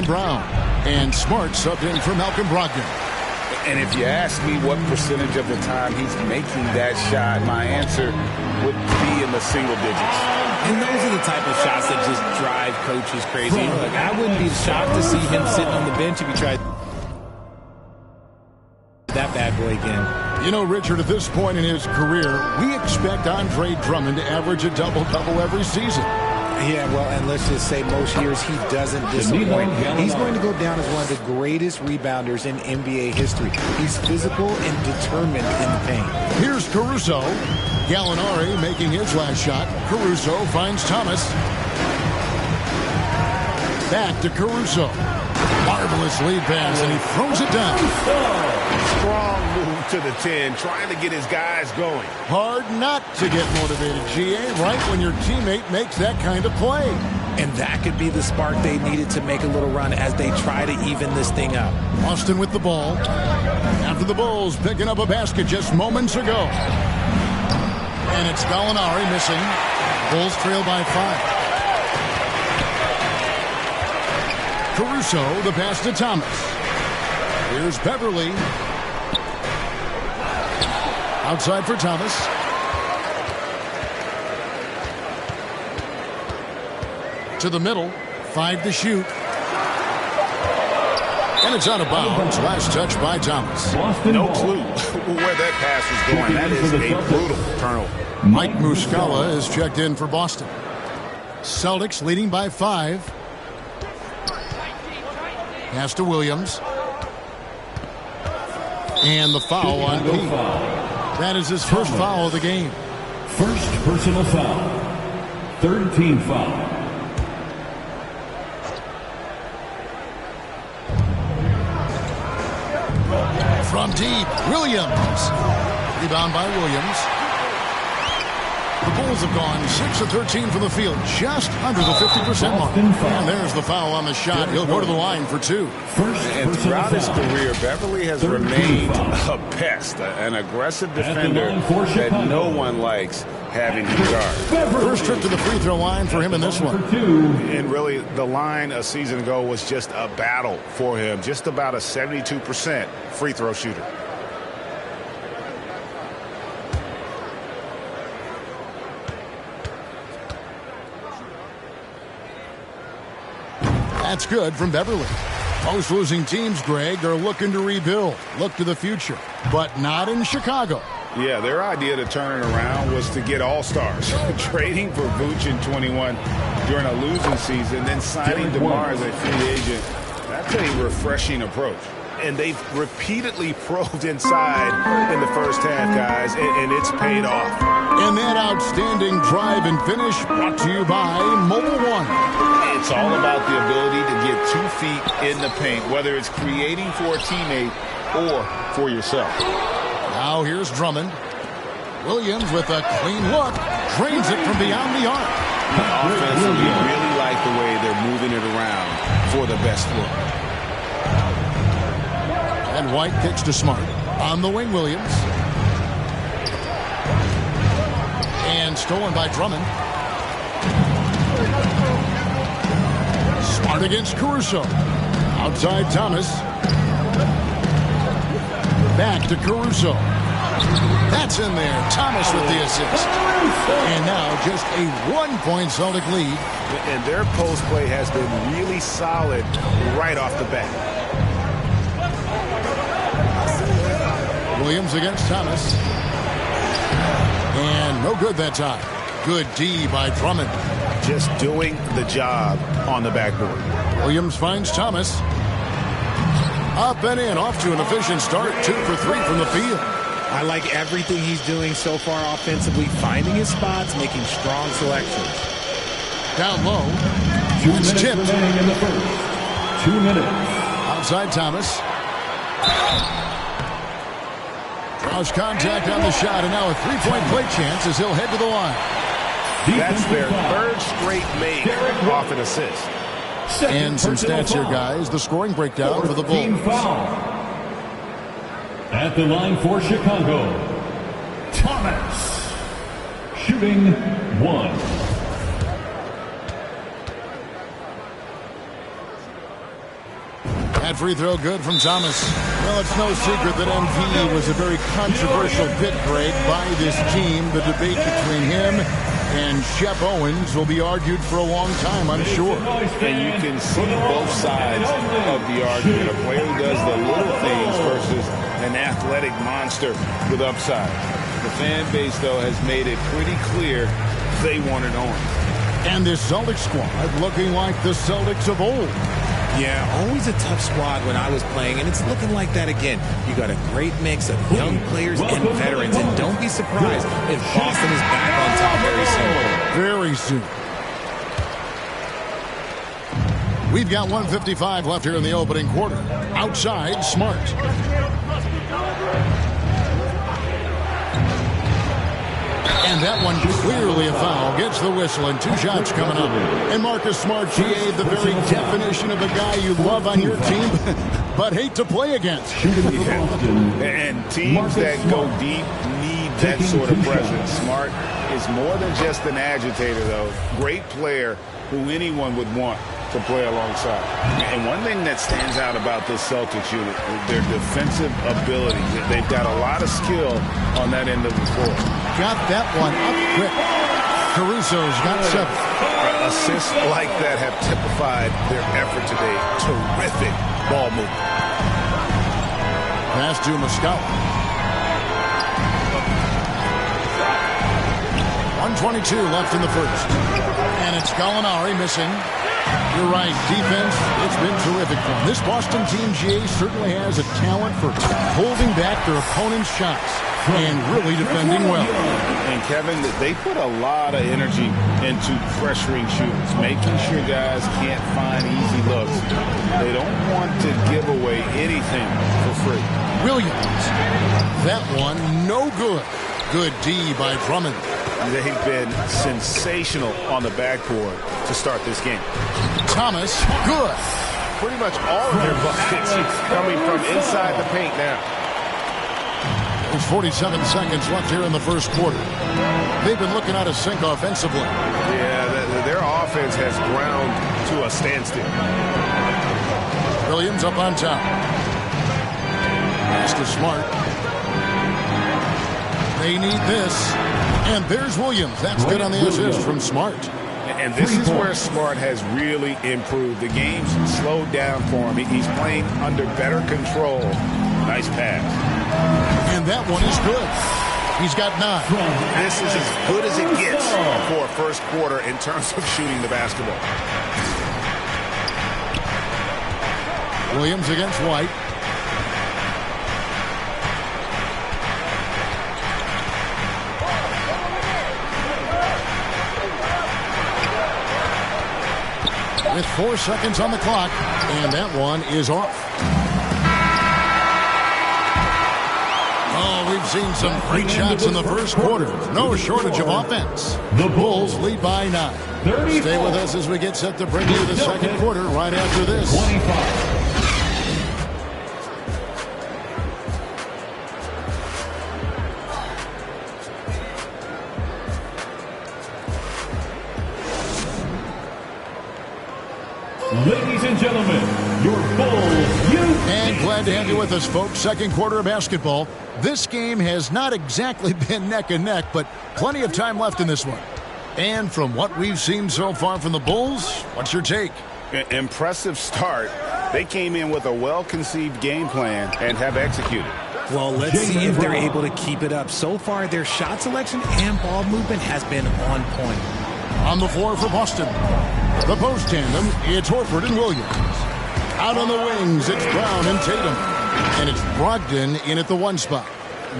Brown. And Smart subbed in for Malcolm Brogdon. And if you ask me what percentage of the time he's making that shot, my answer would be in the single digits. And those are the type of shots that just drive coaches crazy. Like, I wouldn't be shocked to see him sitting on the bench if he tried that bad boy again. You know, Richard, at this point in his career, we expect Andre Drummond to average a double-double every season. Yeah, well, and let's just say most years he doesn't disappoint. He's going to go down as one of the greatest rebounders in NBA history. He's physical and determined in the paint. Here's Caruso. Gallinari making his last shot. Caruso finds Thomas. Back to Caruso. Marvelous lead pass, and he throws it down. Strong move to the 10, trying to get his guys going. Hard not to get motivated, GA, right when your teammate makes that kind of play. And that could be the spark they needed to make a little run as they try to even this thing up. Austin with the ball. After the Bulls picking up a basket just moments ago. And it's Gallinari missing. Bulls trail by 5. Caruso, the pass to Thomas. Here's Beverly. Outside for Thomas. To the middle. 5 to shoot. And it's out of bounds. Last touch by Thomas. No clue where that pass was going. That is a brutal turnover. Mike Muscala is checked in for Boston. Celtics leading by 5. Pass to Williams. And the foul on Pete. That is his first foul of the game. First personal foul. Third team foul. From deep, Williams. Rebound by Williams. The Bulls have gone 6 of 13 from the field, just under the 50% mark. And there's the foul on the shot. He'll go to the line for 2. And throughout his career, Beverly has remained a pest, an aggressive defender that no one likes having to guard. First trip to the free throw line for him in this one. And really, the line a season ago was just a battle for him. Just about a 72% free throw shooter. That's good from Beverly. Most losing teams, Greg, are looking to rebuild, look to the future, but not in Chicago. Yeah, their idea to turn it around was to get all-stars. Trading for Vooch in 21 during a losing season, then signing DeMar as a free agent. That's a refreshing approach. And they've repeatedly probed inside in the first half, guys, and it's paid off. And that outstanding drive and finish brought to you by Mobile One. It's all about the ability to get 2 feet in the paint, whether it's creating for a teammate or for yourself. Now here's Drummond. Williams with a clean look. Drains it from beyond the arc. Offensively, really like the way they're moving it around for the best look. And White kicks to Smart. On the wing, Williams. And stolen by Drummond. Smart against Caruso. Outside Thomas. Back to Caruso. That's in there. Thomas with the assist. And now just a 1-point Celtic lead. And their post play has been really solid right off the bat. Williams against Thomas. And no good that time. Good D by Drummond. Just doing the job on the backboard. Williams finds Thomas. Up and in, off to an efficient start. 2 for 3 from the field. I like everything he's doing so far offensively, finding his spots, making strong selections. Down low. 2 minutes remaining in the first. 2 minutes. Outside Thomas. Draws contact on the shot, and now a 3-point play chance as he'll head to the line. That's their third straight make off an assist. And some stats here, guys. The scoring breakdown for the Bulls. At the line for Chicago, Thomas. Shooting 1. That free throw good from Thomas. Well, it's no secret that MV was a very controversial pick, Greg, by this team. The debate between him and Shep Owens will be argued for a long time, I'm sure. And you can see both sides of the argument. A player who does the little things versus an athletic monster with upside. The fan base, though, has made it pretty clear they wanted Owens. And this Celtics squad looking like the Celtics of old. Yeah, always a tough squad when I was playing, and it's looking like that again. You got a great mix of young players and veterans, and don't be surprised if Boston is back on top very soon. Very soon. We've got 1:55 left here in the opening quarter. Outside, Smart. And that one clearly a foul. Gets the whistle and 2 shots coming up. And Marcus Smart, GA, the very definition of a guy you love on your team, but hate to play against. Yeah. And teams that go deep need that sort of presence. Smart is more than just an agitator, though. Great player who anyone would want to play alongside. And one thing that stands out about this Celtics unit is their defensive ability. They've got a lot of skill on that end of the floor. Got that one up quick. Caruso's got 7. Assists like that have typified their effort today. Terrific ball movement. Pass to Muscala. 1:22 left in the first. And it's Gallinari missing. You're right, defense, it's been terrific for them. This Boston team, GA, certainly has a talent for holding back their opponent's shots and really defending well. And, Kevin, they put a lot of energy into pressuring shooters, making sure guys can't find easy looks. They don't want to give away anything for free. Williams, that one no good. Good D by Drummond. They've been sensational on the backboard to start this game. Thomas, good. Pretty much all of their buckets coming from inside the paint now. There's 47 seconds left here in the first quarter. They've been looking out of sync offensively. Yeah, their offense has ground to a standstill. Williams up on top. Pass to Smart. They need this. And there's Williams. That's good on the assist from Smart. And this is where Smart has really improved. The game's slowed down for him. He's playing under better control. Nice pass. And that one is good. He's got 9. This is as good as it gets for a first quarter in terms of shooting the basketball. Williams against White. With 4 seconds on the clock, and that one is off. Oh, we've seen some great shots in the first quarter. No shortage of offense. The Bulls lead by 9. Stay with us as we get set to bring you the second quarter right after this. 25. Ladies and gentlemen, your Bulls, and glad to have you with us, folks. Second quarter of basketball. This game has not exactly been neck and neck, but plenty of time left in this one. And from what we've seen so far from the Bulls, what's your take? Impressive start. They came in with a well-conceived game plan and have executed. Well, let's see if they're able to keep it up. So far, their shot selection and ball movement has been on point. On the floor for Boston. The post tandem, it's Horford and Williams. Out on the wings, it's Brown and Tatum. And it's Brogdon in at the 1 spot.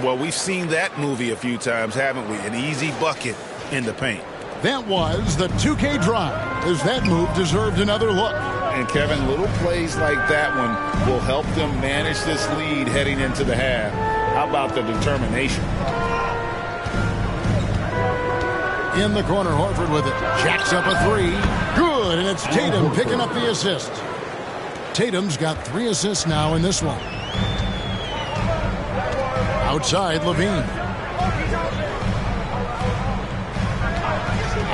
Well, we've seen that movie a few times, haven't we? An easy bucket in the paint. That was the 2K drive, as that move deserved another look. And, Kevin, little plays like that one will help them manage this lead heading into the half. How about the determination? In the corner, Horford with it. Jacks up a 3. Good, and it's Tatum picking up the assist. Tatum's got 3 assists now in this one. Outside, Levine.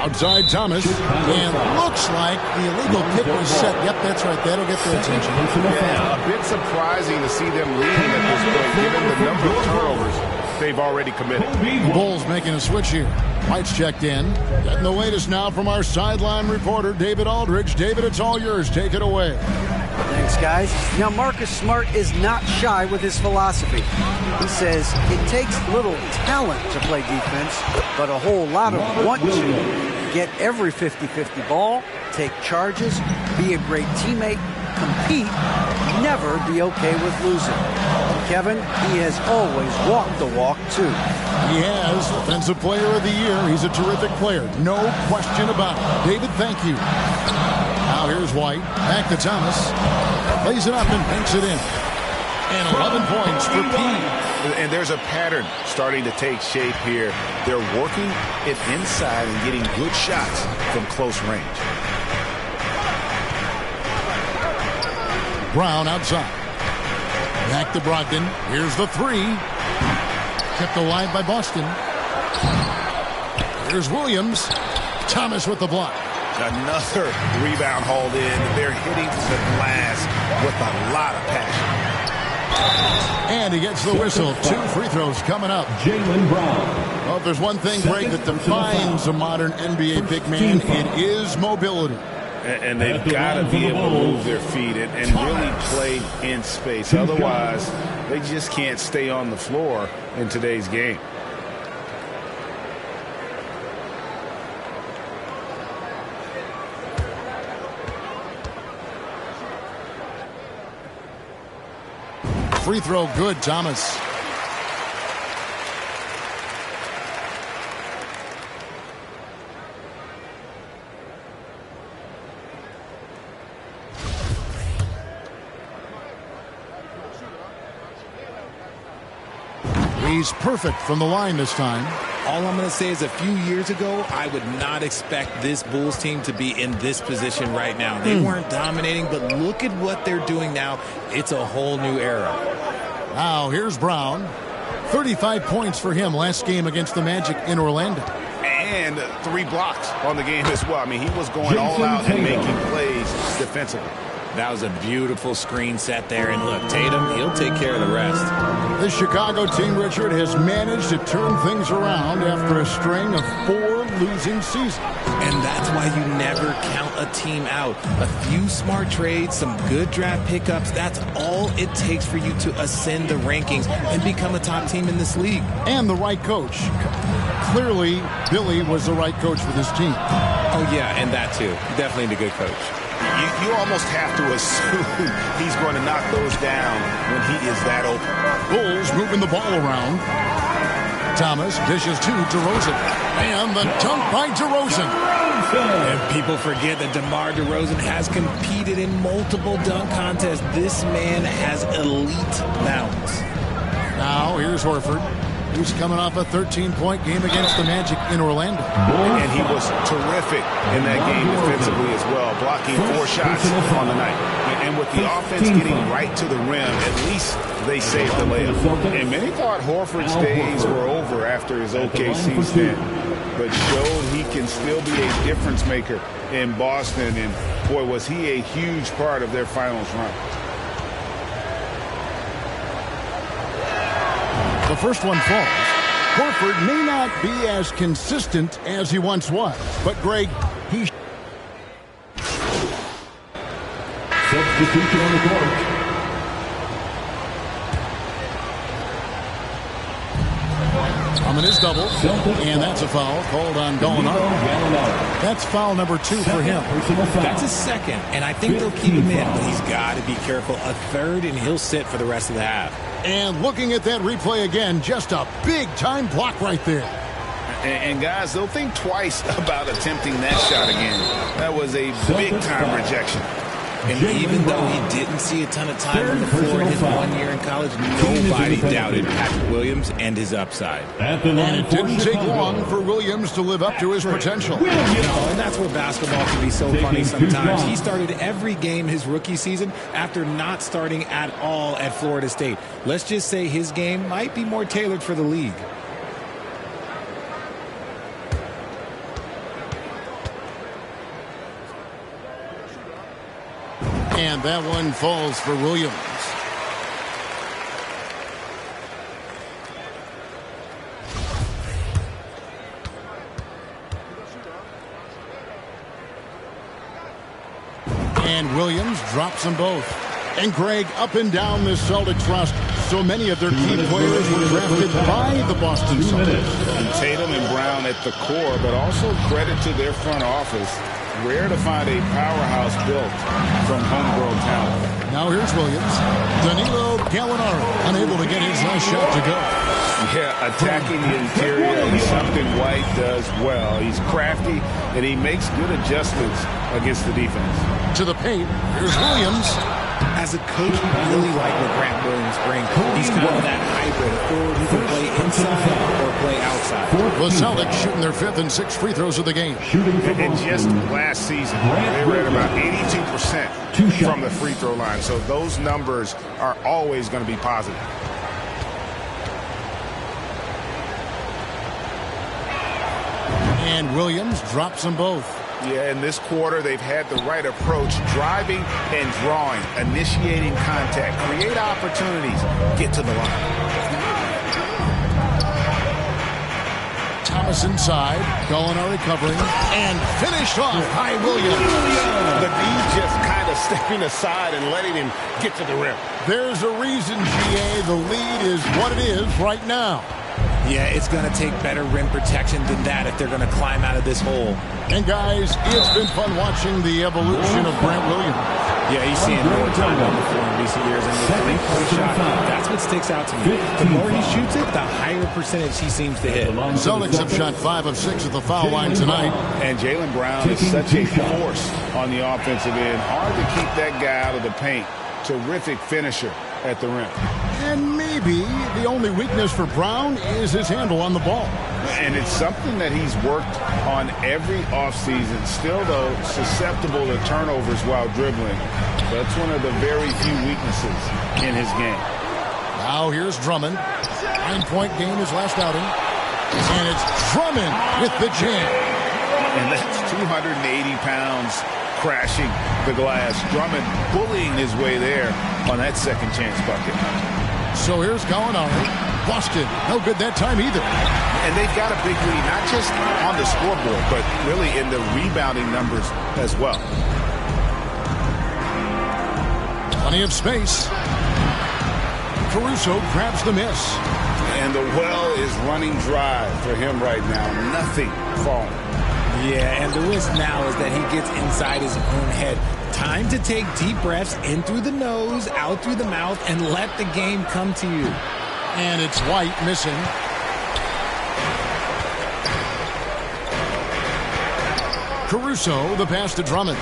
Outside Thomas, and looks like the illegal kick was set. Yep, that's right. That'll get their attention. Yeah, a bit surprising to see them leading at this point, given the number of turnovers they've already committed. The Bulls making a switch here. White's checked in. Getting the latest now from our sideline reporter, David Aldridge. David, it's all yours. Take it away. Thanks, guys. Now, Marcus Smart is not shy with his philosophy. He says it takes little talent to play defense, but a whole lot of want to. Get every 50-50 ball, take charges, be a great teammate, compete, never be okay with losing. Kevin, he has always walked the walk, too. He has Defensive Player of the Year. He's a terrific player. No question about it. David, thank you. Now here's White. Back to Thomas. Plays it up and banks it in. And 11 points for P. And there's a pattern starting to take shape here. They're working it inside and getting good shots from close range. Brown outside. Back to Brogdon. Here's the three. Kept alive by Boston. Here's Williams. Thomas with the block. Another rebound hauled in. They're hitting the glass with a lot of passion. And he gets the whistle. 2 free throws coming up. Jaylen Brown. Well, if there's one thing, Greg, that defines a modern NBA big man, it is mobility. And they've got to be able to move their feet and really play in space. Otherwise, they just can't stay on the floor in today's game. Free throw good, Thomas. He's perfect from the line this time. All I'm going to say is a few years ago, I would not expect this Bulls team to be in this position right now. They weren't dominating, but look at what they're doing now. It's a whole new era. Now, here's Brown. 35 points for him last game against the Magic in Orlando. And 3 blocks on the game as well. I mean, he was going all out and making plays defensively. That was a beautiful screen set there. And look, Tatum, he'll take care of the rest. The Chicago team, Richard, has managed to turn things around after a string of 4 losing seasons. And that's why you never count a team out. A few smart trades, some good draft pickups, that's all it takes for you to ascend the rankings and become a top team in this league. And the right coach. Clearly, Billy was the right coach for this team. Oh, yeah, and that too. Definitely a good coach. You almost have to assume he's going to knock those down when he is that open. Bulls moving the ball around. Thomas dishes to DeRozan. And the dunk by DeRozan. And people forget that DeMar DeRozan has competed in multiple dunk contests. This man has elite bounce. Now here's Horford. He's coming off a 13-point game against the Magic in Orlando. And he was terrific in that game defensively as well, blocking 4 shots on the night. And with the offense getting right to the rim, at least they saved the layup. And many thought Horford's days were over after his OKC stint, but showed he can still be a difference maker in Boston. And, boy, was he a huge part of their finals run. The first one falls. Horford may not be as consistent as he once was, but Greg, he... Substitution on the court. Coming his double, and that's a foul called on Gallinari. That's foul number 2 for him. That's a second, and I think they'll keep him in, but he's got to be careful. A third, and he'll sit for the rest of the half. And looking at that replay again, just a big-time block right there. And guys, they'll think twice about attempting that shot again. That was a big-time rejection. And even though he didn't see a ton of time on the floor in his 1 year in college, nobody doubted Patrick Williams and his upside. And it didn't take long for Williams to live up to his potential. And that's where basketball can be so funny sometimes. He started every game his rookie season after not starting at all at Florida State. Let's just say his game might be more tailored for the league. that one falls for Williams. And Williams drops them both. And Greg, up and down this Celtics roster, so many of their key players were drafted by the Boston Celtics. And Tatum and Brown at the core, but also credit to their front office. Rare to find a powerhouse built from homegrown talent. Now here's Williams. Danilo Gallinari unable to get his last shot to go. Yeah, attacking the interior is something White does well. He's crafty, and he makes good adjustments against the defense. To the paint, here's Williams. As a coach, we really like what Grant Williams brings. He's kind of that hybrid forward who can play inside or play outside. The Celtics shooting their 5th and 6th free throws of the game. And just last season, they were at about 82% from the free throw line. So those numbers are always going to be positive. And Williams drops them both. Yeah, in this quarter, they've had the right approach, driving and drawing, initiating contact, create opportunities, get to the line. Thomas inside, Gallinari covering, and finished off by Williams. The D just kind of stepping aside and letting him get to the rim. There's a reason, GA, the lead is what it is right now. Yeah, it's going to take better rim protection than that if they're going to climb out of this hole. And guys, it's been fun watching the evolution of Grant Williams. Yeah, he's seeing more time on the floor in recent years, and the three-point shot, that's what sticks out to me. The more he shoots it, the higher percentage he seems to hit. Celtics have shot 5 of 6 at the foul line tonight. And Jaylen Brown is such a force on the offensive end. Hard to keep that guy out of the paint. Terrific finisher at the rim. And maybe the only weakness for Brown is his handle on the ball. And it's something that he's worked on every offseason. Still, though, susceptible to turnovers while dribbling. That's one of the very few weaknesses in his game. Now here's Drummond. 9-point game his last outing. And it's Drummond with the jam. And that's 280 pounds crashing the glass. Drummond bullying his way there on that second chance bucket. So here's Gallinari. Boston, no good that time either. And they've got a big lead, not just on the scoreboard, but really in the rebounding numbers as well. Plenty of space. Caruso grabs the miss. And the well is running dry for him right now. Nothing falling. Yeah, and the risk now is that he gets inside his own head. Time to take deep breaths in through the nose, out through the mouth, and let the game come to you. And it's White missing. Caruso, the pass to Drummond.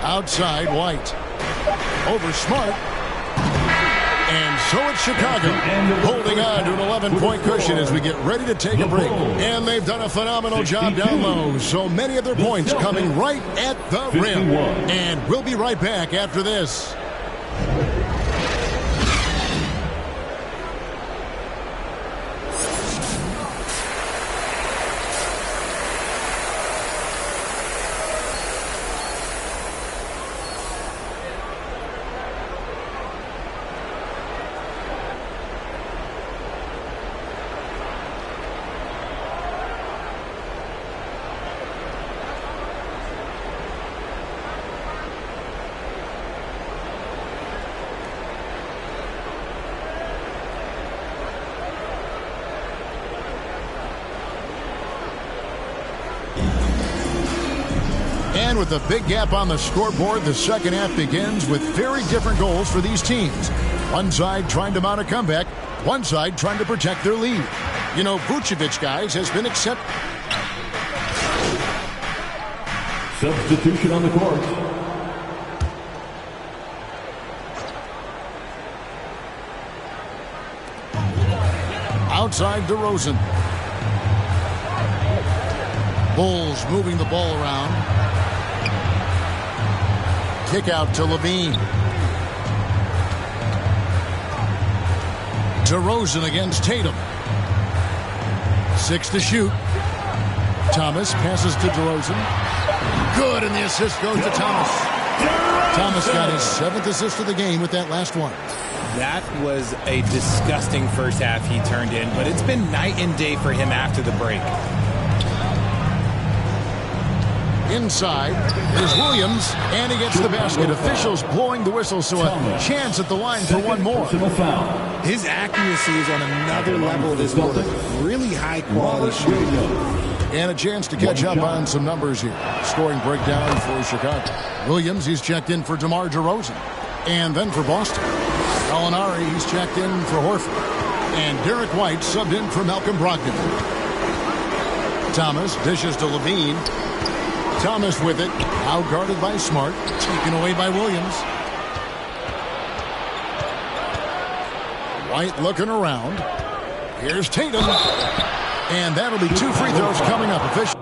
Outside, White. Over Smart. And so it's Chicago holding on to an 11-point cushion as we get ready to take a break. And they've done a phenomenal job down low. So many of their points coming right at the rim. And we'll be right back after this. And with a big gap on the scoreboard, the second half begins with very different goals for these teams. One side trying to mount a comeback, one side trying to protect their lead. You know, Vucevic, guys, has been accepted. Substitution on the court. Outside DeRozan. Bulls moving the ball around. Kick out to Levine. DeRozan against Tatum. 6 to shoot. Thomas passes to DeRozan. Good, and the assist goes to Thomas. Thomas got his 7th assist of the game with that last one. That was a disgusting first half he turned in, but it's been night and day for him after the break. Inside is Williams, and he gets the basket. Officials blowing the whistle, so a chance at the line for one more. His accuracy is on another level this quarter. Really high-quality shooting. And a chance to catch up on some numbers here. Scoring breakdown for Chicago. Williams, he's checked in for DeMar DeRozan. And then for Boston. Gallinari, he's checked in for Horford. And Derek White subbed in for Malcolm Brogdon. Thomas dishes to Levine. Thomas with it, out guarded by Smart, taken away by Williams. White looking around. Here's Tatum. And that'll be 2 free throws coming up. Official.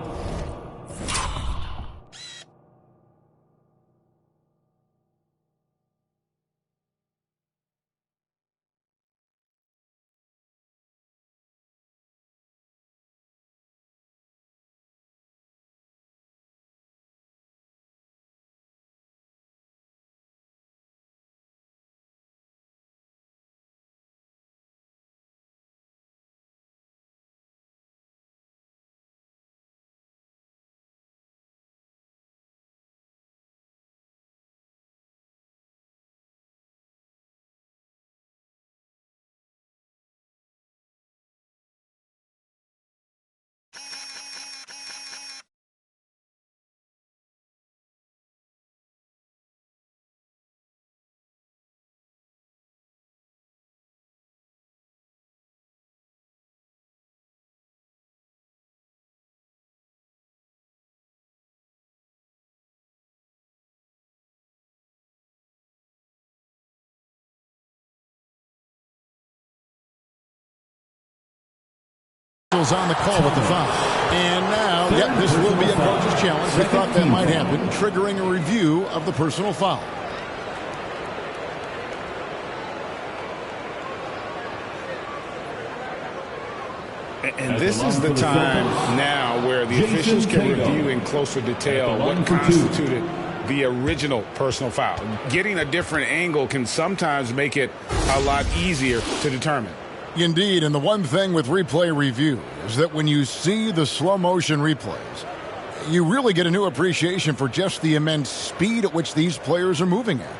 On the call with the foul. And now, this will be a coach's challenge. We thought that might happen, triggering a review of the personal foul. And this is the time now where the officials can review in closer detail what constituted the original personal foul. Getting a different angle can sometimes make it a lot easier to determine. Indeed, and the one thing with replay review is that when you see the slow motion replays, you really get a new appreciation for just the immense speed at which these players are moving at,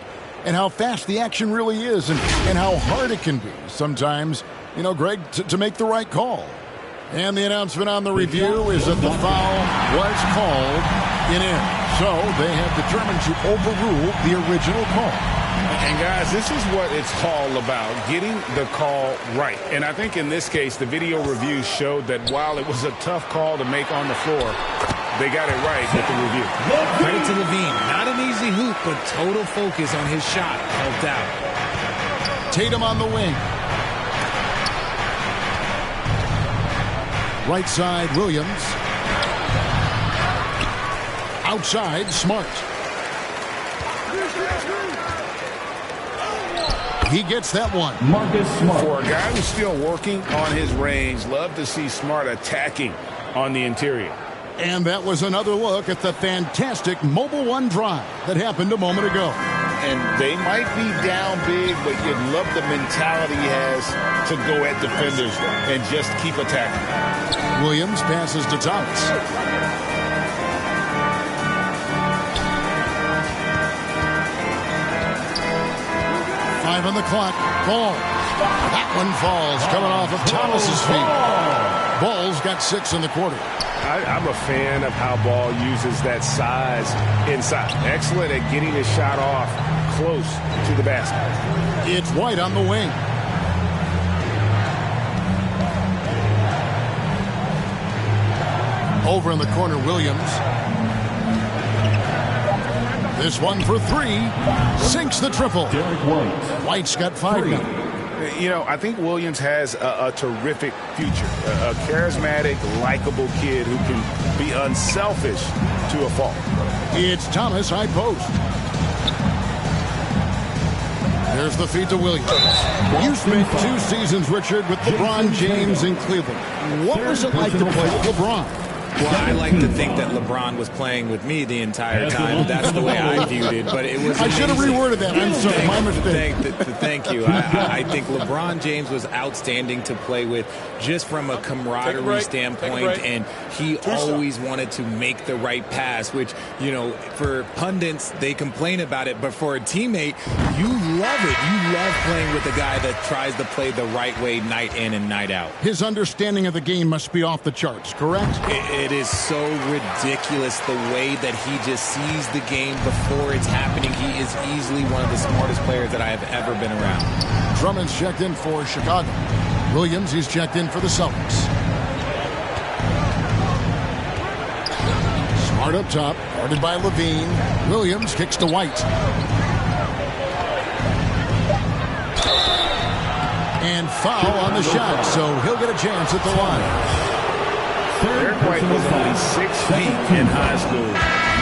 and how fast the action really is, and how hard it can be sometimes, Greg, to make the right call. And the announcement on the review is that the foul was called in error. So they have determined to overrule the original call. And guys, this is what it's all about, getting the call right. And I think in this case, the video review showed that while it was a tough call to make on the floor, they got it right with the review. Credit to Levine. Not an easy hoop, but total focus on his shot helped out. Tatum on the wing. Right side, Williams. Outside, Smart. He gets that one. Marcus Smart. For a guy who's still working on his range, love to see Smart attacking on the interior. And that was another look at the fantastic Mobile One drive that happened a moment ago. And they might be down big, but you love the mentality he has to go at defenders and just keep attacking. Williams passes to Thomas. Five on the clock. Ball. That one falls, coming off of Thomas's feet. Ball's got 6 in the quarter. I'm a fan of how Ball uses that size inside. Excellent at getting his shot off close to the basket. It's White on the wing. Over in the corner, Williams. This one for 3. Sinks the triple. White's got 5 now. I think Williams has a terrific future. A charismatic, likable kid who can be unselfish to a fault. It's Thomas, high post. There's the feed to Williams. You spent 2 seasons, Richard, with LeBron James in Cleveland. What was it like to play with LeBron? Well, I like to think that LeBron was playing with me the entire time. That's the way I viewed it. But it was. I should have reworded that. I'm sorry, my mistake. Thank you. I think LeBron James was outstanding to play with, just from a camaraderie standpoint, and he always wanted to make the right pass. Which, you know, for pundits they complain about it, but for a teammate, you love it. You love playing with a guy that tries to play the right way night in and night out. His understanding of the game must be off the charts, correct? It is so ridiculous the way that he just sees the game before it's happening. He is easily one of the smartest players that I have ever been around. Drummond's checked in for Chicago. Williams, he's checked in for the Celtics. Smart up top, guarded by Levine. Williams kicks to White. And foul on the shot, so he'll get a chance at the line. Derek White was only 6 feet in high school.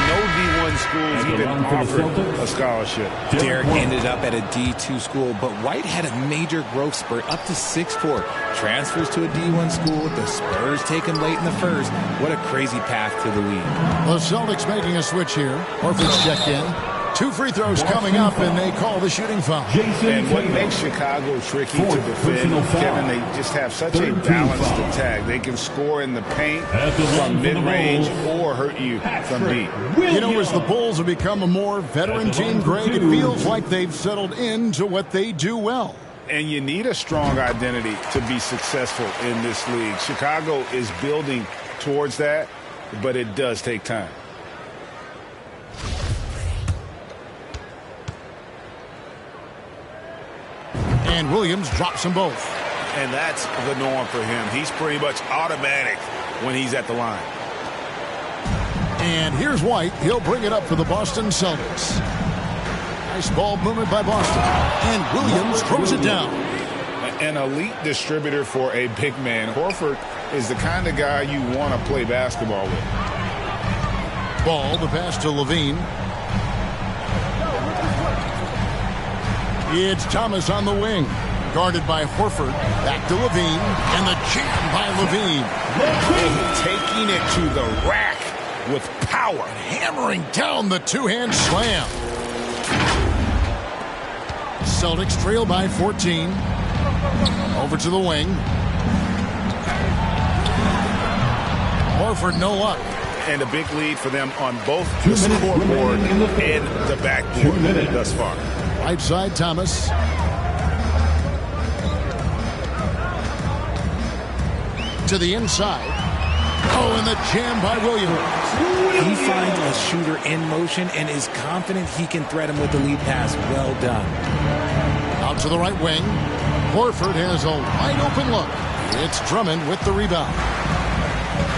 No D1 schools even offered a scholarship. Derek ended up at a D2 school, but White had a major growth spurt up to 6'4". Transfers to a D1 school. The Spurs take him late in the first. What a crazy path to the league. The Celtics making a switch here. Horford's checked in. 2 free throws coming up, and they call the shooting foul. And what makes Chicago tricky to defend, Kevin, they just have such a balanced attack. They can score in the paint from mid-range or hurt you from deep. You know, as the Bulls have become a more veteran team, Greg, it feels like they've settled into what they do well. And you need a strong identity to be successful in this league. Chicago is building towards that, but it does take time. And Williams drops them both. And that's the norm for him. He's pretty much automatic when he's at the line. And here's White. He'll bring it up for the Boston Celtics. Nice ball movement by Boston. And Williams throws it down. An elite distributor for a big man. Horford is the kind of guy you want to play basketball with. Ball, the pass to Levine. It's Thomas on the wing. Guarded by Horford. Back to Levine. And the jam by Levine. Taking it to the rack with power. Hammering down the two-hand slam. Celtics trail by 14. Over to the wing. Horford, no luck. And a big lead for them on both the scoreboard and the backboard thus far. Right side, Thomas. To the inside. Oh, and the jam by Williams. He finds a shooter in motion and is confident he can thread him with the lead pass. Well done. Out to the right wing. Horford has a wide open look. It's Drummond with the rebound.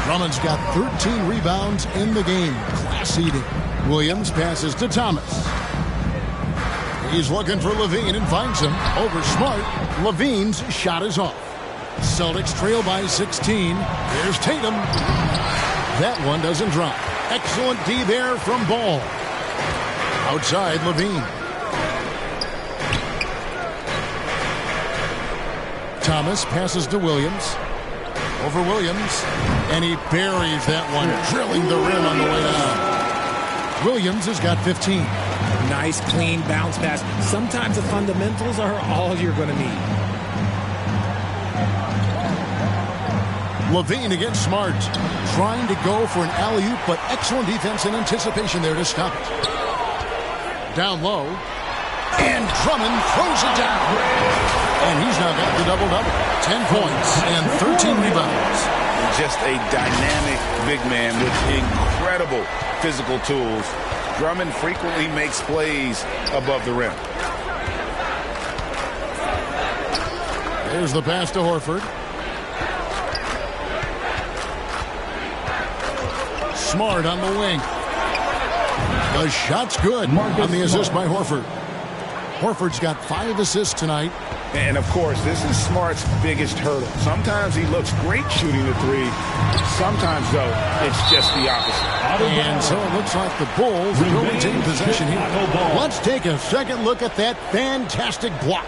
Drummond's got 13 rebounds in the game. Class eating. Williams passes to Thomas. He's looking for Levine and finds him. Over Smart. Levine's shot is off. Celtics trail by 16. Here's Tatum. That one doesn't drop. Excellent D there from Ball. Outside, Levine. Thomas passes to Williams. Over Williams. And he buries that one, drilling the rim on the way down. Williams has got 15. Nice, clean bounce pass. Sometimes the fundamentals are all you're going to need. Levine against Smart. Trying to go for an alley-oop, but excellent defense and anticipation there to stop it. Down low. And Drummond throws it down. And he's now got the double-double. 10 points and 13 rebounds. Just a dynamic big man with incredible physical tools. Drummond frequently makes plays above the rim. There's the pass to Horford. Smart on the wing. The shot's good on the assist by Horford. Horford's got 5 assists tonight. And, of course, this is Smart's biggest hurdle. Sometimes he looks great shooting the three. Sometimes, though, it's just the opposite. And so it looks like the Bulls will retain possession here. Let's take a second look at that fantastic block.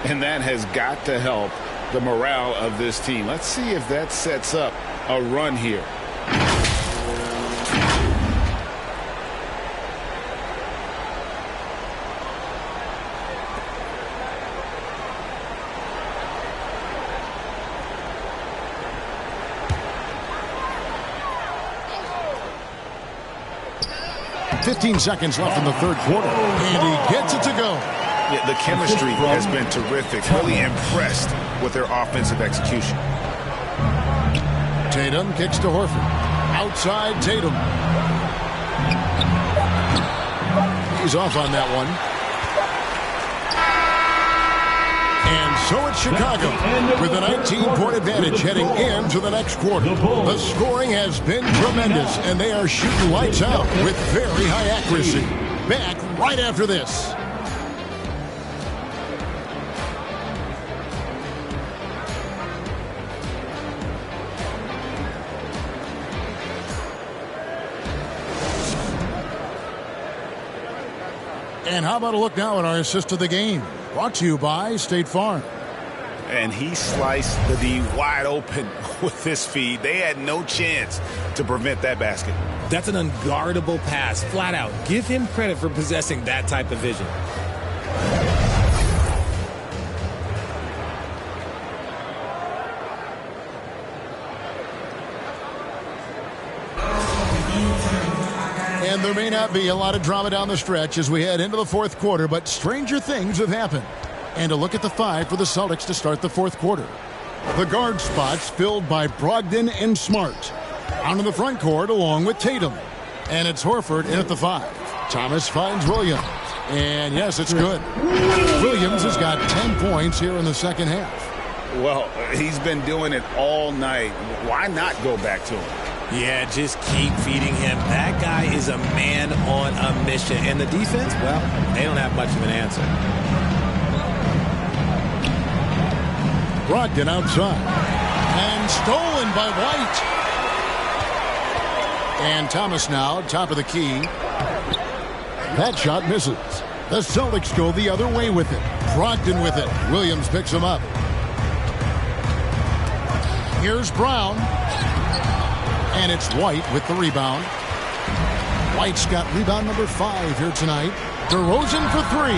And that has got to help the morale of this team. Let's see if that sets up a run here. 15 seconds left in the third quarter. And he gets it to go. Yeah, the chemistry has been terrific. Really impressed with their offensive execution. Tatum kicks to Horford. Outside Tatum. He's off on that one. And so it's Chicago with a 19-point advantage heading into the next quarter. The scoring has been tremendous, and they are shooting lights out with very high accuracy. Back right after this. And how about a look now at our assist of the game? Brought to you by State Farm. And he sliced the D wide open with this feed. They had no chance to prevent that basket. That's an unguardable pass, flat out. Give him credit for possessing that type of vision. And there may not be a lot of drama down the stretch as we head into the fourth quarter, but stranger things have happened. And a look at the five for the Celtics to start the fourth quarter. The guard spots filled by Brogdon and Smart. Out in the front court along with Tatum. And it's Horford in at the five. Thomas finds Williams. And yes, it's good. Williams has got 10 points here in the second half. Well, he's been doing it all night. Why not go back to him? Yeah, just keep feeding him. That guy is a man on a mission. And the defense, well, they don't have much of an answer. Brogdon outside. And stolen by White. And Thomas now, top of the key. That shot misses. The Celtics go the other way with it. Brogdon with it. Williams picks him up. Here's Brown. And it's White with the rebound. White's got rebound number 5 here tonight. DeRozan for 3.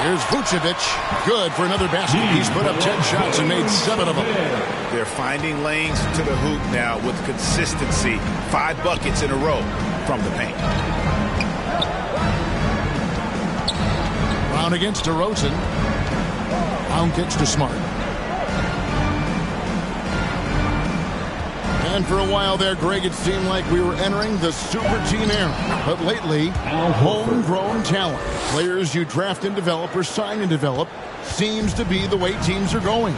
Here's Vucevic. Good for another basket. He's put up 10 shots and made 7 of them. They're finding lanes to the hoop now with consistency. 5 buckets in a row from the paint. Brown against DeRozan. Brown kicks to Smart. And for a while there, Greg, it seemed like we were entering the super team era. But lately, homegrown talent, players you draft and develop or sign and develop, seems to be the way teams are going.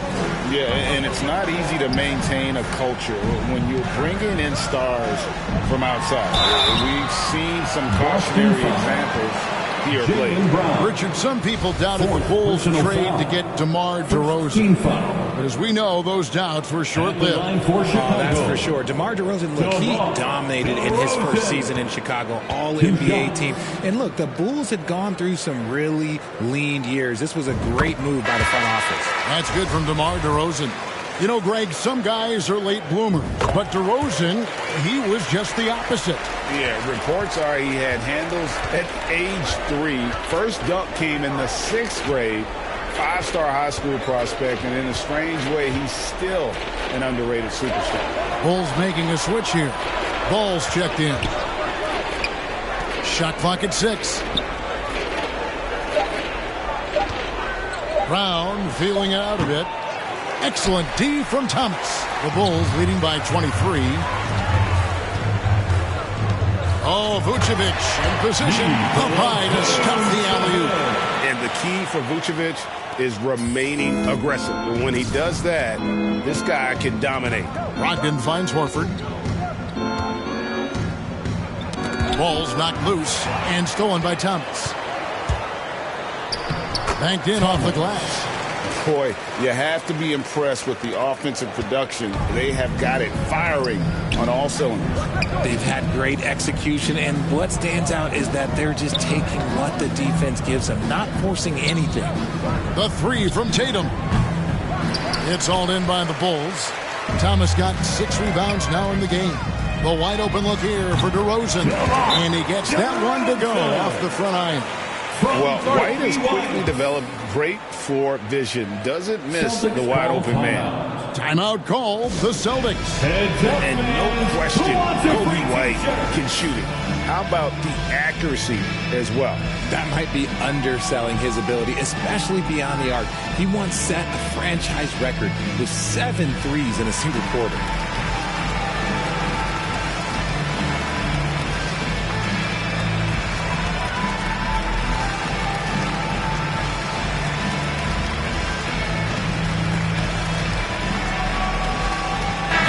Yeah, and it's not easy to maintain a culture when you're bringing in stars from outside. We've seen some cautionary examples here played. Richard, some people doubted the Bulls trade to get DeMar DeRozan. But as we know, those doubts were short-lived. That's for sure. DeMar DeRozan, look, he dominated in his first season in Chicago, all-NBA team. And look, the Bulls had gone through some really lean years. This was a great move by the front office. That's good from DeMar DeRozan. You know, Greg, some guys are late bloomers, but DeRozan, he was just the opposite. Yeah, reports are he had handles at age 3. First dunk came in the 6th grade. 5-star high school prospect, and in a strange way, he's still an underrated superstar. Bulls making a switch here. Ball's checked in. Shot clock at 6. Brown feeling it out a bit. Excellent D from Thomas. The Bulls leading by 23. Oh, Vucevic in position. Up high to stuff the alley-oop. And the key for Vucevic is remaining aggressive. When he does that, this guy can dominate. Brogdon finds Horford. Ball's knocked loose and stolen by Thomas. Banked in off the glass. Boy, you have to be impressed with the offensive production. They have got it firing on all cylinders. They've had great execution, and what stands out is that they're just taking what the defense gives them, not forcing anything. The 3 from Tatum. It's hauled in by the Bulls. Thomas got 6 rebounds now in the game. The wide open look here for DeRozan. And he gets that one to go off the front iron. Well, White has quickly developed great floor vision. Doesn't miss the wide open man. Timeout called the Celtics. And no question, Kobe White can shoot it. How about the accuracy as well? That might be underselling his ability, especially beyond the arc. He once set a franchise record with 7 threes in a single quarter.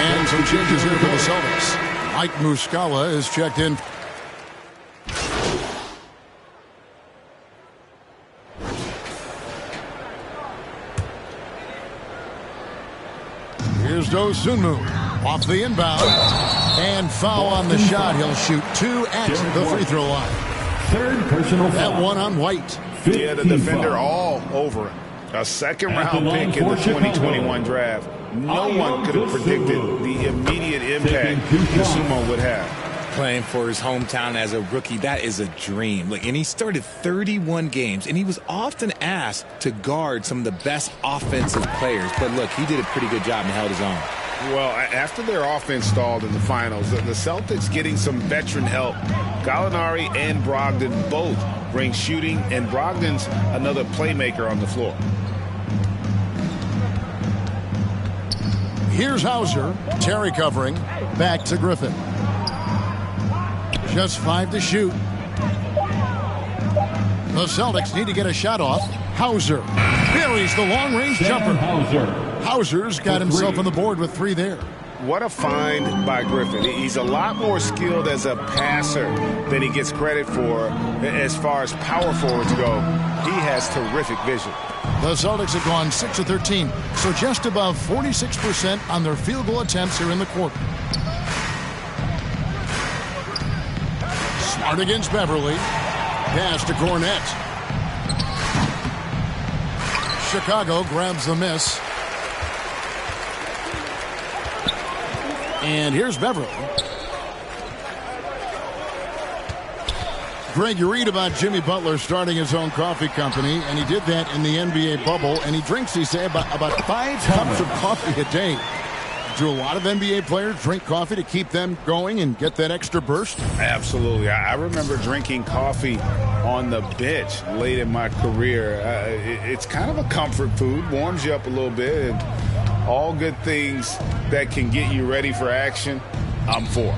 And some changes here for the Celtics. Mike Muscala is checked in. Here's Dosunmu off the inbound. And foul on the shot. He'll shoot 2 at the free throw line. Third personal foul. That one on White. Yeah, the defender all over him. A second-round pick in the 2021 draft. No one could have predicted the immediate impact Dosunmu would have. Playing for his hometown as a rookie, that is a dream. And he started 31 games, and he was often asked to guard some of the best offensive players. But look, he did a pretty good job and held his own. Well, after their offense stalled in the finals, the Celtics getting some veteran help. Gallinari and Brogdon both bring shooting, and Brogdon's another playmaker on the floor. Here's Hauser. Terry covering. Back to Griffin. Just 5 to shoot. The Celtics need to get a shot off. Hauser buries the long-range jumper. Hauser's got himself on the board with 3 there. What a find by Griffin. He's a lot more skilled as a passer than he gets credit for as far as power forwards go. He has terrific vision. The Celtics have gone 6 of 13, so just above 46% on their field goal attempts here in the quarter. Smart against Beverly. Pass to Cornette. Chicago grabs the miss. And here's Beverly. Greg, you read about Jimmy Butler starting his own coffee company, and he did that in the NBA bubble, and he drinks, he say, about 5 cups of coffee a day. Do a lot of NBA players drink coffee to keep them going and get that extra burst? Absolutely. I remember drinking coffee on the bench late in my career. It's kind of a comfort food, warms you up a little bit, and all good things that can get you ready for action, I'm for.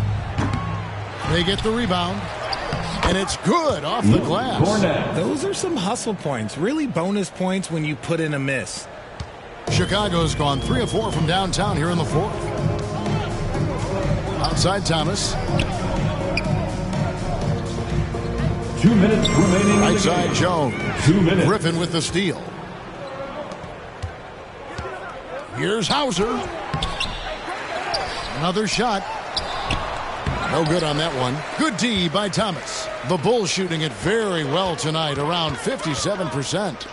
They get the rebound, and it's good off the glass. Those are some hustle points, really bonus points when you put in a miss. Chicago's gone 3 of 4 from downtown here in the 4th. Outside Thomas. 2 minutes remaining. Right side Jones. 2 minutes. Griffin with the steal. Here's Hauser. Another shot. No good on that one. Good D by Thomas. The Bulls shooting it very well tonight, around 57%.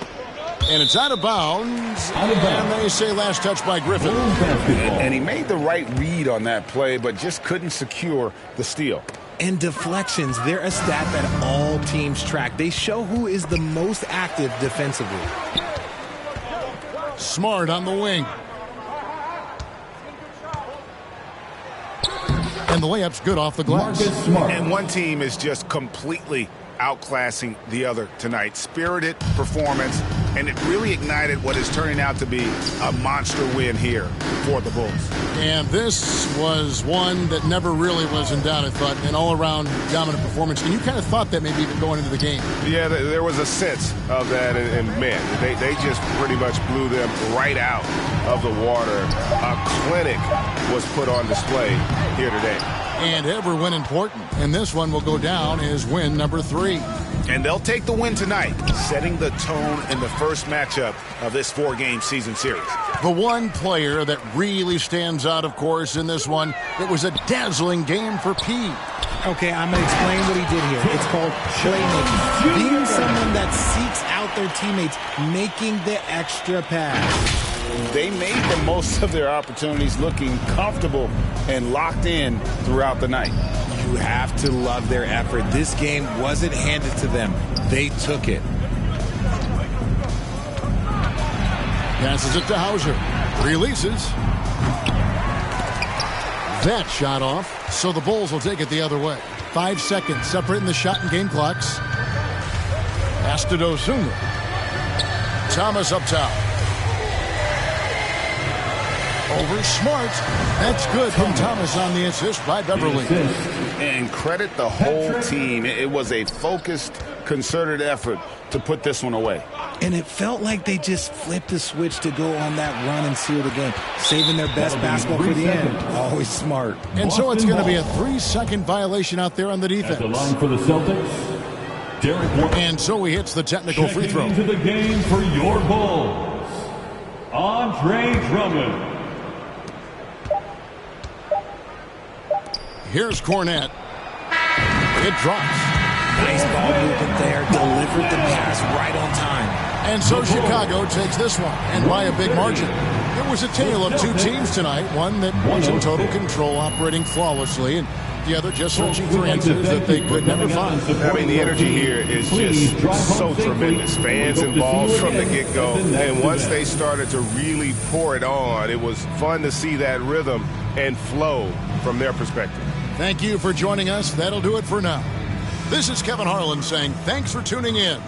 And it's out of bounds. And they say last touch by Griffin. And he made the right read on that play, but just couldn't secure the steal. And deflections, they're a stat that all teams track. They show who is the most active defensively. Smart on the wing. And the layup's good off the glass. And one team is just completely outclassing the other tonight. Spirited performance, and it really ignited what is turning out to be a monster win here for the Bulls. And this was one that never really was in doubt, I thought, an all-around dominant performance. And you kind of thought that maybe even going into the game. Yeah, there was a sense of that, and man, they just pretty much blew them right out of the water. A clinic was put on display here today. And every win important. And this one will go down as win number 3. And they'll take the win tonight, setting the tone in the first matchup of this 4-game season series. The one player that really stands out, of course, in this one, it was a dazzling game for P. Okay, I'm going to explain what he did here. It's called playmaking. Being someone that seeks out their teammates, making the extra pass. They made the most of their opportunities, looking comfortable and locked in throughout the night. You have to love their effort. This game wasn't handed to them. They took it. Passes it to Hauser. Releases. That shot off, so the Bulls will take it the other way. 5 seconds separating the shot and game clocks. Pass to Dosunmu. Thomas up top. Over Smart. That's good from Thomas on the assist by Beverly. And credit the whole team. It was a focused, concerted effort to put this one away. And it felt like they just flipped the switch to go on that run and seal the game, saving their best basketball for the end. Always smart. And so it's going to be a 3-second violation out there on the defense. At the line for the Celtics, Derek White. And so he hits the technical free throw. Into the game for your Bulls, Andre Drummond. Here's Cornette. It drops. Nice ball movement there. Delivered the pass right on time. And so Chicago takes this one, and by a big margin. It was a tale of two teams tonight, one that was in total control, operating flawlessly, and the other just searching for answers that they could never find. I mean, the energy here is just so tremendous. Fans involved from the get-go, and once they started to really pour it on, it was fun to see that rhythm and flow from their perspective. Thank you for joining us. That'll do it for now. This is Kevin Harlan saying thanks for tuning in.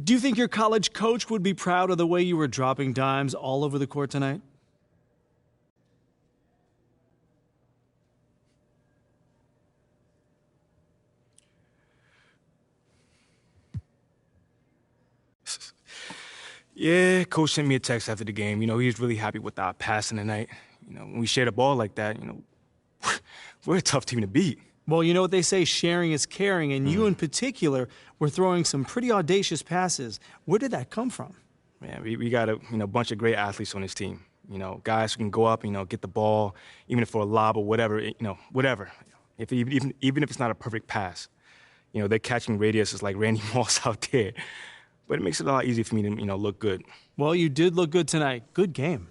Do you think your college coach would be proud of the way you were dropping dimes all over the court tonight? Yeah, coach sent me a text after the game. He was really happy with our passing tonight. When we share the ball like that, we're a tough team to beat. Well, you know what they say, sharing is caring, and you in particular were throwing some pretty audacious passes. Where did that come from? Man, we got a bunch of great athletes on this team. Guys who can go up, get the ball, even if for a lob or whatever, whatever. Even if it's not a perfect pass. They're catching radiuses like Randy Moss out there. But it makes it a lot easier for me to, look good. Well, you did look good tonight. Good game.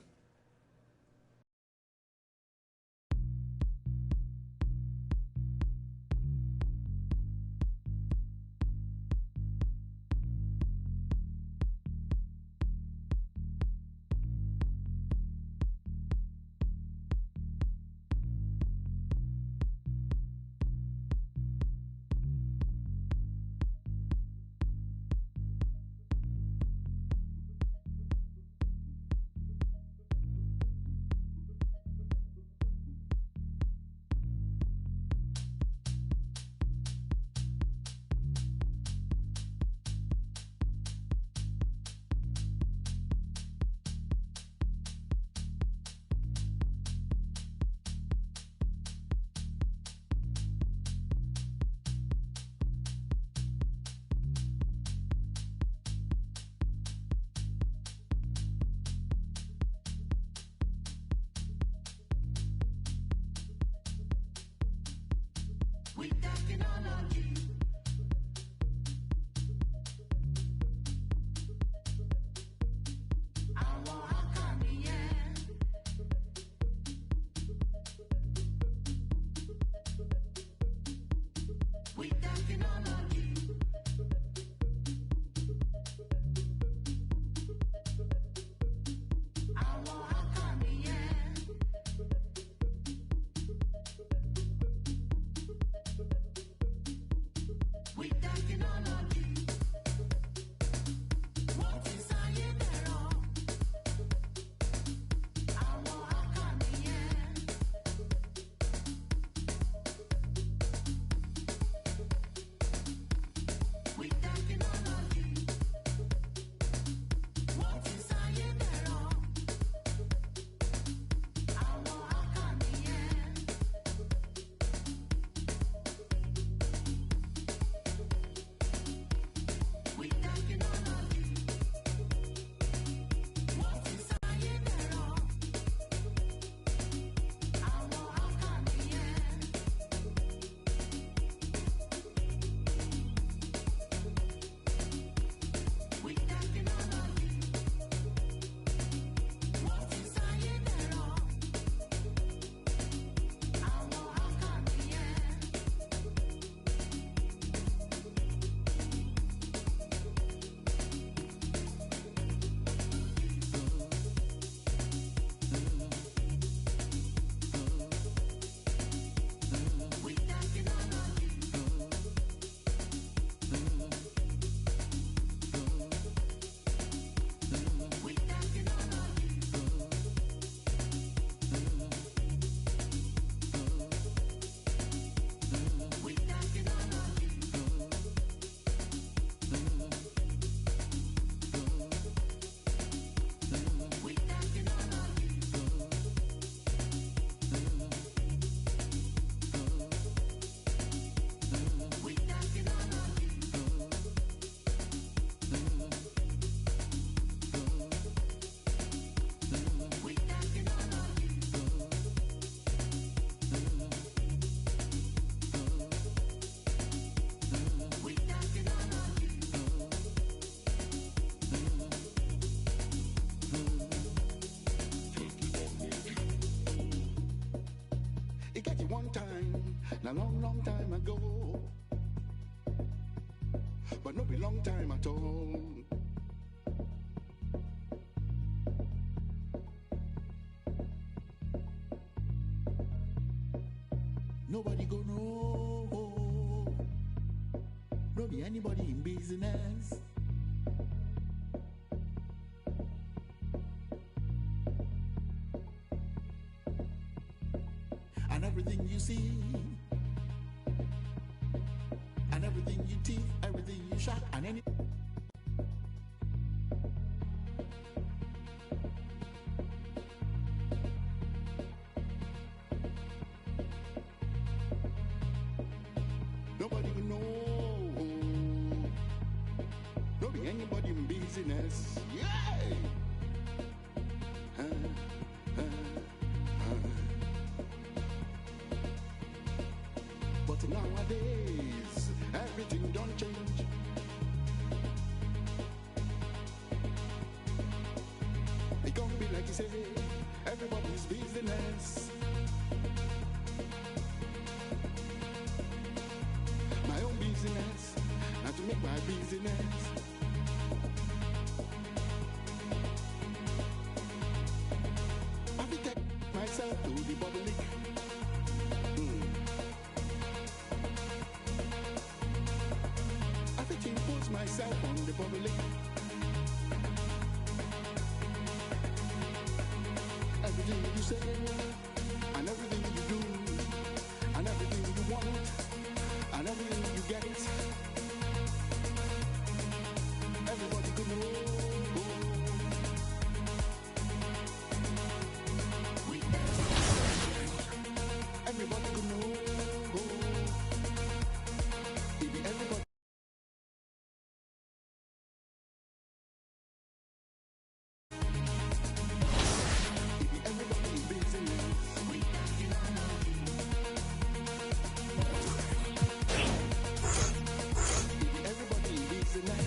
It got you one time, a long, long time ago. But no be long time at all. Nobody go know. No be anybody in business. And everything you see, and everything you teeth, everything you shot, and any. Nobody will know. No be anybody in business. Yeah. But nowadays, everything don't change. It can't be like you say, everybody's business. My own business, not to make my business. I will take myself to the public. I will impose myself on the public. Everything you say, and everything you do, and everything you want, and everything you get, everybody could know. Everybody could know. Maybe everybody. Maybe everybody in business. Everybody in business. Everybody in business.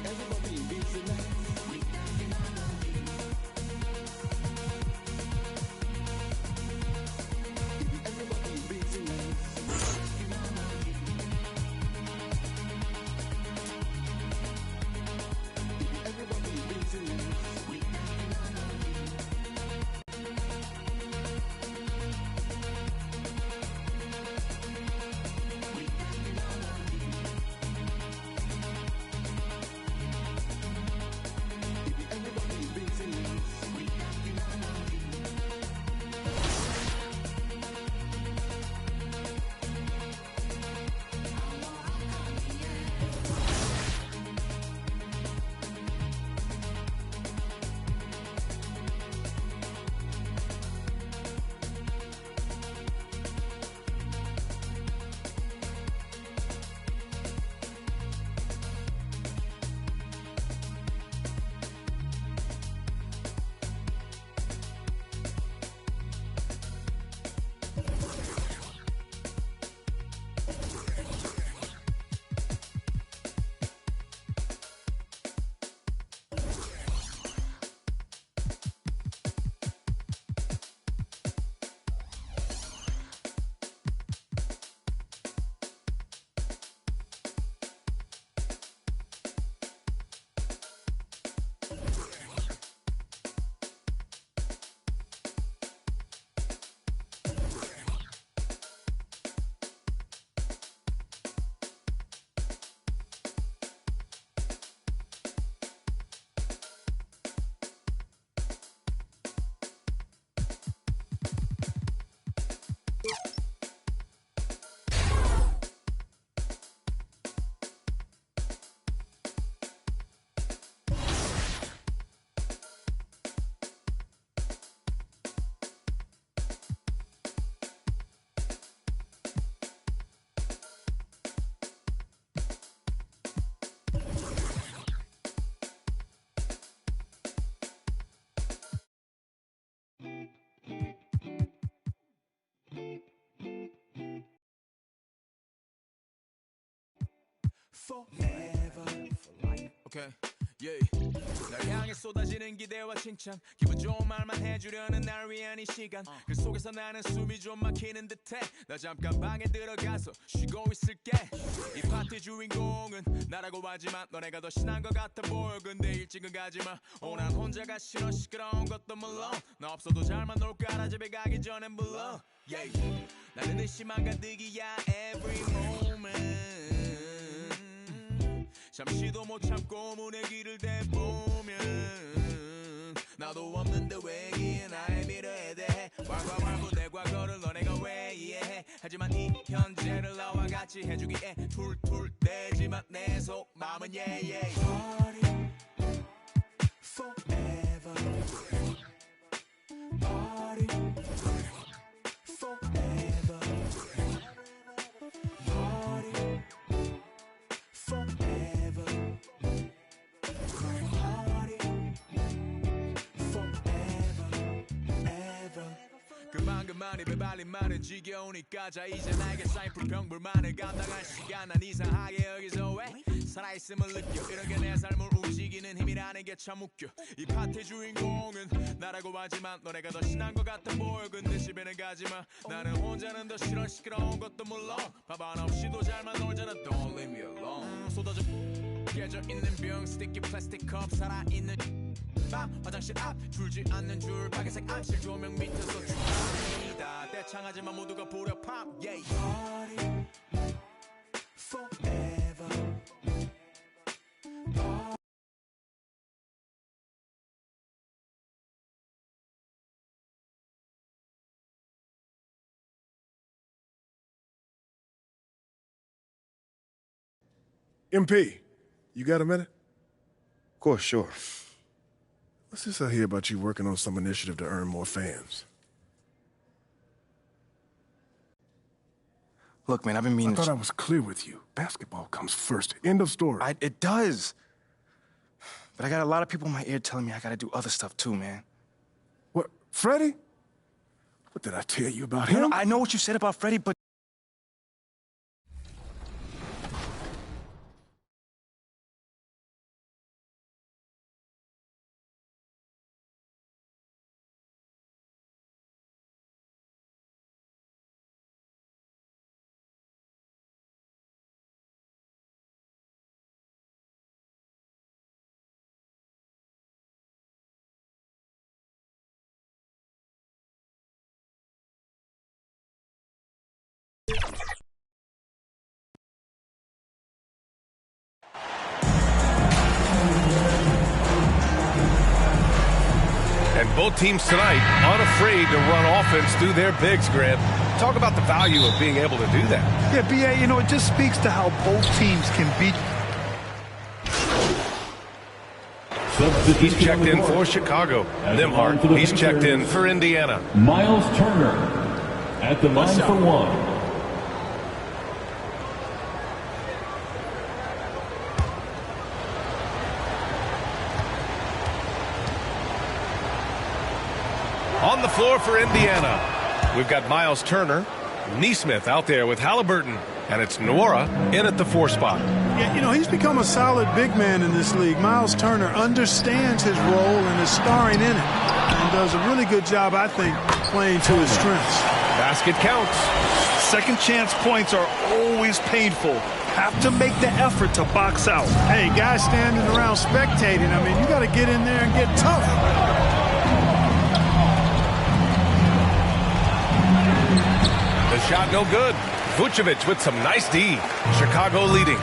Everybody in business. Everybody in business. Everybody in business. Forever for life. Okay. 날 향해 쏟아지는 기대와 칭찬 기분 좋은 말만 해주려는 날 위한 이 시간 그 속에서 나는 숨이 좀 막히는 듯해 나 잠깐 방에 들어가서 쉬고 있을게 이 파티 주인공은 나라고 하지만 너네가 더 신난 것 같아 보여 근데 일찍은 가지마 난 혼자가 싫어 시끄러운 것도 물론 나 없어도 잘만 놀 거라 집에 가기 전엔 불러 나는 의심 안 가득이야 every moment 잠시도 못 참고 문의 길을 대보면 나도 없는데 왜 이기에 나의 미래에 대해 과거말고 내 과거를 너네가 왜 이해해 하지만 이 현재를 나와 같이 해주기에 툴툴 대지만 내 속마음은 yeah Party forever Party forever Party forever 그만 입에 발린 말은 지겨우니까 자 이제 나에게 쌓인 불평불만을 감당할 시간 난 이상하게 여기서 왜 살아있음을 느껴 이런 게 내 삶을 움직이는 힘이라는 게 참 웃겨 이 파티 주인공은 나라고 하지만 너네가 더 신난 것 같아 보여 근데 집에는 가지마 나는 혼자는 더 싫어 시끄러운 것도 물론 밥 하나 없이도 잘만 놀잖아 Don't leave me alone 쏟아져 깨져 있는 병 스티키 플라스틱 컵 살아있는 밤 화장실 앞 줄지 않는 줄 빨간색 암실 조명 밑에서 주방이다 대창하지만 모두가 불협합 yeah. Party forever MP, you got a minute? Of course, sure. What's this I hear about you working on some initiative to earn more fans? Look, man, I've been meaning I thought I was clear with you. Basketball comes first. End of story. It does. But I got a lot of people in my ear telling me I gotta do other stuff too, man. What, Freddie? What did I tell you about him? I know what you said about Freddie, but And both teams tonight unafraid to run offense through their bigs, Grant. Talk about the value of being able to do that. Yeah, B.A., you know, it just speaks to how both teams can beat. He's checked in for Chicago. Nimhart, he's checked in for Indiana. Miles Turner at the line for one. On the floor for Indiana, we've got Miles Turner, Neesmith out there with Halliburton, and it's Nwora in at the 4 spot. Yeah, you know, he's become a solid big man in this league. Miles Turner understands his role and is starring in it, and does a really good job, I think, playing to his strengths. Basket counts. Second chance points are always painful. Have to make the effort to box out. Hey, guys standing around spectating, I mean, you got to get in there and get tough. The shot no good. Vucevic with some nice D. Chicago leading.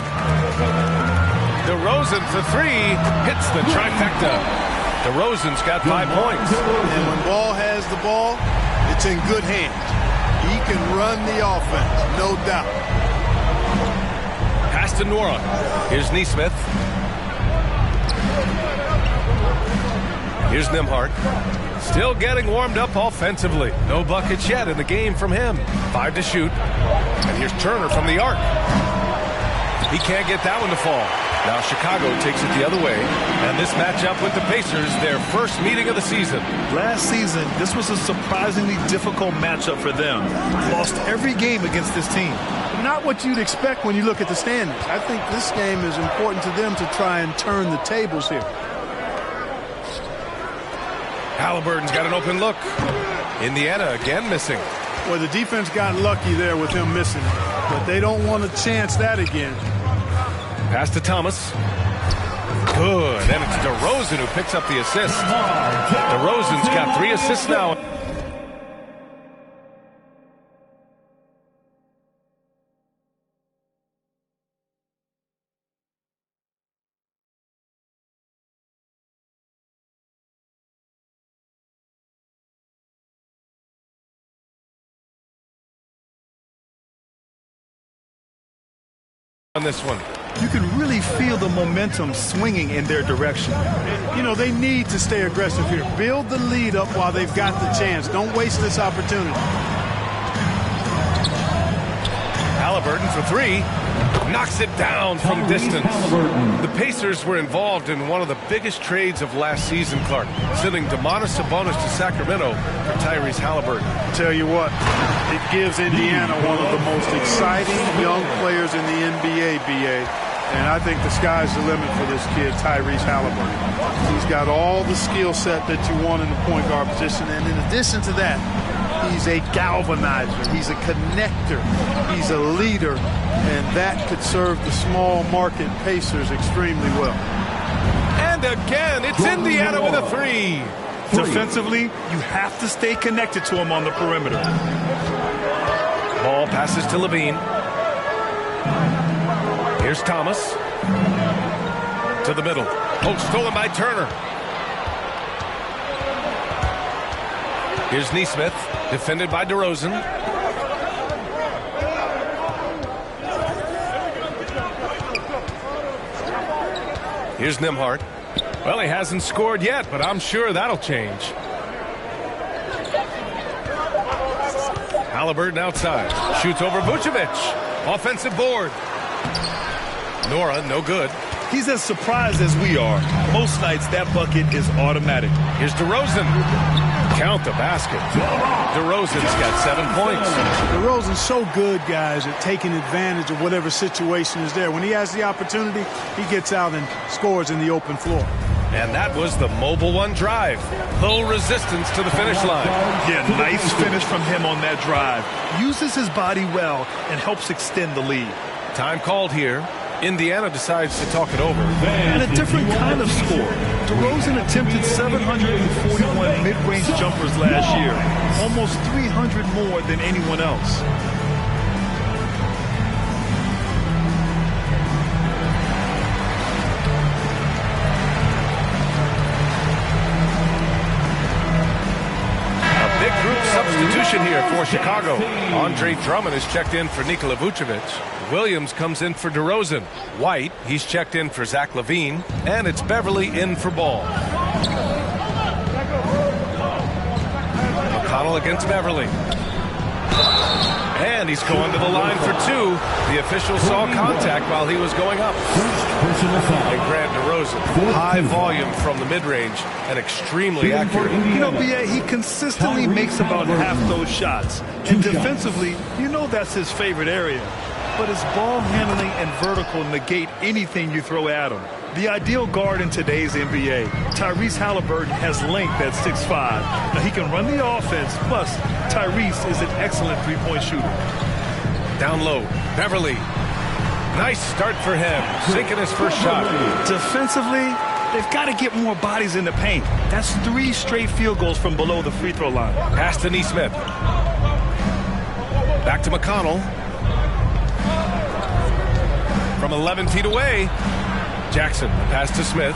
DeRozan for 3. Hits the trifecta. DeRozan's got 5 points. And when Ball has the ball, it's in good hands. He can run the offense, no doubt. Pass to Nwora. Here's Neesmith. Here's Nimhart. Still getting warmed up offensively. No buckets yet in the game from him. 5 to shoot. And here's Turner from the arc. He can't get that one to fall. Now Chicago takes it the other way, and this matchup with the Pacers, their first meeting of the season. Last season, this was a surprisingly difficult matchup for them. Lost every game against this team. Not what you'd expect when you look at the standings. I think this game is important to them to try and turn the tables here. Halliburton's got an open look. Indiana again missing. Well, the defense got lucky there with him missing it, but they don't want to chance that again. Pass to Thomas. Good, and it's DeRozan who picks up the assist. DeRozan's got 3 assists now. On this one. You can really feel the momentum swinging in their direction. You know, they need to stay aggressive here. Build the lead up while they've got the chance. Don't waste this opportunity. Halliburton for 3. Knocks it down from distance. The Pacers were involved in one of the biggest trades of last season, Clark, sending Domantas Sabonis to Sacramento for Tyrese Halliburton. Tell you what, it gives Indiana one of the most exciting young players in the NBA, BA. And I think the sky's the limit for this kid, Tyrese Halliburton. He's got all the skill set that you want in the point guard position. And in addition to that, he's a galvanizer. He's a connector. He's a leader. And that could serve the small market Pacers extremely well. And again, it's Indiana with a 3. Defensively, you have to stay connected to him on the perimeter. Ball passes to Levine. Here's Thomas. To the middle. Oh, stolen by Turner. Here's Neesmith. Defended by DeRozan. Here's Nembhard. Well, he hasn't scored yet, but I'm sure that'll change. Halliburton outside. Shoots over Vucevic. Offensive board. Nora, no good. He's as surprised as we are. Most nights, that bucket is automatic. Here's DeRozan. Count the basket. DeRozan's got 7 points. DeRozan's so good, guys, at taking advantage of whatever situation is there. When he has the opportunity, he gets out and scores in the open floor. And that was the mobile one drive. Low resistance to the finish line. Yeah, nice finish from him on that drive. Uses his body well and helps extend the lead. Time called here. Indiana decides to talk it over. And a different kind of score. DeRozan attempted 741 mid-range jumpers last year. Almost 300 more than anyone else. Substitution here for Chicago. Andre Drummond is checked in for Nikola Vucevic. Williams comes in for DeRozan. White, he's checked in for Zach LaVine. And it's Beverly in for Ball. McConnell against Beverly. And he's going to the line for 2. The official saw contact while he was going up. And Grant DeRozan, high volume from the mid-range and extremely accurate. You know, B.A., he consistently makes about half those shots. And defensively, you know that's his favorite area. But his ball handling and vertical negate anything you throw at him. The ideal guard in today's NBA, Tyrese Halliburton, has length at 6'5". Now, he can run the offense, plus Tyrese is an excellent three-point shooter. Down low, Beverly. Nice start for him, sinking his first shot. Defensively, they've got to get more bodies in the paint. That's 3 straight field goals from below the free throw line. Pass to Neesmith. Back to McConnell. From 11 feet away, Jackson, pass to Smith.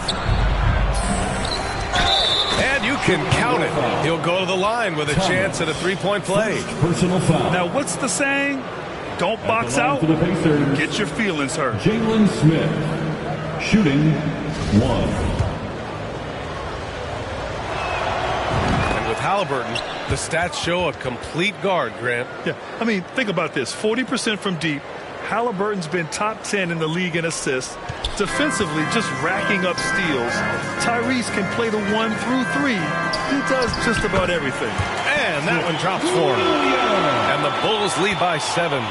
And you can count it. He'll go to the line with a chance at a three-point play. Personal foul. Now, what's the saying? Don't box out. Get your feelings hurt. Jalen Smith, shooting 1. And with Halliburton, the stats show a complete guard, Grant. Yeah, I mean, think about this. 40% from deep. Halliburton's been top 10 in the league in assists. Defensively, just racking up steals. Tyrese can play the 1 through 3. He does just about everything. And that one drops for him. And the Bulls lead by 7.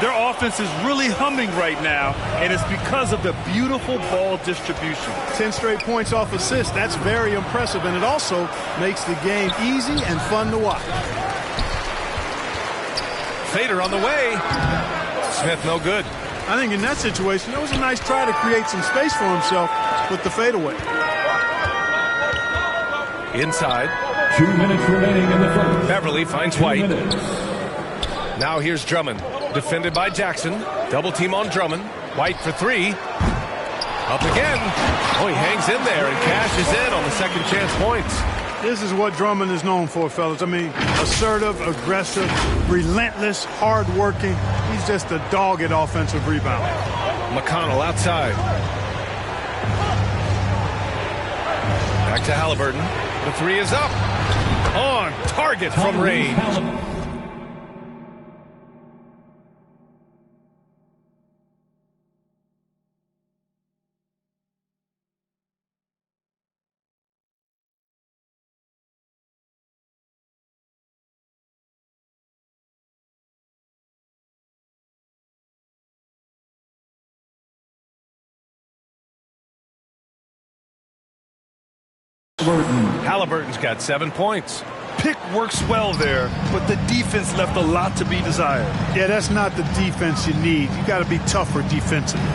Their offense is really humming right now, and it's because of the beautiful ball distribution. 10 straight points off assists. That's very impressive, and it also makes the game easy and fun to watch. Fader on the way. Smith no good. I think in that situation, it was a nice try to create some space for himself with the fadeaway. Inside. 2 minutes remaining in the first. Beverly finds White. Now here's Drummond. Defended by Jackson. Double team on Drummond. White for 3. Up again. Oh, he hangs in there and cashes in on the second chance points. This is what Drummond is known for, fellas. I mean, assertive, aggressive, relentless, hard-working. He's just a dog at offensive rebound. McConnell outside. Back to Halliburton. The 3 is up. On target from range. Halliburton's got 7 points. Pick works well there, but the defense left a lot to be desired. Yeah, that's not the defense you need. You got to be tougher defensively.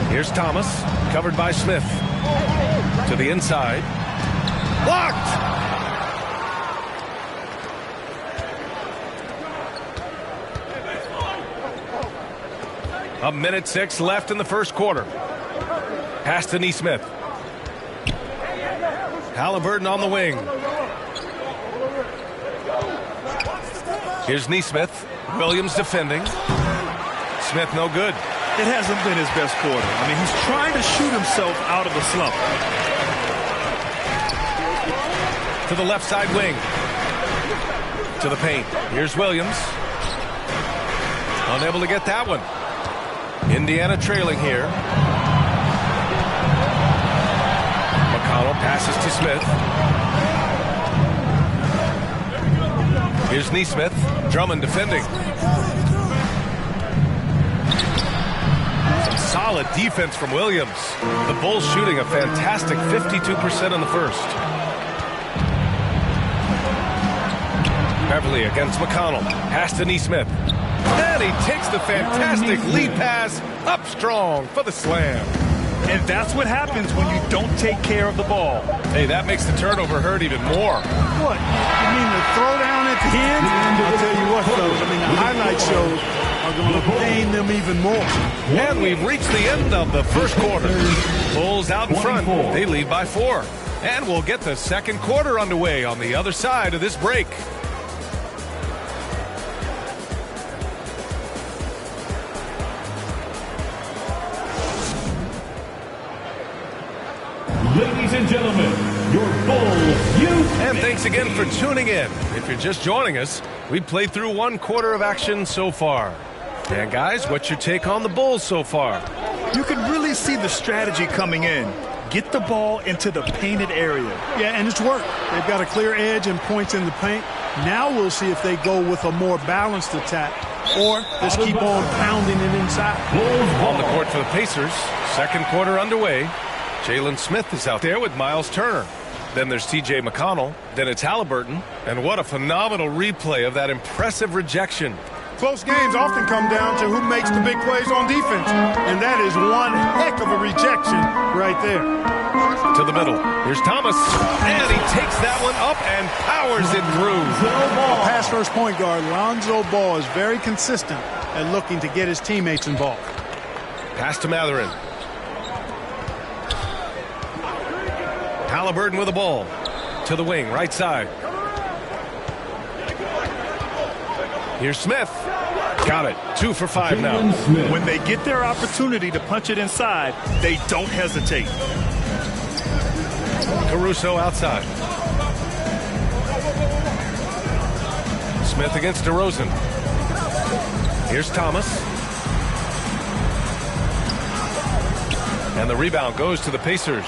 Here's Thomas, covered by Smith. To the inside. Blocked! A minute 6 left in the first quarter. Pass to Nesmith. Halliburton on the wing. Here's Nesmith. Williams defending. Smith no good. It hasn't been his best quarter. I mean, he's trying to shoot himself out of a slump. To the left side wing. To the paint. Here's Williams. Unable to get that one. Indiana trailing here. McConnell passes to Smith. Here's Nesmith. Drummond defending. Some solid defense from Williams. The Bulls shooting a fantastic 52% in the first. Beverly against McConnell. Pass to Nesmith. And he takes the fantastic lead pass up strong for the slam. And that's what happens when you don't take care of the ball. Hey, that makes the turnover hurt even more. What? You mean the throwdown at the end? I'll tell you what, though. I mean, the highlight shows are going to pain them even more. And we've reached the end of the first quarter. Bulls out in front. They lead by 4. And we'll get the second quarter underway on the other side of this break. Ladies and gentlemen, your Bulls youth. And thanks again for tuning in. If you're just joining us, we've played through 1 quarter of action so far. And guys, what's your take on the Bulls so far? You can really see the strategy coming in. Get the ball into the painted area. Yeah, and it's worked. They've got a clear edge and points in the paint. Now we'll see if they go with a more balanced attack or just keep on pounding it inside. On the court for the Pacers. Second quarter underway. Jalen Smith is out there with Miles Turner. Then there's T.J. McConnell. Then it's Halliburton. And what a phenomenal replay of that impressive rejection. Close games often come down to who makes the big plays on defense. And that is one heck of a rejection right there. To the middle. Here's Thomas. And he takes that one up and powers it through. A pass first point guard, Lonzo Ball, is very consistent at looking to get his teammates involved. Pass to Matherin. Halliburton with the ball. To the wing, right side. Here's Smith. Got it. 2 for 5 now. When they get their opportunity to punch it inside, they don't hesitate. Caruso outside. Smith against DeRozan. Here's Thomas. And the rebound goes to the Pacers.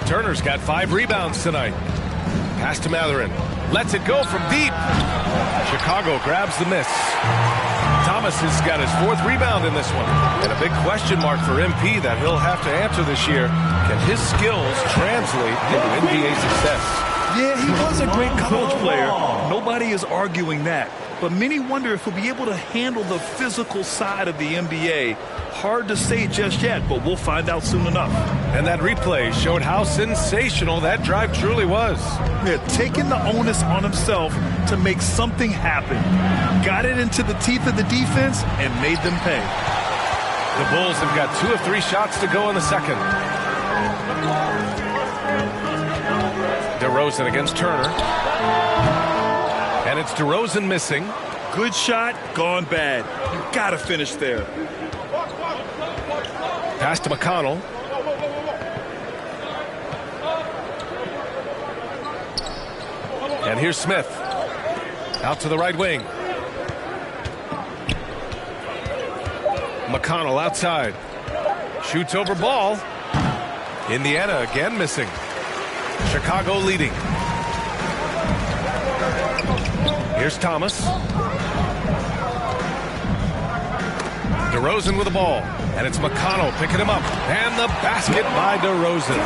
Turner's got 5 rebounds tonight. Pass to Matherin. Lets it go from deep. Chicago grabs the miss. Thomas has got his 4th rebound in this one. And a big question mark for MP that he'll have to answer this year. Can his skills translate into NBA success? Yeah, he was a great college player. Nobody is arguing that. But many wonder if he'll be able to handle the physical side of the NBA. Hard to say just yet, but we'll find out soon enough. And that replay showed how sensational that drive truly was. Yeah, taking the onus on himself to make something happen. Got it into the teeth of the defense and made them pay. The Bulls have got 2 of 3 shots to go in the second. DeRozan against Turner. And it's DeRozan missing. Good shot, gone bad. You gotta finish there. Pass to McConnell. And here's Smith. Out to the right wing. McConnell outside. Shoots over ball. Indiana again missing. Chicago leading. Here's Thomas. DeRozan with the ball. And it's McConnell picking him up. And the basket by DeRozan.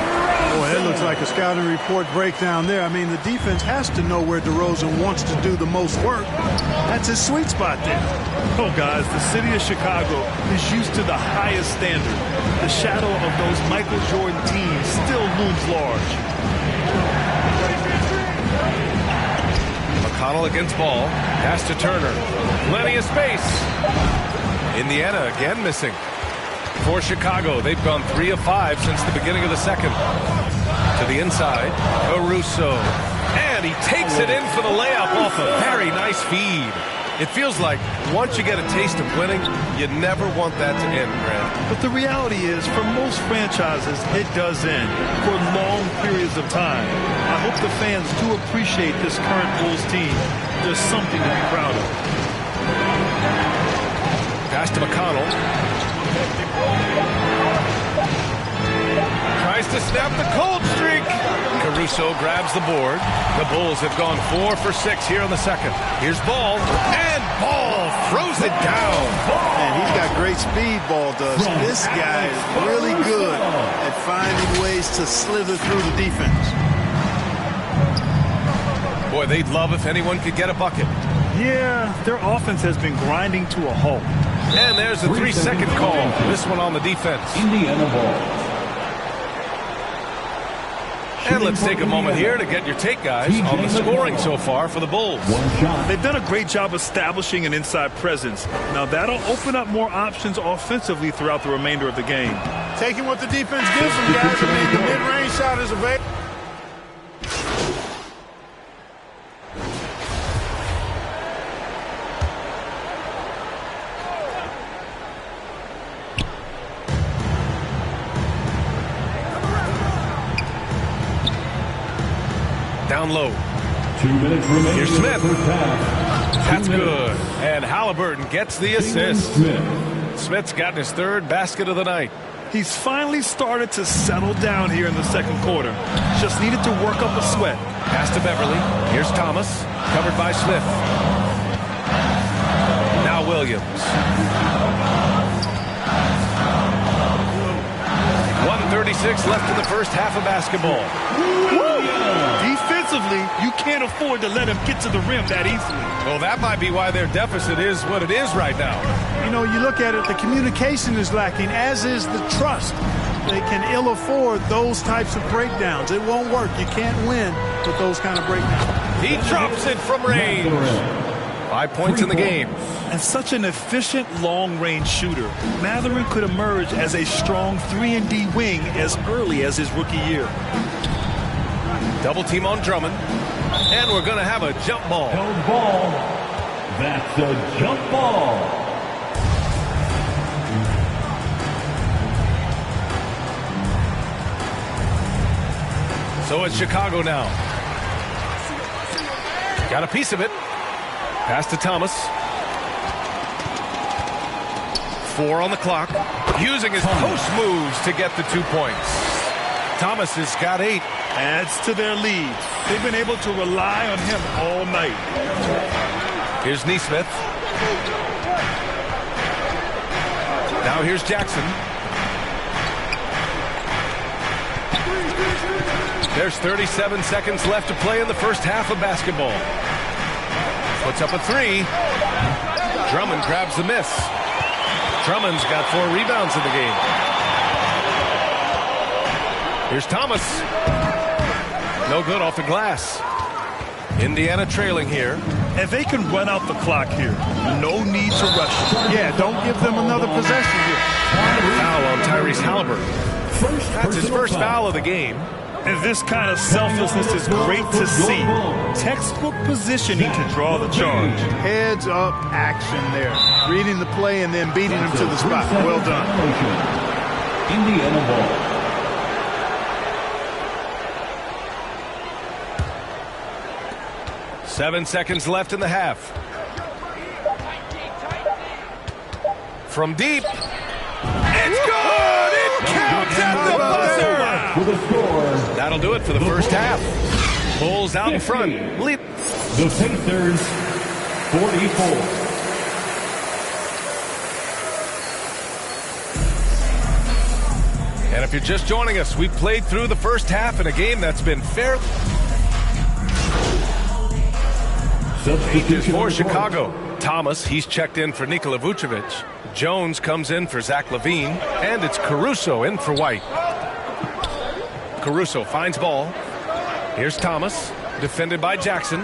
Boy, that looks like a scouting report breakdown there. I mean, the defense has to know where DeRozan wants to do the most work. That's his sweet spot there. Oh, guys, the city of Chicago is used to the highest standard. The shadow of those Michael Jordan teams still looms large. McConnell against ball. Pass to Turner. Plenty of space. Indiana again missing. For Chicago, they've gone 3 of 5 since the beginning of the second. To the inside, Caruso. And he takes it in for the layup off a very nice feed. It feels like once you get a taste of winning, you never want that to end, Grant. But the reality is, for most franchises, it does end for long periods of time. I hope the fans do appreciate this current Bulls team. There's something to be proud of. Pass to McConnell. Tries to snap the cold streak. Caruso grabs the board. The Bulls have gone 4 for 6 here in the second. Here's Ball. And Ball throws it down. Man, he's got great speed, Ball does. This guy is really good at finding ways to slither through the defense. Boy, they'd love if anyone could get a bucket. Yeah, their offense has been grinding to a halt. And there's a 3-second call. This one on the defense. Indiana ball. And let's take a moment here to get your take, guys, on the scoring so far for the Bulls. They've done a great job establishing an inside presence. Now, that'll open up more options offensively throughout the remainder of the game. Taking what the defense gives them, guys. I mean, the mid-range shot is available. Down low. 2 minutes remaining. Here's Smith. That's minutes. good. And Halliburton gets the assist. Smith's gotten his 3rd basket of the night. He's finally started to settle down here in the second quarter. Just needed to work up a sweat. Pass to Beverly. Here's Thomas. Covered by Smith. Now Williams. 1:36 left in the first half of basketball. Defensively, you can't afford to let him get to the rim that easily. Well, that might be why their deficit is what it is right now. You know, you look at it, the communication is lacking, as is the trust. They can ill afford those types of breakdowns. It won't work. You can't win with those kind of breakdowns. He drops it from range. 5 points in the game. And such an efficient long-range shooter, Matherin could emerge as a strong 3-and-D wing as early as his rookie year. Double team on Drummond. And we're going to have a jump ball. Held ball. That's a jump ball. So it's Chicago now. Got a piece of it. Pass to Thomas. 4 on the clock. Using his post moves to get the 2 points. Thomas has got 8. Adds to their lead. They've been able to rely on him all night. Here's Neesmith. Now here's Jackson. There's 37 seconds left to play in the first half of basketball. Puts up a 3. Drummond grabs the miss. Drummond's got 4 rebounds in the game. Here's Thomas. No good off the glass. Indiana trailing here. And they can run out the clock here. No need to rush. Yeah, don't give them another possession here. Foul on Tyrese Halliburton. That's his first foul of the game. And this kind of selflessness is great to see. Textbook positioning to draw the charge. Heads up action there. Reading the play and then beating him to the spot. Well done. Indiana ball. Seven seconds left in the half. From deep. It's good! It counts at the buzzer! That'll do it for the first half. Bulls out in front. Lead. The Pacers, 44. And if you're just joining us, we played through the first half in a game that's been fair. Changes for Chicago. Thomas, he's checked in for Nikola Vucevic. Jones comes in for Zach LaVine. And it's Caruso in for White. Caruso finds ball. Here's Thomas, defended by Jackson.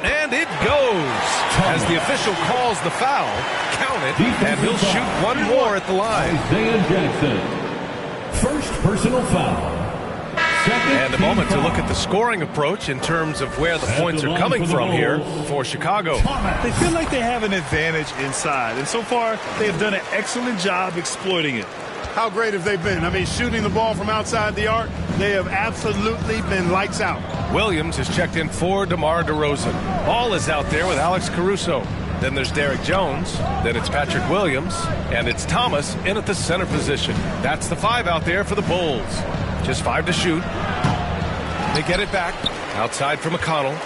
And it goes. As the official calls the foul, count it, and he'll shoot one more at the line. Isaiah Jackson, first personal foul. And a moment to look at the scoring approach in terms of where the points are coming from here for Chicago. They feel like they have an advantage inside, and so far they have done an excellent job exploiting it. How great have they been? I mean, shooting the ball from outside the arc, they have absolutely been lights out. Williams has checked in for DeMar DeRozan. Ball is out there with Alex Caruso. Then there's Derek Jones. Then it's Patrick Williams. And it's Thomas in at the center position. That's the 5 out there for the Bulls. Just 5 to shoot. They get it back. Outside for McConnell.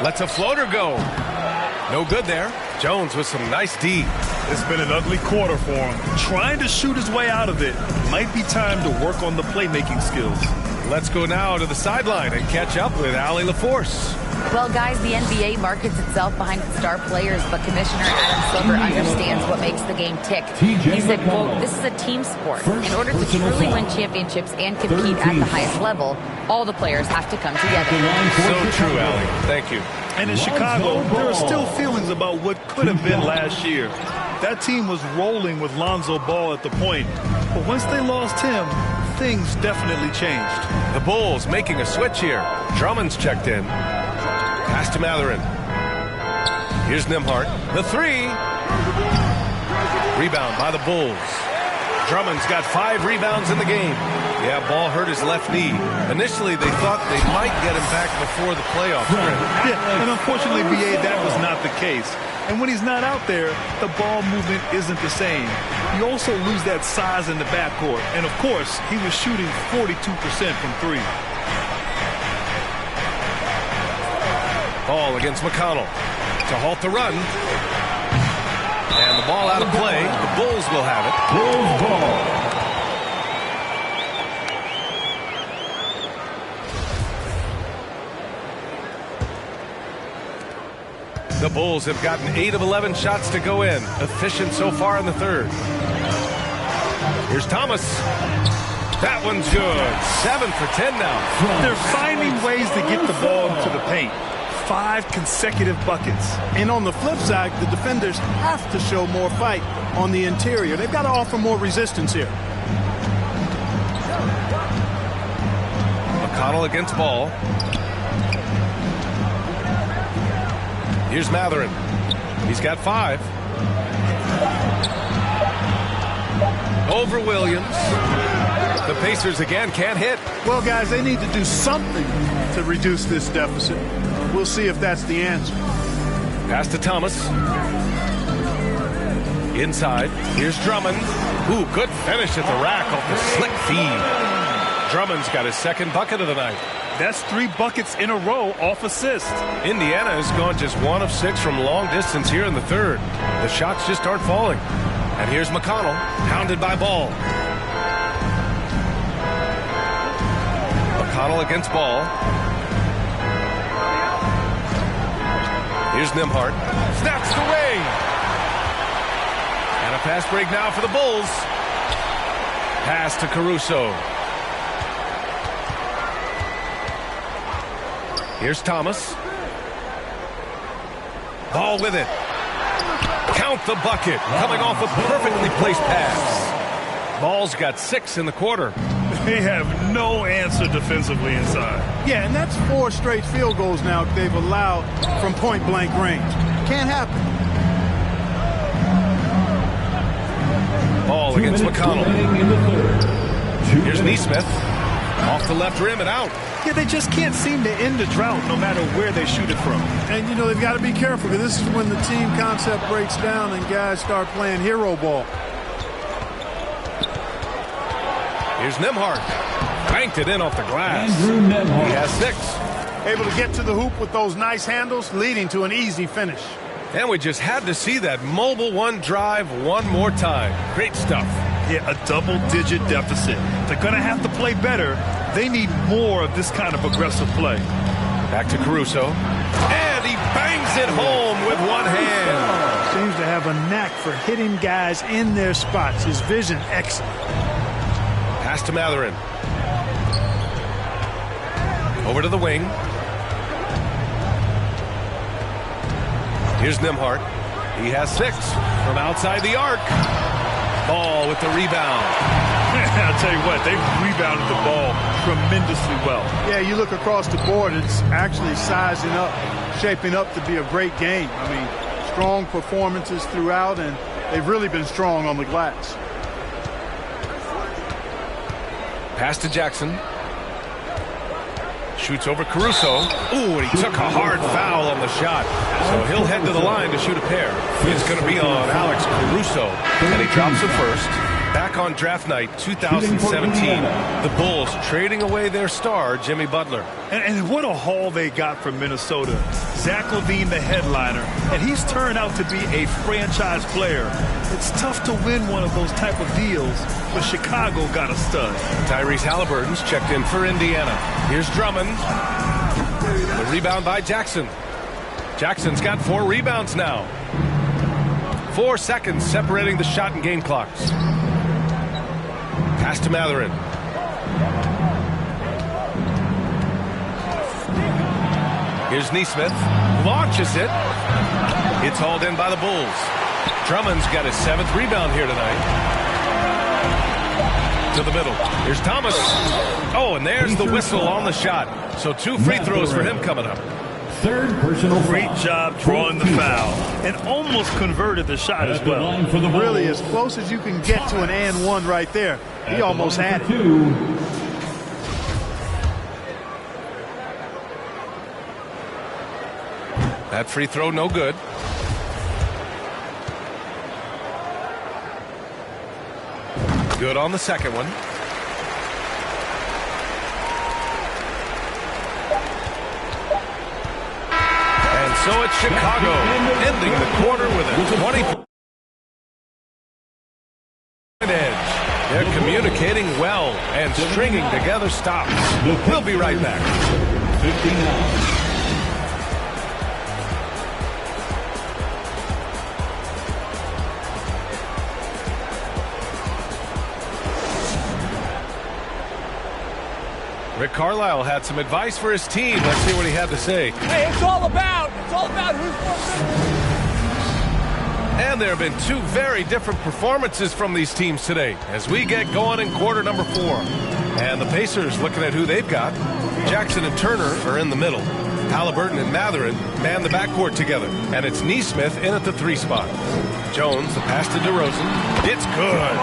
Lets a floater go. No good there. Jones with some nice D. It's been an ugly quarter for him. Trying to shoot his way out of it. Might be time to work on the playmaking skills. Let's go now to the sideline and catch up with Allie LaForce. Well, guys, the NBA markets itself behind its star players, but Commissioner Adam Silver understands what makes the game tick. He said, quote, "This is a team sport. In order to truly win championships and compete at the highest level, all the players have to come together." So true, Allie. Thank you. And in Chicago, there are still feelings about what could have been last year. That team was rolling with Lonzo Ball at the point. But once they lost him, things definitely changed. The Bulls making a switch here. Drummond's checked in. Pass to Matherin. Here's Nembhard. The 3. Rebound by the Bulls. Drummond's got 5 rebounds in the game. Yeah, ball hurt his left knee. Initially, they thought they might get him back before the playoffs. Yeah, and unfortunately, BA, that was not the case. And when he's not out there, the ball movement isn't the same. You also lose that size in the backcourt. And, of course, he was shooting 42% from 3. Ball against McConnell to halt the run. And the ball out of play. The Bulls will have it. Bulls ball. The Bulls have gotten 8 of 11 shots to go in. Efficient so far in the third. Here's Thomas. That one's good. 7 for 10 now. They're finding ways to get the ball into the paint. 5 consecutive buckets. And on the flip side, the defenders have to show more fight on the interior. They've got to offer more resistance here. McConnell against Ball. Here's Matherin. He's got 5. Over Williams. The Pacers again can't hit. Well, guys, they need to do something to reduce this deficit. We'll see if that's the answer. Pass to Thomas. Inside. Here's Drummond. Ooh, good finish at the rack off the slick feed. Drummond's got his second bucket of the night. That's 3 buckets in a row off assist. Indiana has gone just 1 of 6 from long distance here in the third. The shots just aren't falling. And here's McConnell, hounded by Ball. McConnell against Ball. Here's Nembhard. Snaps it away. And a fast break now for the Bulls. Pass to Caruso. Here's Thomas. Ball with it. Count the bucket. Coming off a perfectly placed pass. Ball's got 6 in the quarter. They have no answer defensively inside. Yeah, and that's 4 straight field goals now they've allowed from point-blank range. Can't happen. Ball against McConnell. Here's Nesmith. Off the left rim and out. Yeah, they just can't seem to end the drought no matter where they shoot it from. And, you know, they've got to be careful because this is when the team concept breaks down and guys start playing hero ball. Here's Nembhard. Banked it in off the glass. He has 6. Able to get to the hoop with those nice handles, leading to an easy finish. And we just had to see that mobile one drive one more time. Great stuff. Yeah, a double-digit deficit. They're going to have to play better. They need more of this kind of aggressive play. Back to Caruso. And he bangs it home with one hand. Seems to have a knack for hitting guys in their spots. His vision, excellent. Pass to Matherin. Over to the wing. Here's Nembhard. He has 6 from outside the arc. Ball with the rebound. I'll tell you what, they've rebounded the ball tremendously well. Yeah, you look across the board, it's actually sizing up, shaping up to be a great game. I mean, strong performances throughout, and they've really been strong on the glass. Pass to Jackson. Shoots over Caruso. Ooh, and he took a hard foul on the shot. So he'll head to the line to shoot a pair. It's going to be on Alex Caruso. And he drops the first. Back on draft night 2017, the Bulls trading away their star, Jimmy Butler. And what a haul they got from Minnesota. Zach LaVine, the headliner, and he's turned out to be a franchise player. It's tough to win one of those type of deals, but Chicago got a stud. Tyrese Halliburton's checked in for Indiana. Here's Drummond. The rebound by Jackson. Jackson's got 4 rebounds now. 4 seconds separating the shot and game clocks. Pass to Matherin. Here's Nesmith. Launches it. It's hauled in by the Bulls. Drummond's got his 7th rebound here tonight. To the middle. Here's Thomas. Oh, and there's the whistle on the shot. So 2 free throws for him coming up. Third personal foul. Great job drawing the foul. And almost converted the shot as well. Really, as close as you can get to an and one right there. He almost had it. That free throw no good. Good on the second one. And so it's Chicago ending the quarter with a 20-point edge. They're communicating well and stringing together stops. We'll be right back. 59. Rick Carlisle had some advice for his team. Let's see what he had to say. Hey, it's all about who's more fit. And there have been 2 very different performances from these teams today as we get going in quarter number 4. And the Pacers, looking at who they've got, Jackson and Turner are in the middle. Halliburton and Matherin man the backcourt together. And it's Nesmith in at the 3 spot. Jones, the pass to DeRozan. It's good.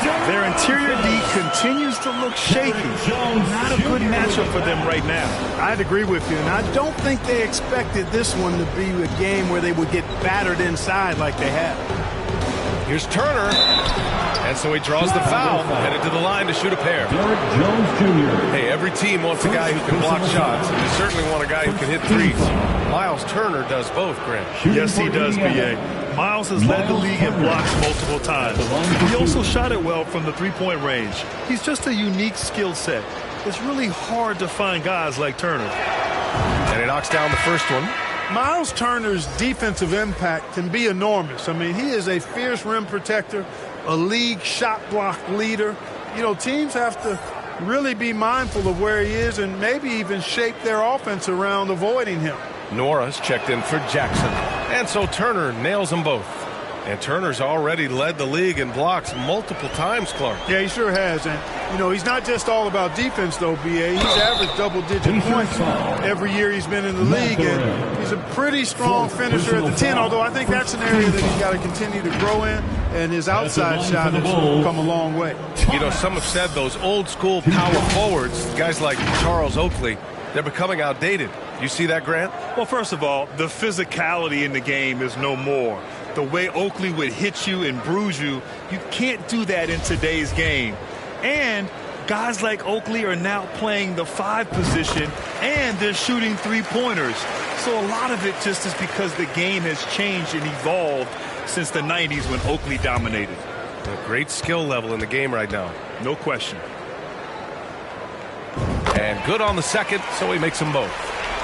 Their interior D continues to look shaky. Not a good matchup for them right now. I'd agree with you, and I don't think they expected this one to be a game where they would get battered inside like they have. Here's Turner. And so he draws the foul, headed to the line to shoot a pair. Derek Jones Jr. Hey, every team wants a guy who can block shots, and they certainly want a guy who can hit threes. Miles Turner does both, Grant. Yes, he does, B.A. Miles has led the league in blocks multiple times. He also shot it well from the three-point range. He's just a unique skill set. It's really hard to find guys like Turner. And he knocks down the first one. Miles Turner's defensive impact can be enormous. I mean, he is a fierce rim protector, a league shot block leader. You know, teams have to really be mindful of where he is and maybe even shape their offense around avoiding him. Nora's checked in for Jackson. And so Turner nails them both. And Turner's already led the league in blocks multiple times, Clark. Yeah, he sure has. And, you know, he's not just all about defense, though, B.A. He's averaged double-digit points every year he's been in the league. And he's a pretty strong finisher at the 10, although I think that's an area that he's got to continue to grow in. And his outside shot has come a long way. You know, some have said those old-school power forwards, guys like Charles Oakley, they're becoming outdated. You see that, Grant? Well, first of all, the physicality in the game is no more. The way Oakley would hit you and bruise you, you can't do that in today's game. And guys like Oakley are now playing the 5 position, and they're shooting three-pointers. So a lot of it just is because the game has changed and evolved since the 90s when Oakley dominated. A great skill level in the game right now. No question. And good on the second, so he makes them both.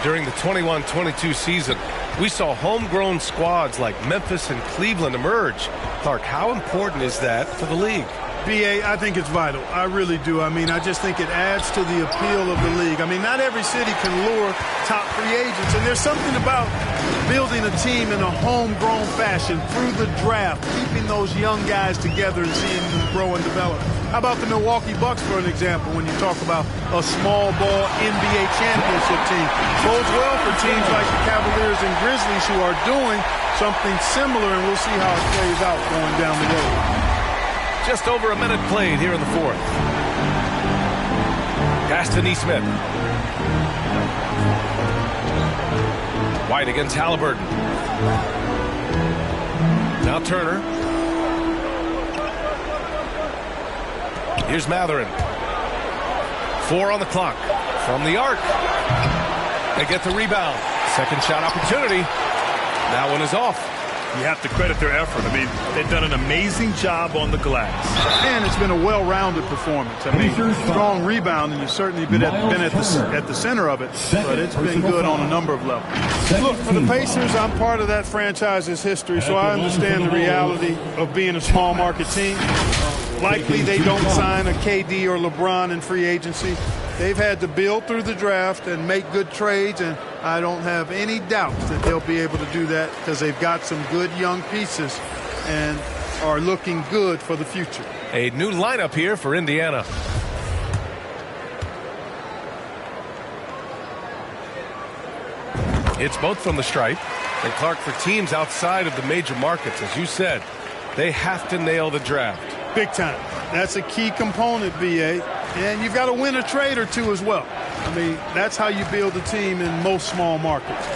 During the 21-22 season, we saw homegrown squads like Memphis and Cleveland emerge. Clark, how important is that for the league? B.A., I think it's vital. I really do. I mean, I just think it adds to the appeal of the league. I mean, not every city can lure top free agents, and there's something about building a team in a homegrown fashion through the draft, keeping those young guys together and seeing them grow and develop. How about the Milwaukee Bucks, for an example, when you talk about a small ball NBA championship team? Bodes well for teams like the Cavaliers and Grizzlies who are doing something similar, and we'll see how it plays out going down the road. Just over a minute played here in the fourth. Pass to Neesmith. White against Halliburton. Now Turner. Here's Matherin. 4 on the clock. From the arc. They get the rebound. Second shot opportunity. That one is off. You have to credit their effort. I mean, they've done an amazing job on the glass. And it's been a well-rounded performance. I mean, strong rebounding has certainly been at the center of it, but it's been good on a number of levels. Look, for the Pacers, I'm part of that franchise's history, so I understand the reality of being a small market team. Likely they don't sign a KD or LeBron in free agency. They've had to build through the draft and make good trades, and I don't have any doubts that they'll be able to do that because they've got some good young pieces and are looking good for the future. A new lineup here for Indiana. It's both from the stripe. And Clark, for teams outside of the major markets, as you said, they have to nail the draft. Big time. That's a key component, B.A. And you've got to win a trade or two as well. I mean, that's how you build a team in most small markets.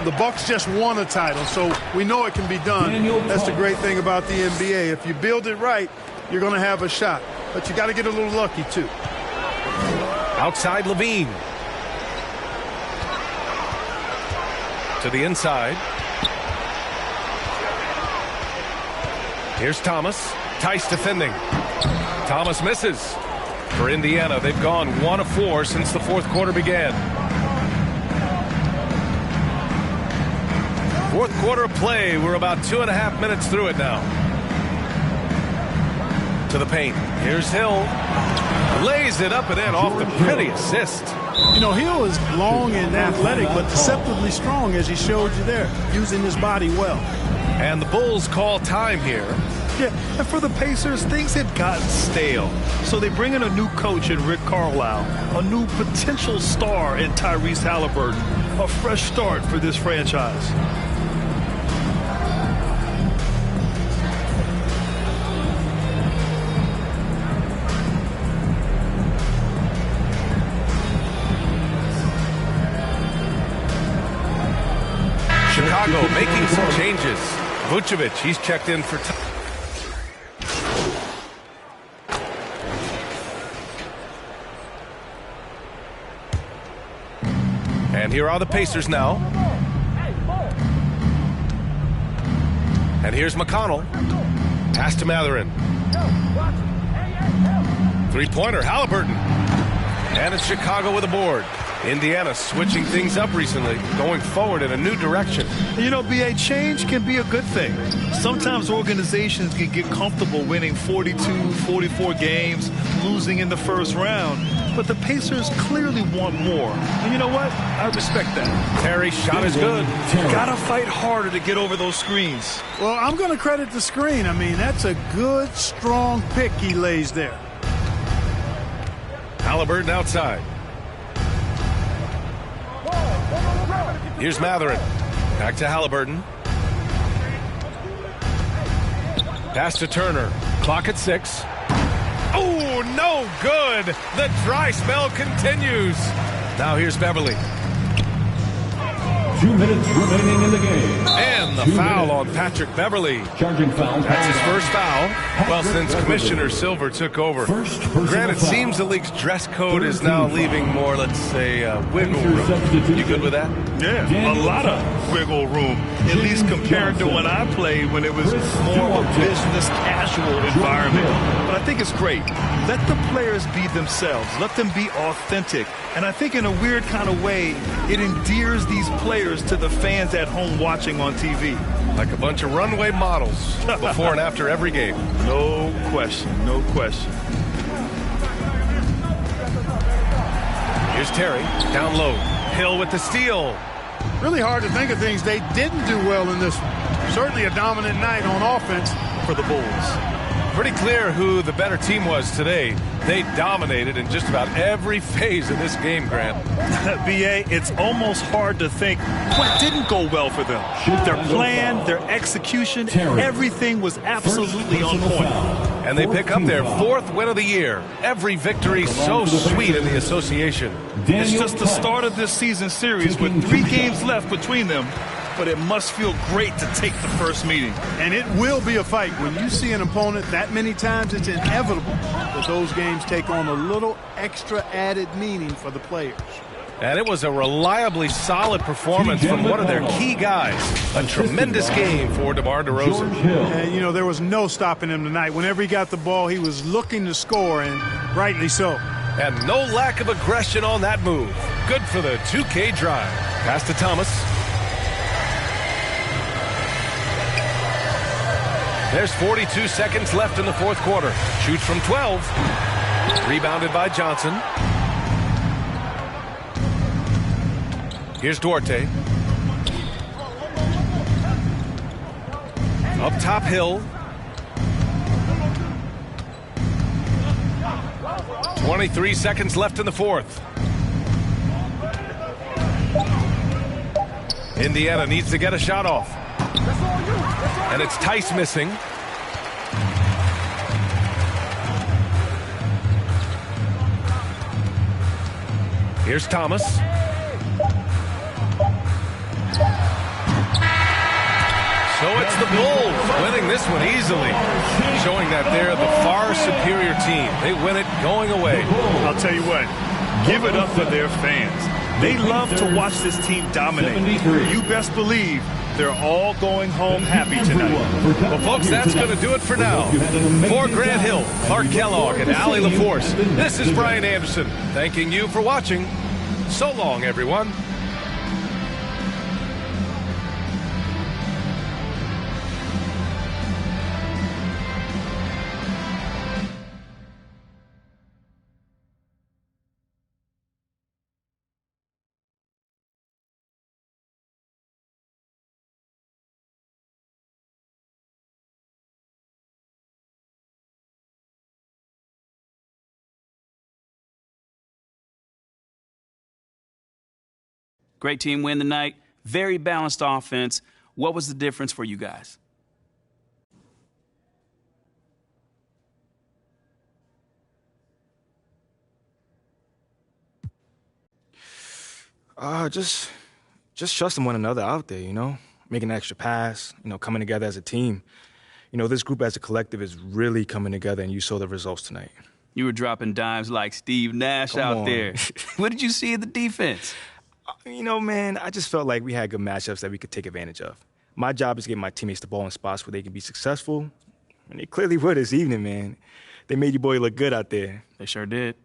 The Bucks just won a title, so we know it can be done. That's the great thing about the NBA. If you build it right, you're going to have a shot. But you got to get a little lucky, too. Outside Levine. To the inside. Here's Thomas. Tice defending. Thomas misses. For Indiana, they've gone 1 of 4 since the fourth quarter began. Fourth quarter of play. We're about 2.5 minutes through it now. To the paint. Here's Hill. Lays it up and in off the pretty assist. You know, Hill is long and athletic, but deceptively strong, as he showed you there, using his body well. And the Bulls call time here. Yeah, and for the Pacers, things had gotten stale. So they bring in a new coach in Rick Carlisle, a new potential star in Tyrese Halliburton, a fresh start for this franchise. Chicago making some changes. Vucevic, he's checked in for time. And here are the Pacers now. And here's McConnell. Pass to Mathurin. Three-pointer, Halliburton. And it's Chicago with a board. Indiana switching things up recently, going forward in a new direction. You know, BA, change can be a good thing. Sometimes organizations can get comfortable winning 42, 44 games, losing in the first round. But the Pacers clearly want more. And you know what? I respect that. Terry's shot is good. Gotta fight harder to get over those screens. Well, I'm going to credit the screen. I mean, that's a good, strong pick he lays there. Halliburton outside. Here's Mathurin. Back to Halliburton. Pass to Turner. Clock at 6. Oh, no good. The dry spell continues. Now here's Beverly. 2 minutes remaining in the game. And the foul on Patrick Beverly. Charging foul. That's his first foul. Well, since Commissioner Silver took over. Granted, it seems the league's dress code is now leaving more, let's say, wiggle room. You good with that? Yeah, a lot of wiggle room, at least compared to when I played when it was more of a business casual environment. But I think it's great. Let the players be themselves. Let them be authentic. And I think in a weird kind of way, it endears these players to the fans at home watching on TV. Like a bunch of runway models before and after every game. No question, no question. Here's Terry, down low. Hill with the steal. Really hard to think of things they didn't do well in this one. Certainly a dominant night on offense for the Bulls. Pretty clear who the better team was today. They dominated in just about every phase of this game, Grant. BA, it's almost hard to think what didn't go well for them. Their plan, their execution, everything was absolutely on point. And they pick up their 4th win of the year. Every victory so sweet in the association. It's just the start of this season series with 3 games left between them. But it must feel great to take the first meeting. And it will be a fight. When you see an opponent that many times, it's inevitable that those games take on a little extra added meaning for the players. And it was a reliably solid performance from one of their key guys. A tremendous game for DeMar DeRozan. And, you know, there was no stopping him tonight. Whenever he got the ball, he was looking to score, and rightly so. And no lack of aggression on that move. Good for the 2K drive. Pass to Thomas. There's 42 seconds left in the 4th quarter. Shoots from 12. Rebounded by Johnson. Here's Duarte. Up top, Hill. 23 seconds left in the 4th. Indiana needs to get a shot off. And it's Tice missing. Here's Thomas. So it's the Bulls winning this one easily, showing that they're the far superior team. They win it going away. I'll tell you what, give it up for their fans. They love to watch this team dominate. You best believe they're all going home happy tonight. Well, folks, that's going to do it for now. For Grant Hill, Clark Kellogg, and Allie LaForce, this is Brian Anderson, thanking you for watching. So long, everyone. Great team win tonight. Very balanced offense. What was the difference for you guys? Just trusting one another out there, you know? making an extra pass, coming together as a team. This group as a collective is really coming together, and you saw the results tonight. You were dropping dimes like Steve Nash out there. What did you see in the defense? Man, I just felt like we had good matchups that we could take advantage of. My job is to get my teammates the ball in spots where they can be successful, and they clearly were this evening, man. They made your boy look good out there. They sure did.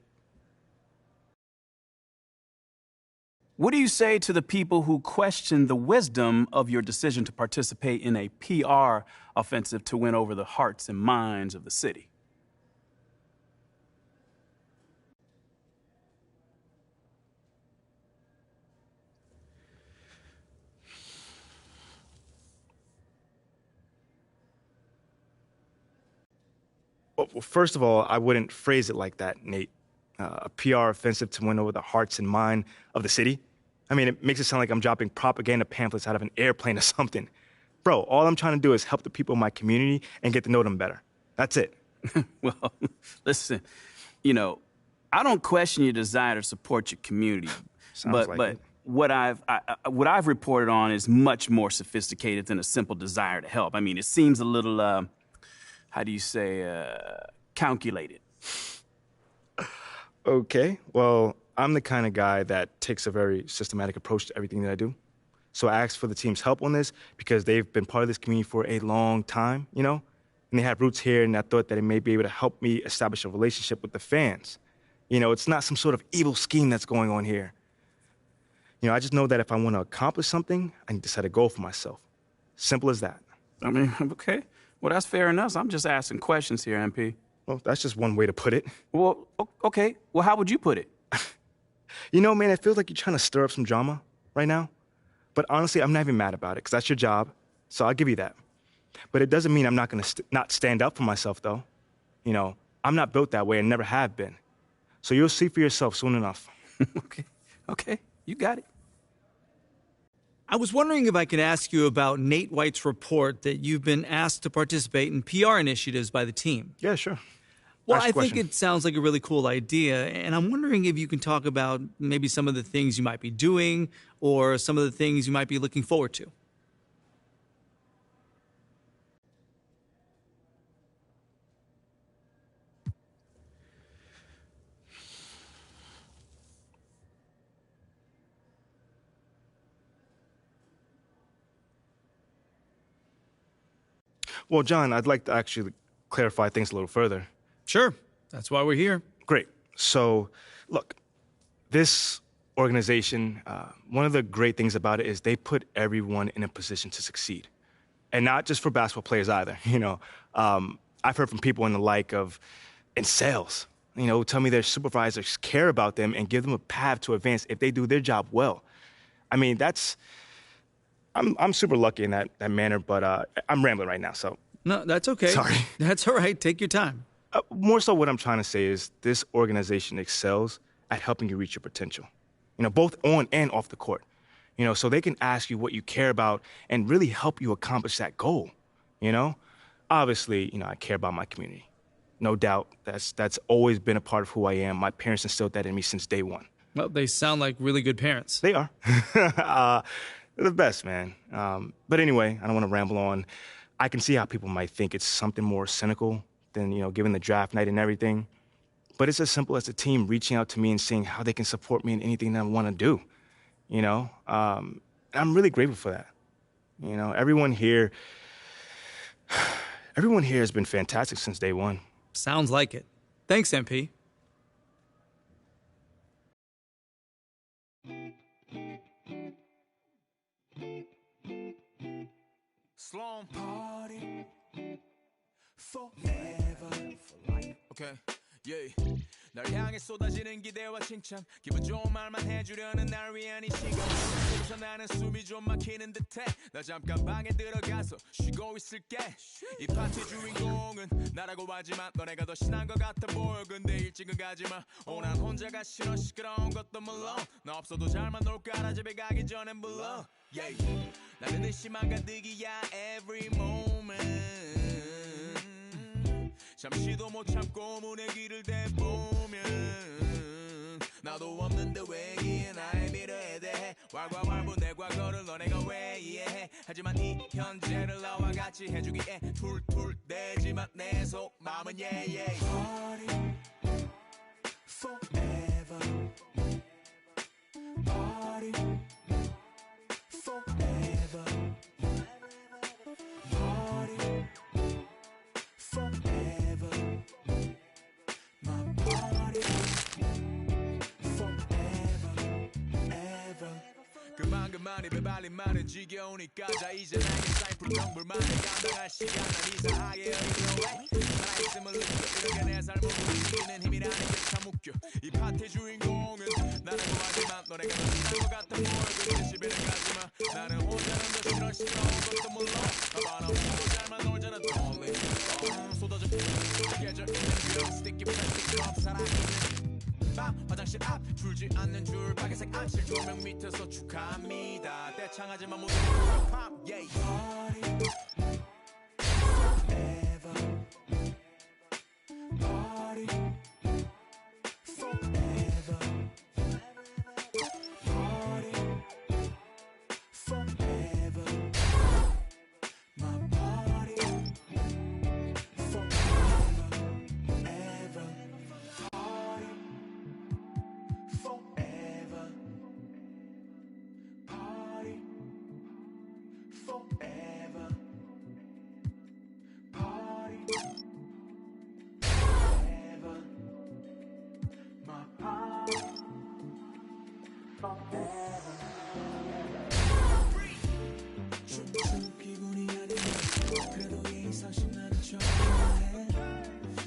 What do you say to the people who question the wisdom of your decision to participate in a PR offensive to win over the hearts and minds of the city? Well, first of all, I wouldn't phrase it like that, Nate. A PR offensive to win over the hearts and mind of the city? I mean, it makes it sound like I'm dropping propaganda pamphlets out of an airplane or something. Bro, all I'm trying to do is help the people in my community and get to know them better. That's it. Well, listen, I don't question your desire to support your community. But what I've reported on is much more sophisticated than a simple desire to help. I mean, it seems a little, calculated. Okay, well, I'm the kind of guy that takes a very systematic approach to everything that I do. So I asked for the team's help on this because they've been part of this community for a long time, and they have roots here, and I thought that it may be able to help me establish a relationship with the fans. It's not some sort of evil scheme that's going on here. I just know that if I want to accomplish something, I need to set a goal for myself. Simple as that. I mean, okay. Well, that's fair enough. I'm just asking questions here, MP. Well, that's just one way to put it. Well, okay. Well, how would you put it? Man, it feels like you're trying to stir up some drama right now. But honestly, I'm not even mad about it, because that's your job, so I'll give you that. But it doesn't mean I'm not going to not stand up for myself, though. I'm not built that way and never have been. So you'll see for yourself soon enough. Okay, you got it. I was wondering if I could ask you about Nate White's report that you've been asked to participate in PR initiatives by the team. Yeah, sure. Well, I think it sounds like a really cool idea, and I'm wondering if you can talk about maybe some of the things you might be doing or some of the things you might be looking forward to. Well, John, I'd like to actually clarify things a little further. Sure. That's why we're here. Great. So, look, this organization, one of the great things about it is they put everyone in a position to succeed. And not just for basketball players either. I've heard from people in sales, tell me their supervisors care about them and give them a path to advance if they do their job well. I mean, I'm super lucky in that manner, but I'm rambling right now, so. No, that's okay. Sorry. That's all right. Take your time. More so what I'm trying to say is this organization excels at helping you reach your potential, both on and off the court, so they can ask you what you care about and really help you accomplish that goal, Obviously, I care about my community. No doubt. That's always been a part of who I am. My parents instilled that in me since day one. Well, they sound like really good parents. They are. They're the best, man. But anyway, I don't want to ramble on. I can see how people might think it's something more cynical than, given the draft night and everything. But it's as simple as the team reaching out to me and seeing how they can support me in anything that I want to do, And I'm really grateful for that. Everyone here has been fantastic since day one. Sounds like it. Thanks, MP. Slum party forever for life. Okay, yeah. 날 향해 쏟아지는 기대와 칭찬 기분 좋은 말만 해주려는 날 위한 이 시간 그래서 나는 숨이 좀 막히는 듯해 나 잠깐 방에 들어가서 쉬고 있을게 이 파티 주인공은 나라고 하지만 너네가 더 신난 것 같아 보여 근데 일찍은 가지마 난 혼자가 싫어 시끄러운 것도 물론 나 없어도 잘만 놀 거라 집에 가기 전엔 불러 yeah. 나는 의심만 가득이야 every moment 잠시도 못 참고 문의 길을 대보면 나도 없는데 왜 이해 나의 미래에 대해 왈가왈부 내 과거를 너네가 왜 이해해 하지만 이 현재를 나와 같이 해주기에 툴툴 대지만 내 속 마음은 yeah. Party forever. Party forever. Party forever. My party forever, ever. 그만 입에 발린 말은 지겨우니까 자 이제 나에게 쌓인 불평불만을 감당할 시간 난 이상하게 어리석어 살아있음을 느껴 이렇게 내 삶을 움직이는 힘이라는 게 참 웃겨 이 파티의 주인공은 나는 좋아하지만 너네가 만난 것 같아 뭘 그렇게 집에는 가지마 나는 혼자는 더 싫어하는 것도 몰라 아마 너도 잘만 놀잖아 Don't 쏟아져 계절 있는 뷰 스티키 플라스틱 컵 살아있는 밤 화장실 앞 줄지 않는 줄 빨간색 암실 조명 밑에서 축하합니다 떼창하지만 모두 팝 yeah. Party forever. Party forever. My party forever, ever. Party forever. Party forever. Party forever. My party forever. 춤추는 기분이 아니야 그래도 이상식 나는 좋아해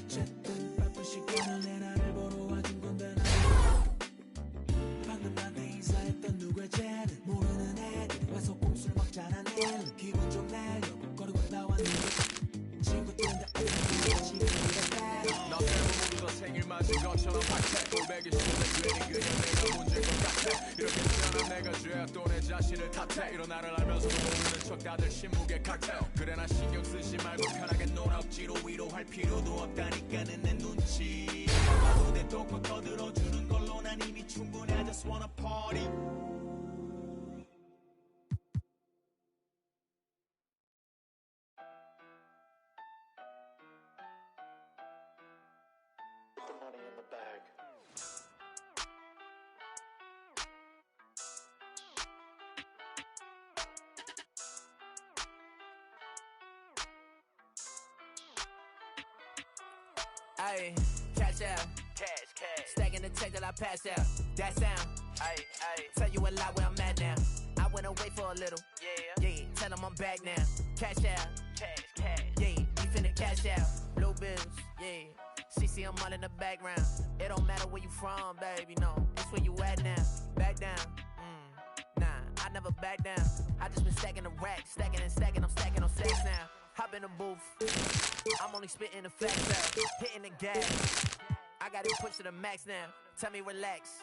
쨌든 바쁜 시간을 내 나를 보러 와준 건데 방금 나한테 인사했던 누구의 쟤는 모르는 애들이 와서 꼼수를 먹잖아 내일은 기분 좀 내려고 거리고 나왔는데 친구들인데 어디 집에 나 때문에 모두 다 생일 맞은 것처럼 박해 꼴배기 싫은데 괜히 그냥 내가 문제인 것 같아 이렇게 태어난 내가 죄야 또 내 자신을 탓해 이런 나를 알면서도 모르는 척 다들 침묵의 칵테일 그래 나 신경 쓰지 말고 편하게 놀아 억지로 위로할 필요도 없다니까는 내 눈치 나도 내 똥꼬 터들어주는 걸로 난 이미 충분해 I just wanna party The money in the bag. Ayy, cash out, cash. Stacking the check that I pass out. That sound, ayy. Tell you a lot where I'm at now. I went away for a little, yeah. Tell them I'm back now. Cash out, cash. Yeah, we finna cash out. Blue bills, yeah. She see I'm all in the background. It don't matter where you from, baby, no. It's where you at now. Back down, nah, I never back down. I just been stacking the rack, stacking and stacking. I'm stacking on stacks now. Hop in the booth. I'm only spitting the facts out. Hitting the gas. I got it pushed to the max now. Tell me relax.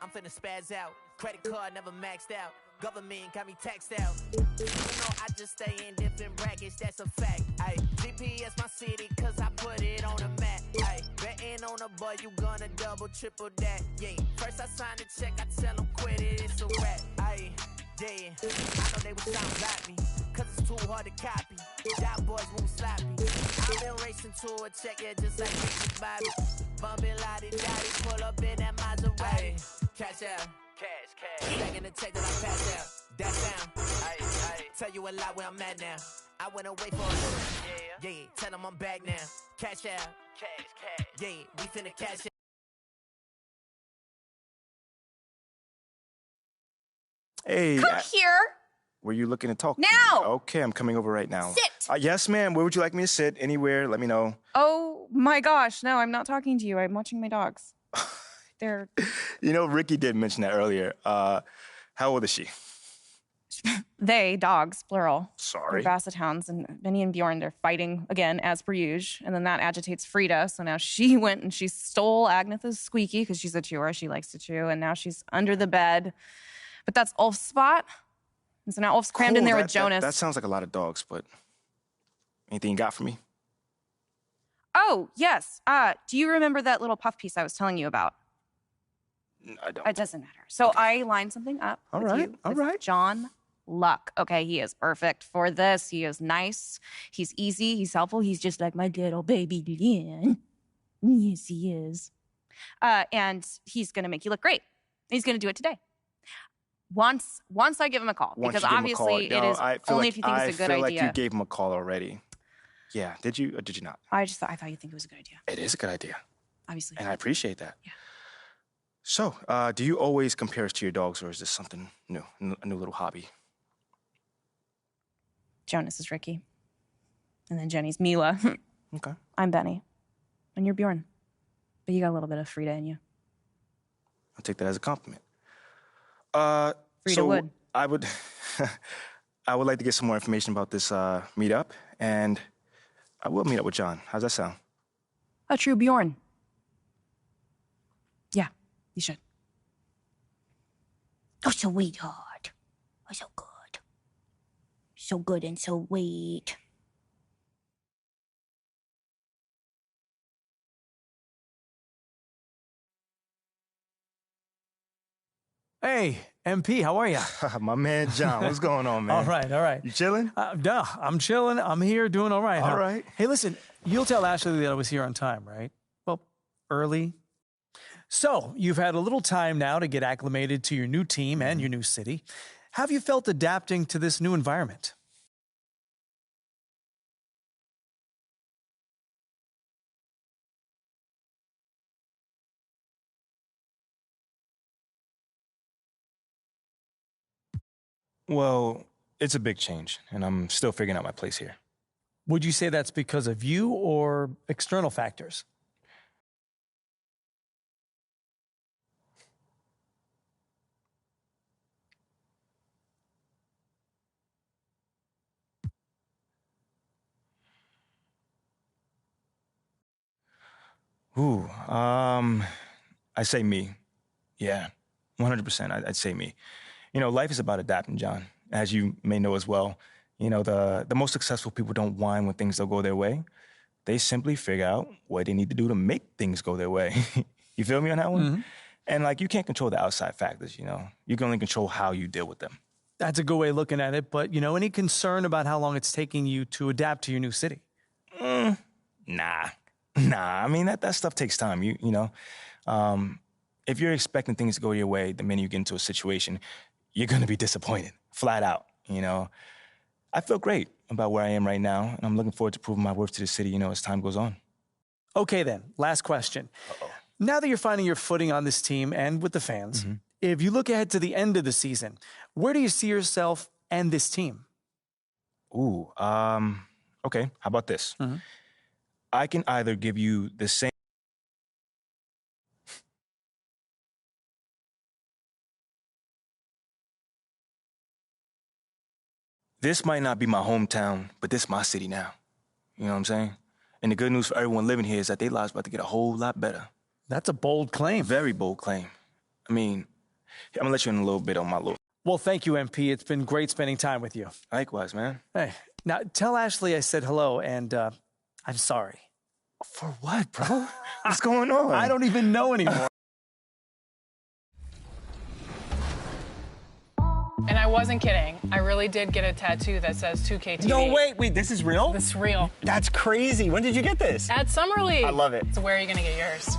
I'm finna spaz out. Credit card never maxed out. Government got me taxed out. You know I just stay in different brackets, that's a fact. Ay, GPS my city, cause I put it on the map. Ay, betting on a boy, you gonna double, triple that. Yeah, first I sign the check, I tell them quit it, it's a rap. Ay, yeah, I know they was trying to block me, cause it's too hard to copy. Y'all boys move sloppy. I've been racing to a check, yeah, just like Ricky Bobby. Bumpin' lottie-dotty, pull up in that Maserati. Ay, cash out. Cash. Stacking the check that I pass out. That sound. Aye. Tell you a lot where I'm at now. I went away for a little. Yeah. Tell them I'm back now. Cash out. Cash. Yeah. We finna cash out. Hey. Come here. Were you looking to talk? Now. Okay, I'm coming over right now. Sit. Yes, ma'am. Where would you like me to sit? Anywhere. Let me know. Oh my gosh. No, I'm not talking to you. I'm watching my dogs. They're... You know, Ricky did mention that earlier. How old is she? They, dogs, plural. Sorry. They're Basset Hounds, and Benny and Bjorn, they're fighting again, as per usual. And then that agitates Frida, so now she went and she stole Agnetha's squeaky, because she's a chewer, she likes to chew, and now she's under the bed. But that's Ulf's spot. And so now Ulf's crammed in there with Jonas. That sounds like a lot of dogs, but anything you got for me? Oh, yes. Do you remember that little puff piece I was telling you about? I don't. It doesn't matter. So I lined something up. All with right. John luck. Okay, he is perfect for this. He is nice. He's easy. He's helpful. He's just like my little baby Lynn. Yes, he is. And he's going to make you look great. He's going to do it today. Once I give him a call, because obviously it is only if you think it's a good idea. I feel like you gave him a call already. Yeah, did you or did you not? I thought you think it was a good idea. It is a good idea. Obviously. And I appreciate that. Yeah. So, do you always compare us to your dogs, or is this something new, a new little hobby? Jonas is Ricky. And then Jenny's Mila. Okay. I'm Benny. And you're Bjorn. But you got a little bit of Frida in you. I'll take that as a compliment. Frida would. I would like to get some more information about this meetup, and I will meet up with John. How's that sound? A true Bjorn. Yeah, you should. Oh, sweetheart. Oh, so good. So good and so sweet. Hey, MP, how are you? My man John, what's going on, man? All right. You chilling? Duh, I'm chilling. I'm here doing all right. All right. Hey, listen, you'll tell Ashley that I was here on time, right? Well, early. So, you've had a little time now to get acclimated to your new team and your new city. How have you felt adapting to this new environment? Well, it's a big change, and I'm still figuring out my place here. Would you say that's because of you or external factors? I'd say me. Yeah, 100%. I'd say me. You know, life is about adapting, John. As you may know as well, you know, the most successful people don't whine when things don't go their way. They simply figure out what they need to do to make things go their way. You feel me on that one? Mm-hmm. And, like, you can't control the outside factors, you know. You can only control how you deal with them. That's a good way of looking at it, but, you know, any concern about how long it's taking you to adapt to your new city? Nah. I mean, that stuff takes time, you know. If you're expecting things to go your way the minute you get into a situation, you're going to be disappointed, flat out, you know. I feel great about where I am right now, and I'm looking forward to proving my worth to the city, you know, as time goes on. Okay, then. Last question. Now that you're finding your footing on this team and with the fans, if you look ahead to the end of the season, where do you see yourself and this team? Okay. How about this? I can either give you the same... This might not be my hometown, but this is my city now. You know what I'm saying? And the good news for everyone living here is that their lives about to get a whole lot better. That's a bold claim. Very bold claim. I mean, I'm gonna let you in a little bit on my little... Well, thank you, MP. It's been great spending time with you. Likewise, man. Hey, now tell Ashley I said hello, and I'm sorry. For what, bro? What's going on? I don't even know anymore. And I wasn't kidding. I really did get a tattoo that says 2K TV. No, wait, this is real? This is real. That's crazy. When did you get this? At Summer League. I love it. So where are you going to get yours?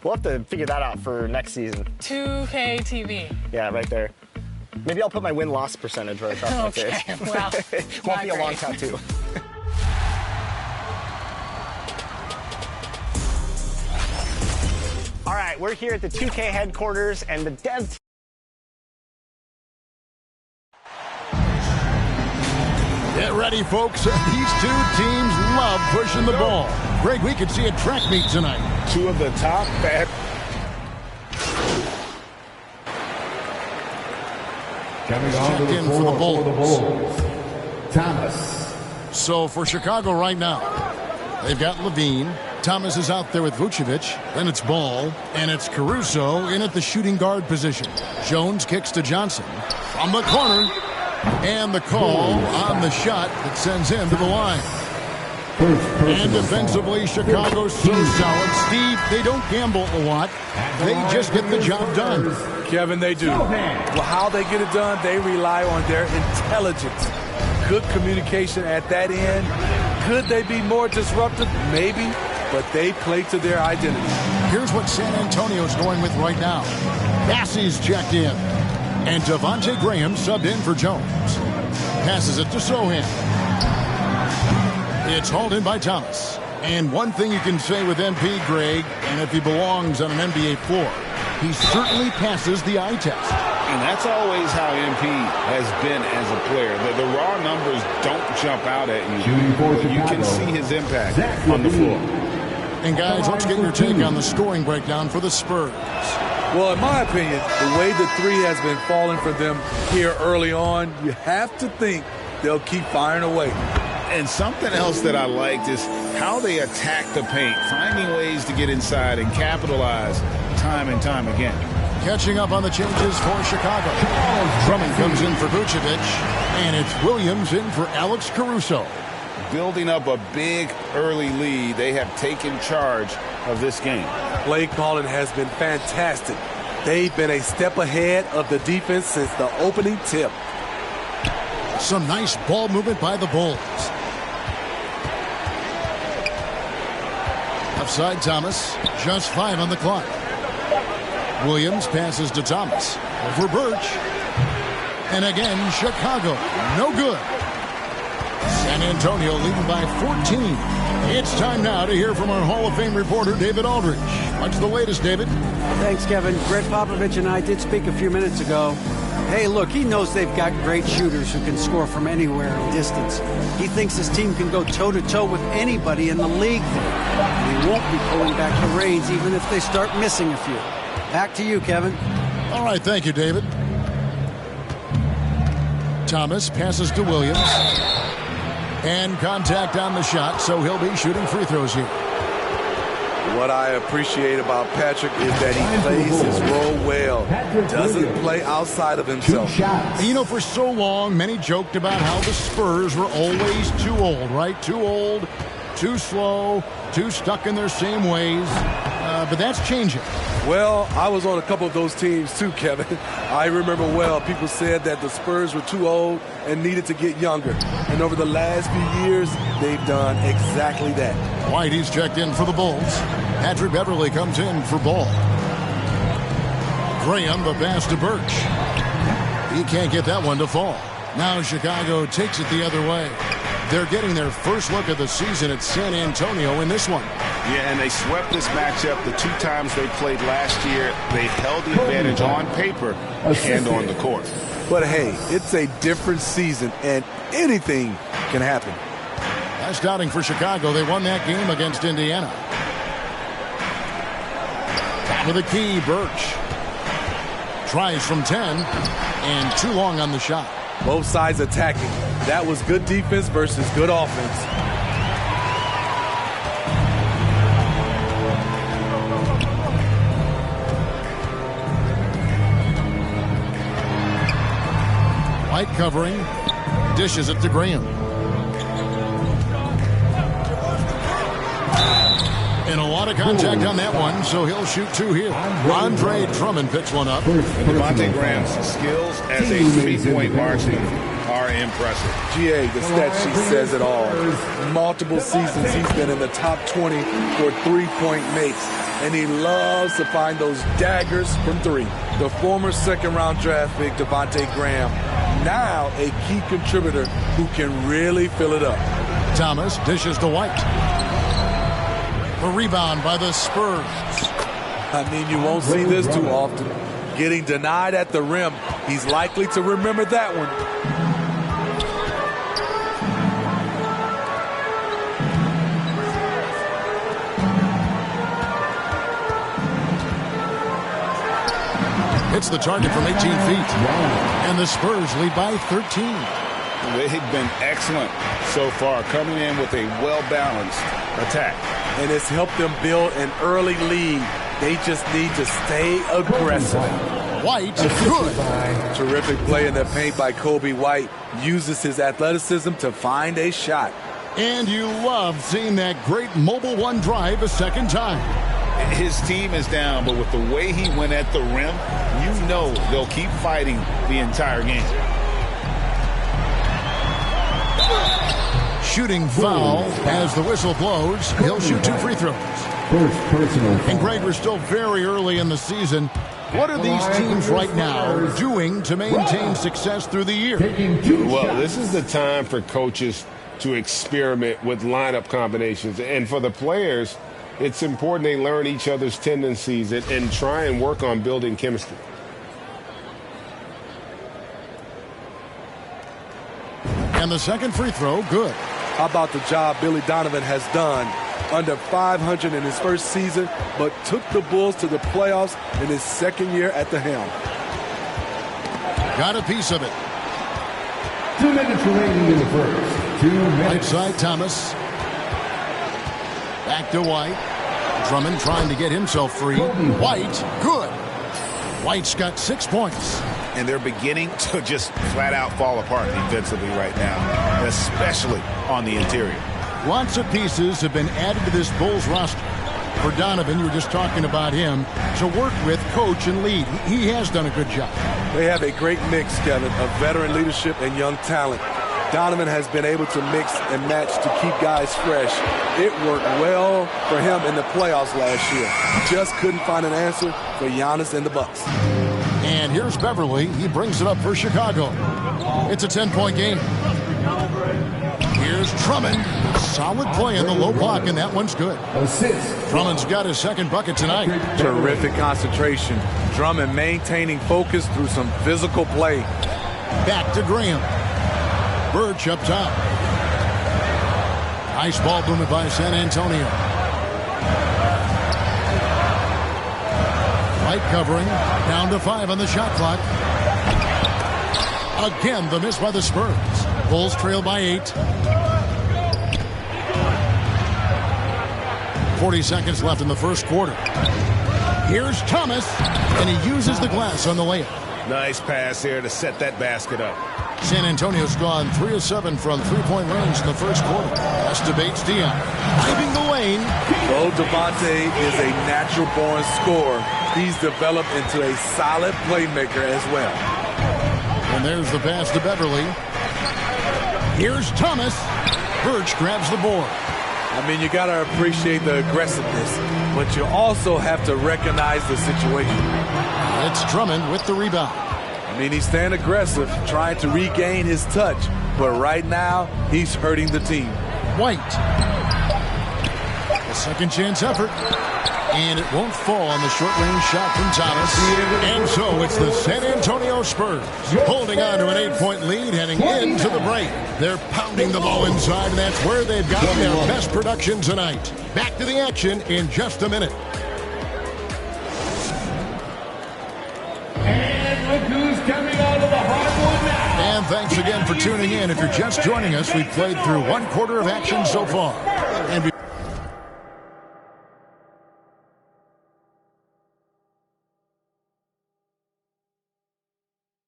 We'll have to figure that out for next season. 2K TV. Yeah, right there. Maybe I'll put my win-loss percentage right across my face. Okay, well, won't be a long tattoo. All right, we're here at the 2K headquarters, and the dev Get ready, folks. These two teams love pushing the ball. Greg, we could see a track meet tonight. Two of the top bad. Coming on to in for the Bulls. Thomas. So for Chicago right now, they've got Levine. Thomas is out there with Vucevic. Then it's Ball. And it's Caruso in at the shooting guard position. Jones kicks to Johnson. From the corner. And the call on the shot that sends him to the line. And defensively, Chicago's so solid. Steve, they don't gamble a lot. They just get the job done. Kevin, they do. Well, how they get it done, they rely on their intelligence. Good communication at that end. Could they be more disruptive? Maybe, but they play to their identity. Here's what San Antonio's going with right now. Bassey's checked in. And Devontae Graham subbed in for Jones. Passes it to Sohan. It's hauled in by Thomas. And one thing you can say with MP, Greg, and if he belongs on an NBA floor, he certainly passes the eye test. And that's always how MP has been as a player. The raw numbers don't jump out at you. But you can see his impact on the floor. And guys, let's get your take on the scoring breakdown for the Spurs. Well, in my opinion, the way the three has been falling for them here early on, you have to think they'll keep firing away. And something else that I liked is how they attack the paint, finding ways to get inside and capitalize time and time again. Catching up on the changes for Chicago. Drummond comes in for Vucevic, and it's Williams in for Alex Caruso. Building up a big early lead, they have taken charge of this game. Play calling has been fantastic. They've been a step ahead of the defense since the opening tip. Some nice ball movement by the Bulls. Upside Thomas, just 5 on the clock. Williams passes to Thomas. Over Birch. And again, Chicago. No good. San Antonio leading by 14. It's time now to hear from our Hall of Fame reporter, David Aldridge. What's the latest, David? Thanks, Kevin. Greg Popovich and I did speak a few minutes ago. Hey, look, he knows they've got great shooters who can score from anywhere in distance. He thinks his team can go toe-to-toe with anybody in the league there. And he won't be pulling back the reins even if they start missing a few. Back to you, Kevin. All right, thank you, David. Thomas passes to Williams. And contact on the shot, so he'll be shooting free throws here. What I appreciate about Patrick is that he plays his role well. Doesn't play outside of himself. And you know, for so long, many joked about how the Spurs were always too old, right? Too old, too slow, too stuck in their same ways. But that's changing. Well, I was on a couple of those teams too, Kevin. I remember well, people said that the Spurs were too old and needed to get younger. And over the last few years, they've done exactly that. Whitey's checked in for the Bulls. Patrick Beverly comes in for Ball. Graham, the pass to Birch. He can't get that one to fall. Now Chicago takes it the other way. They're getting their first look of the season at San Antonio in this one. Yeah, and they swept this matchup the 2 times they played last year. They held the advantage on paper and on the court. But hey, it's a different season, and anything can happen. Last outing for Chicago, they won that game against Indiana. With a key, Birch. Tries from 10, and too long on the shot. Both sides attacking. That was good defense versus good offense. White covering. Dishes it to Graham. And a lot of contact on that one, so he'll shoot 2 here. Andre Drummond picks one up. And Devontae Graham's skills as a 3-point marksman are impressive. GA, the stat sheet says it all. Multiple seasons he's been in the top 20 for 3-point makes, and he loves to find those daggers from 3. The former second-round draft pick, Devontae Graham, now a key contributor who can really fill it up. Thomas dishes to White. The rebound by the Spurs. I mean, you won't see this too often. Getting denied at the rim. He's likely to remember that one. Hits the target from 18 feet. And the Spurs lead by 13. They've been excellent so far, coming in with a well-balanced attack. And it's helped them build an early lead. They just need to stay aggressive. White, good. Terrific play in the paint by Kobe White. Uses his athleticism to find a shot. And you love seeing that great mobile one drive a second time. His team is down, but with the way he went at the rim, you know they'll keep fighting the entire game. Shooting foul as the whistle blows. He'll shoot 2 free throws. First personal foul. And Greg, we're still very early in the season. What are these teams right now doing to maintain success through the year? Well, this is the time for coaches to experiment with lineup combinations. And for the players, it's important they learn each other's tendencies and try and work on building chemistry. And the second free throw, good. How about the job Billy Donovan has done? Under 500 in his first season, but took the Bulls to the playoffs in his second year at the helm. Got a piece of it. 2 minutes remaining in the first. 2 minutes. Right side, Thomas. Back to White. Drummond trying to get himself free. White, good. White's got 6 points. And they're beginning to just flat out fall apart defensively right now, especially on the interior. Lots of pieces have been added to this Bulls roster. For Donovan, you were just talking about him, to work with, coach, and lead. He has done a good job. They have a great mix, Kevin, of veteran leadership and young talent. Donovan has been able to mix and match to keep guys fresh. It worked well for him in the playoffs last year. Just couldn't find an answer for Giannis and the Bucks. And here's Beverly. He brings it up for Chicago. It's a 10-point game. Here's Drummond. Solid play in the low block, and that one's good. Drummond's got his second bucket tonight. Terrific concentration. Drummond maintaining focus through some physical play. Back to Graham. Birch up top. Nice ball movement by San Antonio. White covering. Down to 5 on the shot clock. Again, the miss by the Spurs. Bulls trail by 8. 40 seconds left in the first quarter. Here's Thomas, and he uses the glass on the layup. Nice pass there to set that basket up. San Antonio's gone 3 of 7 from three-point range in the first quarter. That's debates Dion. Driving the lane. Though Devontae is a natural-born scorer, he's developed into a solid playmaker as well. And there's the pass to Beverly. Here's Thomas. Birch grabs the board. I mean, you got to appreciate the aggressiveness, but you also have to recognize the situation. It's Drummond with the rebound. I mean, he's staying aggressive, trying to regain his touch, but right now, he's hurting the team. White. A second chance effort. And it won't fall on the short-range shot from Thomas. And so it's the San Antonio Spurs holding on to an 8-point lead heading into the break. They're pounding the ball inside, and that's where they've gotten their best production tonight. Back to the action in just a minute. And look who's coming out of the hardwood now. And thanks again for tuning in. If you're just joining us, we've played through 1 quarter of action so far. And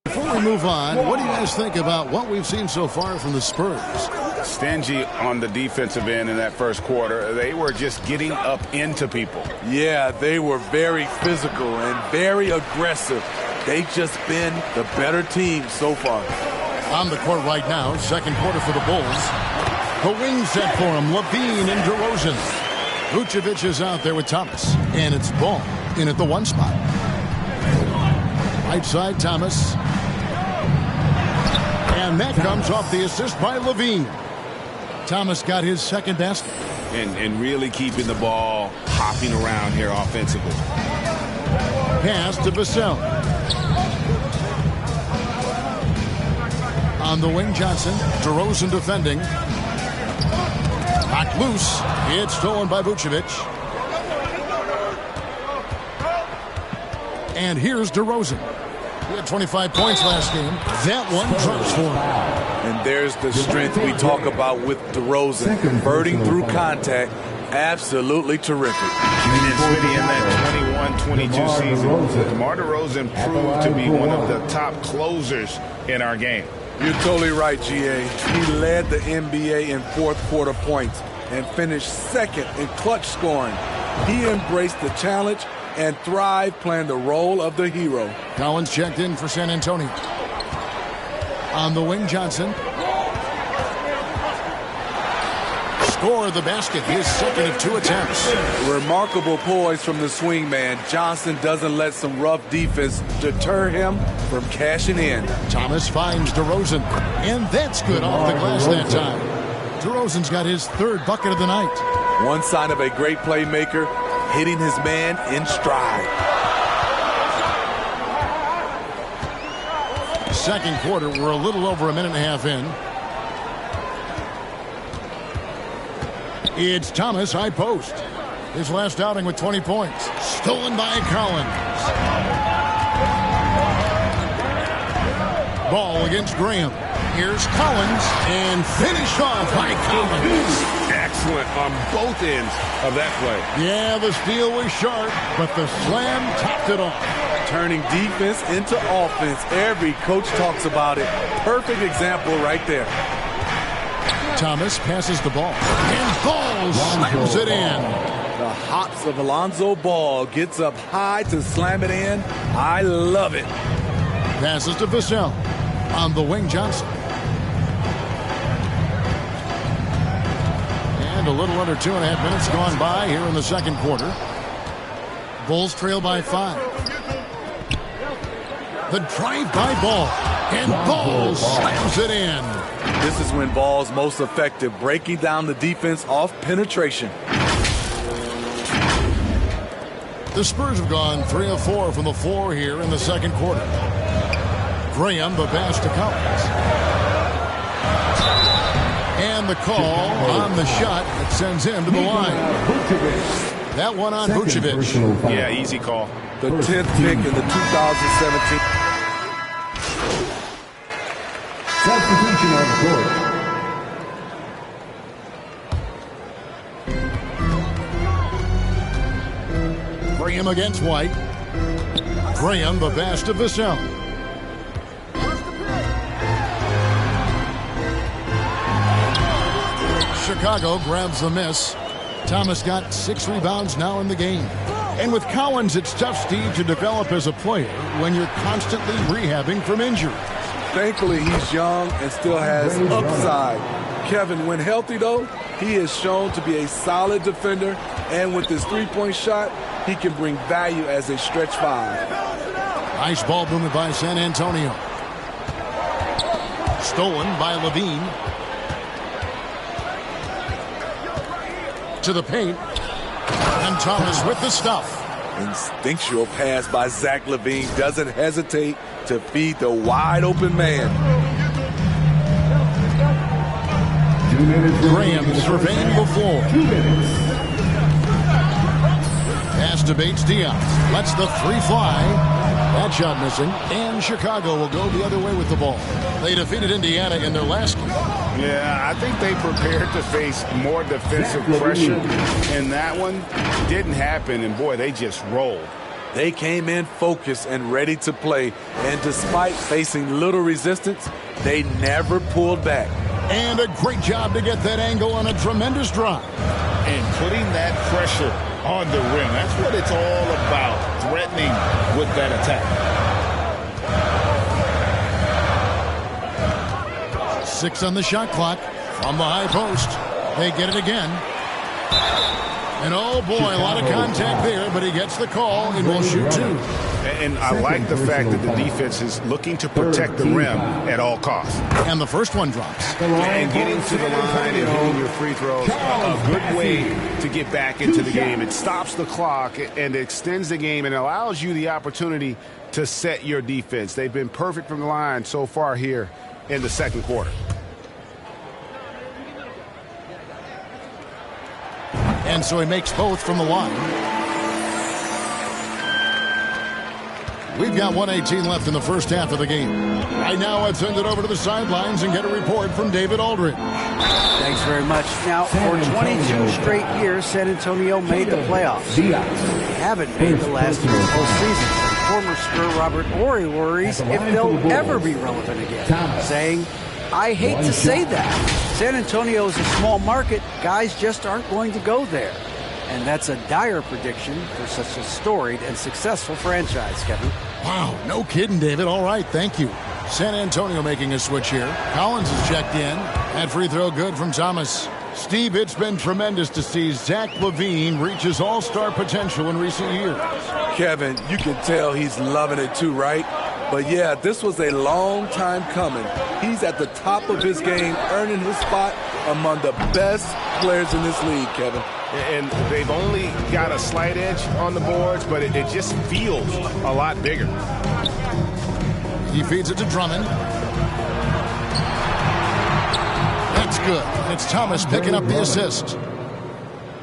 before we move on, what do you guys think about what we've seen so far from the Spurs? Stingy on the defensive end in that first quarter. They were just getting up into people. Yeah, they were very physical and very aggressive. They've just been the better team so far. On the court right now, second quarter for the Bulls. The wing set for him, Levine and DeRozan. Vucevic is out there with Thomas, and it's Ball in at the 1 spot. Right side, Thomas. And that comes off the assist by Levine. Thomas got his second basket. And really keeping the ball hopping around here offensively. Pass to Vassell. On the wing, Johnson. DeRozan defending. Knocked loose. It's stolen by Vucevic. And here's DeRozan. He had 25 points last game. That one drops for him. And there's the strength we talk about with DeRozan. Converting through contact. Absolutely terrific. And Smitty, in that 21-22 season, DeMar DeRozan proved to be one of the top closers in our game. You're totally right, GA. He led the NBA in fourth quarter points and finished second in clutch scoring. He embraced the challenge and thrived playing the role of the hero. Collins checked in for San Antonio. On the wing, Johnson. Score the basket, his second of 2 attempts. Remarkable poise from the swing man. Johnson doesn't let some rough defense deter him from cashing in. Thomas finds DeRozan, and that's good off the glass that time. DeRozan's got his 3rd bucket of the night. One sign of a great playmaker, hitting his man in stride. Second quarter, we're a little over a minute and a half in. It's Thomas, high post. His last outing with 20 points. Stolen by Collins. Ball against Graham. Here's Collins, and finished off by Collins. Excellent on both ends of that play. Yeah, the steal was sharp, but the slam topped it off. Turning defense into offense. Every coach talks about it. Perfect example right there. Thomas passes the ball, and Ball slams it in. The hops of Alonzo Ball gets up high to slam it in. I love it. Passes to Vassell. On the wing, Johnson. And a little under 2.5 minutes gone by here in the second quarter. Bulls trail by 5. The drive by Ball, and Ball slams it in. This is when Ball's most effective, breaking down the defense off penetration. The Spurs have gone 3 of 4 from the floor here in the second quarter. Graham, the pass to Collins. And the call on the shot that sends him to the line. That one on Vucevic. Yeah, easy call. The 10th pick in the 2017. Substitution on the court. Graham against White. Graham, the pass to Vassell. Chicago grabs the miss. Thomas got 6 rebounds now in the game. And with Collins, it's tough, Steve, to develop as a player when you're constantly rehabbing from injury. Thankfully, he's young and still has upside. Kevin, when healthy, though, he is shown to be a solid defender, and with his three-point shot, he can bring value as a stretch 5. Nice ball movement by San Antonio. Stolen by Levine. To the paint. And Thomas with the stuff. Instinctual pass by Zach LaVine, doesn't hesitate to feed the wide open man. Graham surveying the floor. Pass to Bates Diaz. Lets the 3 fly. That shot missing. And Chicago will go the other way with the ball. They defeated Indiana in their last game. Yeah, I think they prepared to face more defensive pressure. And that one didn't happen. And, boy, they just rolled. They came in focused and ready to play. And despite facing little resistance, they never pulled back. And a great job to get that angle on a tremendous drive. And putting that pressure on the rim. That's what it's all about, threatening with that attack. 6 on the shot clock from the high post. They get it again. And oh boy, a lot of contact there, but he gets the call and will shoot 2. And I like the fact that the defense is looking to protect the rim at all costs. And the first one drops. And getting to the line and hitting your free throws, a good way to get back into the game. It stops the clock and extends the game and allows you the opportunity to set your defense. They've been perfect from the line so far here in the second quarter. And so he makes both from the line. We've got 1:18 left in the first half of the game. Right now, let's send it over to the sidelines and get a report from David Aldridge. Thanks very much. Now, for 22 straight years, San Antonio made the playoffs. They haven't made the last 3 postseasons. former Spur Robert Horry worries if they'll ever be relevant again, saying, "I hate to say that. San Antonio is a small market. Guys just aren't going to go there." And that's a dire prediction for such a storied and successful franchise, Kevin. Wow, no kidding, David. All right, thank you. San Antonio making a switch here. Collins has checked in. That free throw good from Thomas. Steve, it's been tremendous to see Zach LaVine reach his all-star potential in recent years. Kevin, you can tell he's loving it too, right? But yeah, this was a long time coming. He's at the top of his game, earning his spot among the best players in this league, Kevin. And they've only got a slight edge on the boards, but it just feels a lot bigger. He feeds it to Drummond. That's good. It's Thomas picking up the assist.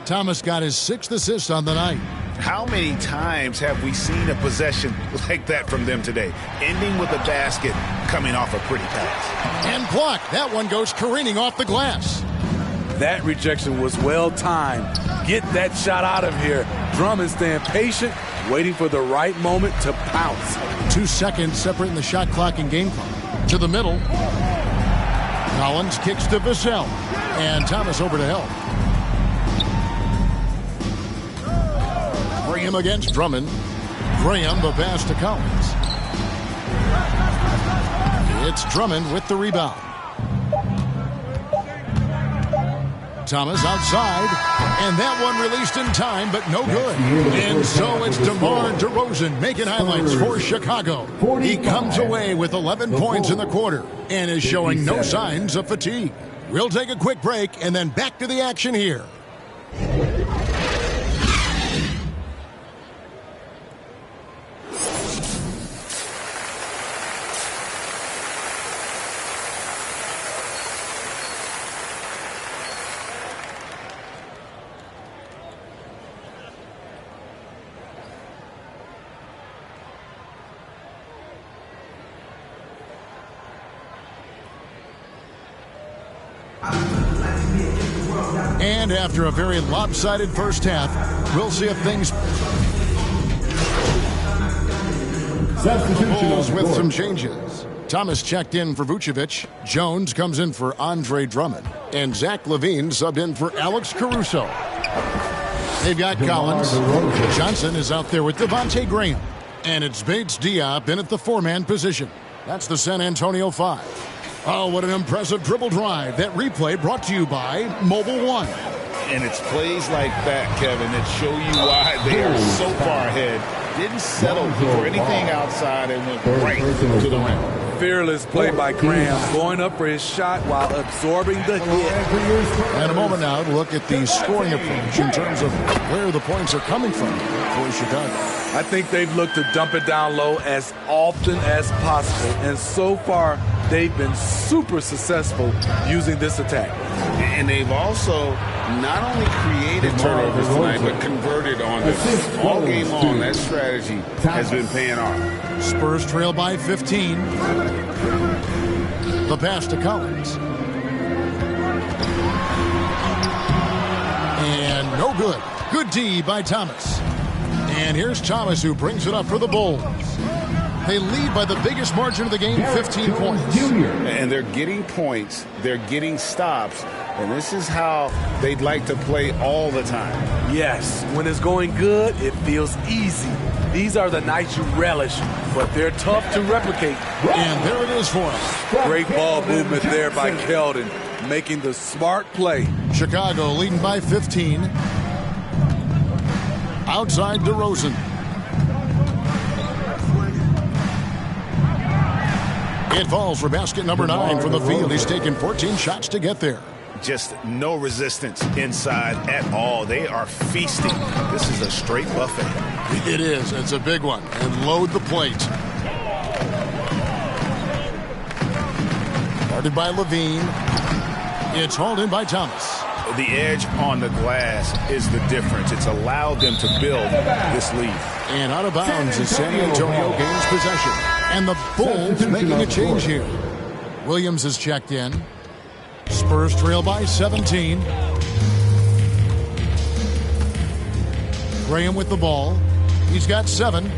Thomas got his 6th assist on the night. How many times have we seen a possession like that from them today? Ending with a basket, coming off a pretty pass. And blocked. That one goes careening off the glass. That rejection was well timed. Get that shot out of here. Drummond staying patient, waiting for the right moment to pounce. 2 seconds separating the shot clock and game clock. To the middle. Collins kicks to Vassell. And Thomas over to help. Graham against Drummond. Graham the pass to Collins. It's Drummond with the rebound. Thomas outside, and that one released in time, but no good. And so it's DeMar DeRozan making highlights for Chicago. He comes away with 11 points in the quarter and is showing no signs of fatigue. We'll take a quick break and then back to the action here. And after a very lopsided first half, we'll see if things... Bulls with some changes. Thomas checked in for Vucevic. Jones comes in for Andre Drummond. And Zach LaVine subbed in for Alex Caruso. They've got Collins. Johnson is out there with Devontae Graham. And it's Bates Diop in at the 4-man position. That's the San Antonio 5. Oh, what an impressive dribble drive. That replay brought to you by Mobile One. And it's plays like that, Kevin, that show you why they are so far ahead. Didn't settle for anything outside and went right to the rim. Fearless play by Graham, going up for his shot while absorbing the hit. And a moment now to look at the scoring approach in terms of where the points are coming from for Chicago. I think they've looked to dump it down low as often as possible. And so far, they've been super successful using this attack. And they've also not only created turnovers tonight, but converted on them. All game long, that strategy has been paying off. Spurs trail by 15. The pass to Collins. And no good. Good D by Thomas. And here's Thomas who brings it up for the Bulls. They lead by the biggest margin of the game, 15 points. And they're getting points. They're getting stops. And this is how they'd like to play all the time. Yes, when it's going good, it feels easy. These are the nights you relish, but they're tough to replicate. And there it is for us. Great ball movement there by Keldon, making the smart play. Chicago leading by 15. Outside DeRozan. It falls for basket number 9 from the field. He's taken 14 shots to get there. Just no resistance inside at all. They are feasting. This is a straight buffet. It is. It's a big one. And load the plate. Guarded by LaVine. It's hauled in by Thomas. The edge on the glass is the difference. It's allowed them to build this lead. And out of bounds as San Antonio gains possession. And the Bulls making a change here. Williams is checked in. Spurs trail by 17. Graham with the ball. He's got 7.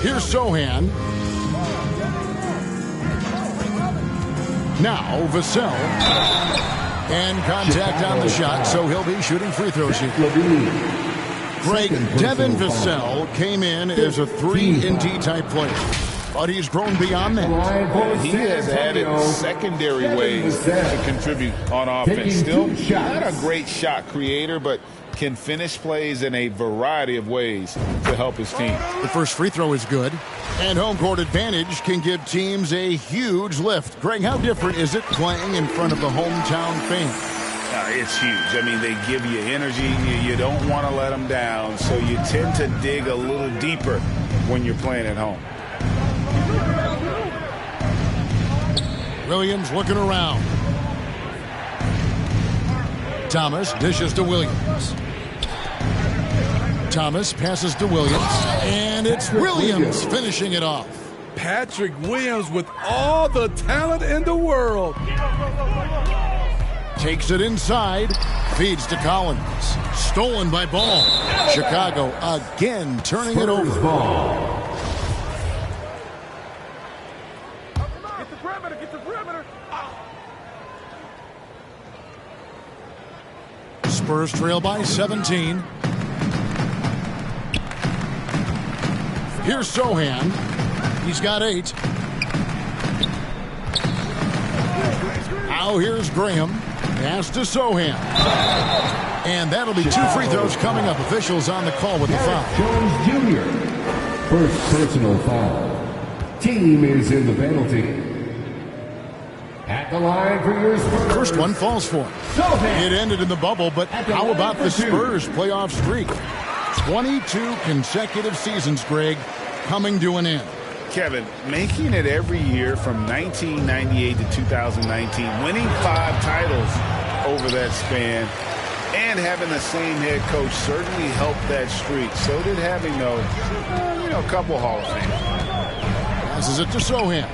Here's Sohan. Now Vassell. And contact on the shot, so he'll be shooting free throws here. Greg, Devin Vassell came in as a 3-and-D type player, but he's grown beyond that. He has added secondary ways to contribute on offense. Still not a great shot creator, but can finish plays in a variety of ways to help his team. The first free throw is good, and home court advantage can give teams a huge lift. Greg, how different is it playing in front of the hometown fans? It's huge. I mean, they give you energy. You don't want to let them down, so you tend to dig a little deeper when you're playing at home. Williams looking around. Thomas dishes to Williams. Thomas passes to Williams, and it's Williams finishing it off. Patrick Williams with all the talent in the world. Takes it inside, feeds to Collins. Stolen by Ball. Chicago again turning it over. Get the perimeter. Spurs trail by 17. Here's Sohan. He's got 8. Now here's Graham. Pass to Sohan. And that'll be 2 free throws coming up. Officials on the call with the foul. Jones Jr. First personal foul. Team is in the penalty. At the line for your Spurs. First one falls for him. It ended in the bubble, but how about the Spurs playoff streak? 22 consecutive seasons, Greg, coming to an end. Kevin, making it every year from 1998 to 2019, winning 5 titles over that span, and having the same head coach certainly helped that streak. So did having, a couple Hall of Fame. Passes it to Sohan.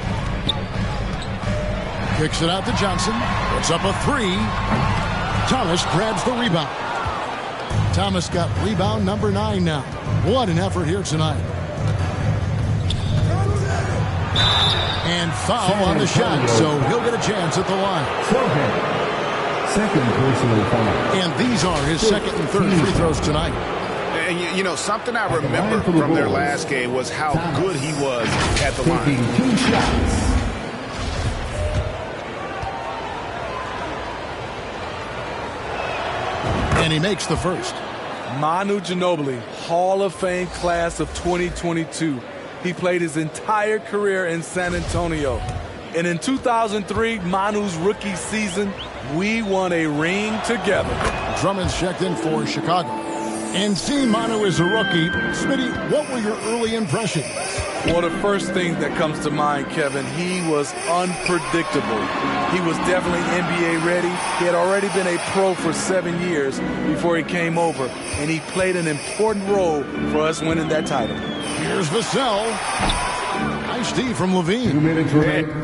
Kicks it out to Johnson. Puts up a 3. Thomas grabs the rebound. Thomas got rebound number 9 now. What an effort here tonight. And foul on the shot, so he'll get a chance at the line. Second personal foul. And these are his second and third free throws tonight. And something I remember from their last game was how good he was at the line. Taking 2 shots. And he makes the first. Manu Ginobili, Hall of Fame class of 2022. He played his entire career in San Antonio. And in 2003, Manu's rookie season, we won a ring together. Drummond's checked in for Chicago. And seeing Manu as a rookie, Smitty, what were your early impressions? Well, the first thing that comes to mind, Kevin, he was unpredictable. He was definitely NBA ready. He had already been a pro for 7 years before he came over, and he played an important role for us winning that title. Here's Vassell. Nice D from Levine. 2 minutes remaining.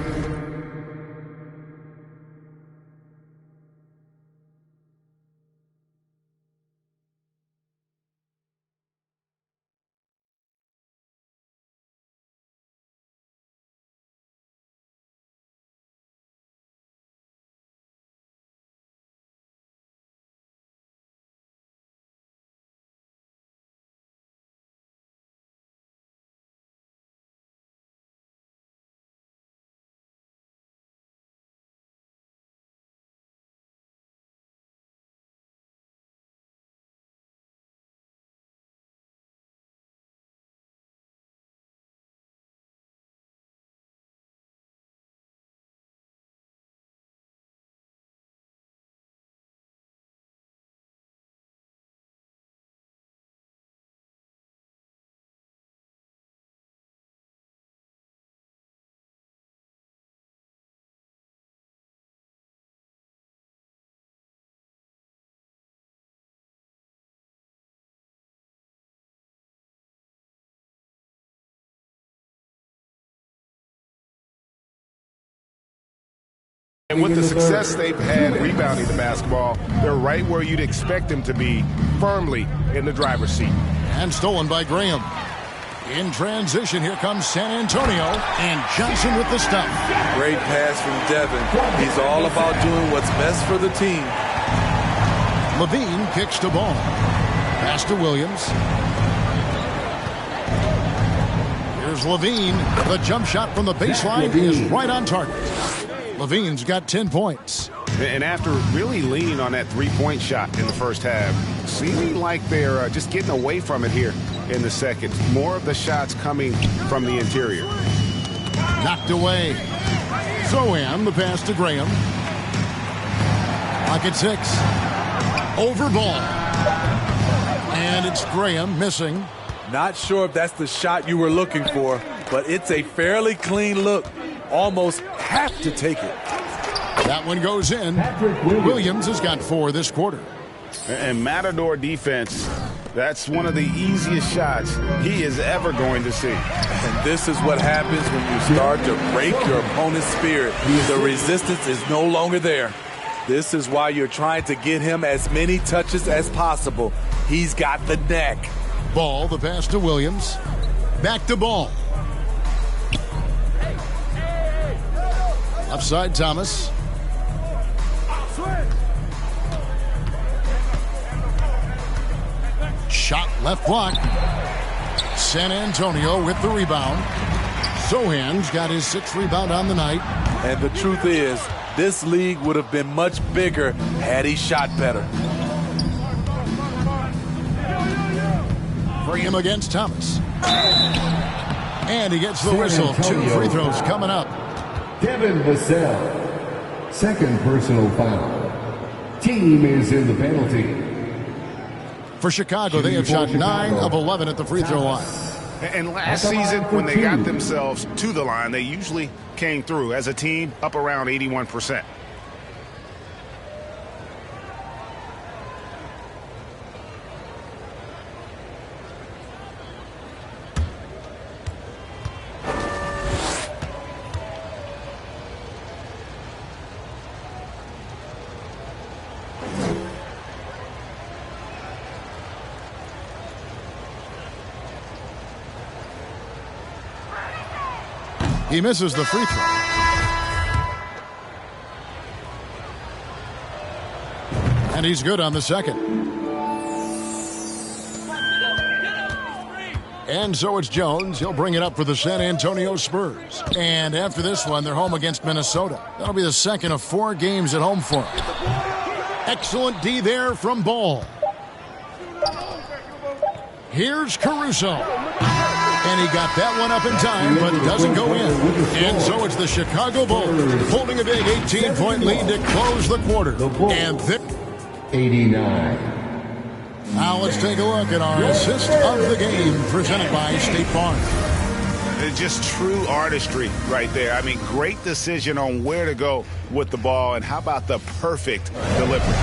And with the success they've had rebounding the basketball, they're right where you'd expect them to be, firmly in the driver's seat. And stolen by Graham. In transition, here comes San Antonio, and Johnson with the stop. Great pass from Devin. He's all about doing what's best for the team. Levine kicks the ball. Pass to Williams. Here's Levine. The jump shot from the baseline is right on target. Levine's got 10 points. And after really leaning on that three-point shot in the first half, seeming like they're just getting away from it here in the second. More of the shots coming from the interior. Knocked away. Zohan, the pass to Graham. Pocket 6. Over ball. And it's Graham missing. Not sure if that's the shot you were looking for, but it's a fairly clean look. Almost have to take it. That one goes in. Williams has got 4 this quarter. And Matador defense, that's one of the easiest shots he is ever going to see. And this is what happens when you start to break your opponent's spirit. The resistance is no longer there. This is why you're trying to get him as many touches as possible. He's got the neck. Ball, the pass to Williams. Back to Ball. Upside Thomas. Shot left block. San Antonio with the rebound. Zohan's got his 6th rebound on the night. And the truth is, this league would have been much bigger had he shot better. Graham against Thomas. And he gets the whistle. 2 free throws coming up. Devin Vassell, 2nd personal foul. Team is in the penalty. For Chicago, they have shot 9 of 11 at the free throw line. And last season, when they got themselves to the line, they usually came through as a team up around 81%. He misses the free throw. And he's good on the second. And so it's Jones. He'll bring it up for the San Antonio Spurs. And after this one, they're home against Minnesota. That'll be the second of 4 games at home for them. Excellent D there from Ball. Here's Caruso. And he got that one up in time, but doesn't go in. And so it's the Chicago Bulls holding a big 18-point lead to close the quarter. And 89. Now let's take a look at our assist of the game presented by State Farm. It's just true artistry right there. I mean, great decision on where to go with the ball, and how about the perfect delivery?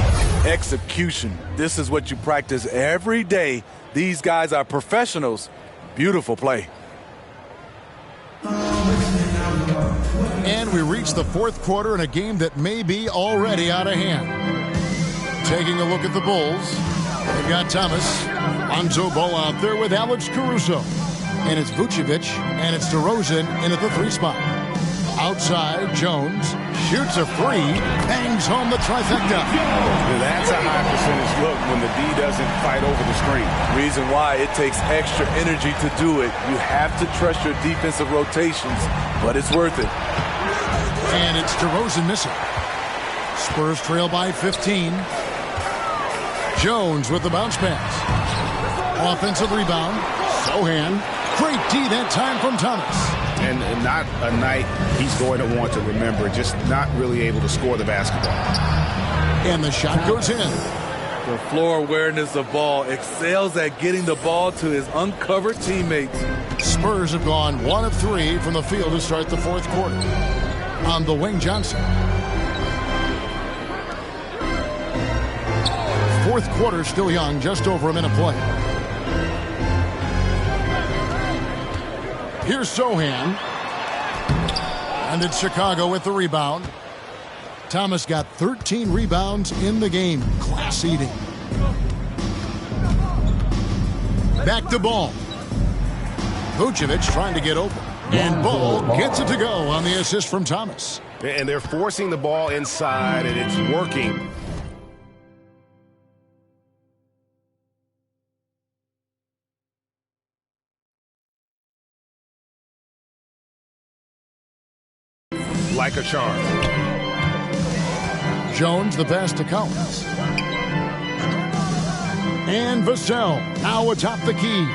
Execution. This is what you practice every day. These guys are professionals. Beautiful play. And we reach the 4th quarter in a game that may be already out of hand. Taking a look at the Bulls, they've got Thomas, Lonzo Ball out there with Alex Caruso. And it's Vucevic, and it's DeRozan in at the 3 spot. Outside, Jones shoots a 3, bangs home the trifecta. That's a high percentage look when the D doesn't fight over the screen. Reason why it takes extra energy to do it. You have to trust your defensive rotations, but it's worth it. And it's DeRozan missing. Spurs trail by 15. Jones with the bounce pass. Offensive rebound. Zohan. Great D that time from Thomas. And not a night he's going to want to remember, just not really able to score the basketball. And the shot goes in. The floor awareness of Ball excels at getting the ball to his uncovered teammates. Spurs have gone 1 of 3 from the field to start the 4th quarter. On the wing, Johnson. 4th quarter still young, just over a minute play. Here's Zohan. And it's Chicago with the rebound. Thomas got 13 rebounds in the game. Class eating. Back to Ball. Vucevic trying to get open. And Ball gets it to go on the assist from Thomas. And they're forcing the ball inside, and it's working. Like a charm. Jones, the pass to Collins. And Vassell now atop the key.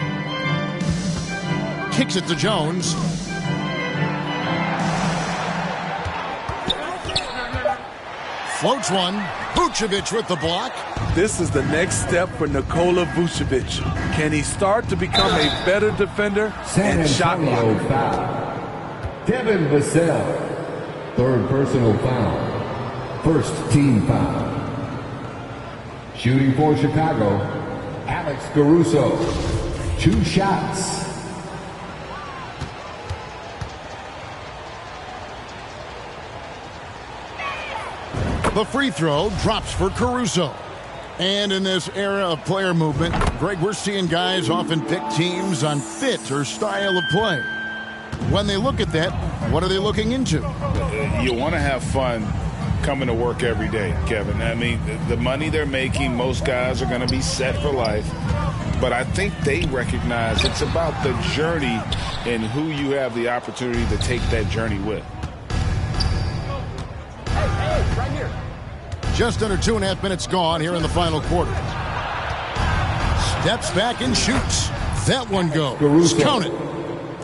Kicks it to Jones. Floats one. Vucevic with the block. This is the next step for Nikola Vucevic. Can he start to become a better defender and shot blocker? Foul. Devin Vassell. Third personal foul. First team foul. Shooting for Chicago, Alex Caruso. 2 shots. The free throw drops for Caruso. And in this era of player movement, Greg, we're seeing guys often pick teams on fit or style of play. When they look at that, what are they looking into? You want to have fun coming to work every day, Kevin. I mean, the money they're making, most guys are going to be set for life. But I think they recognize it's about the journey and who you have the opportunity to take that journey with. Hey, right here. Just under 2.5 minutes gone here in the final quarter. Steps back and shoots. That one goes. Count it.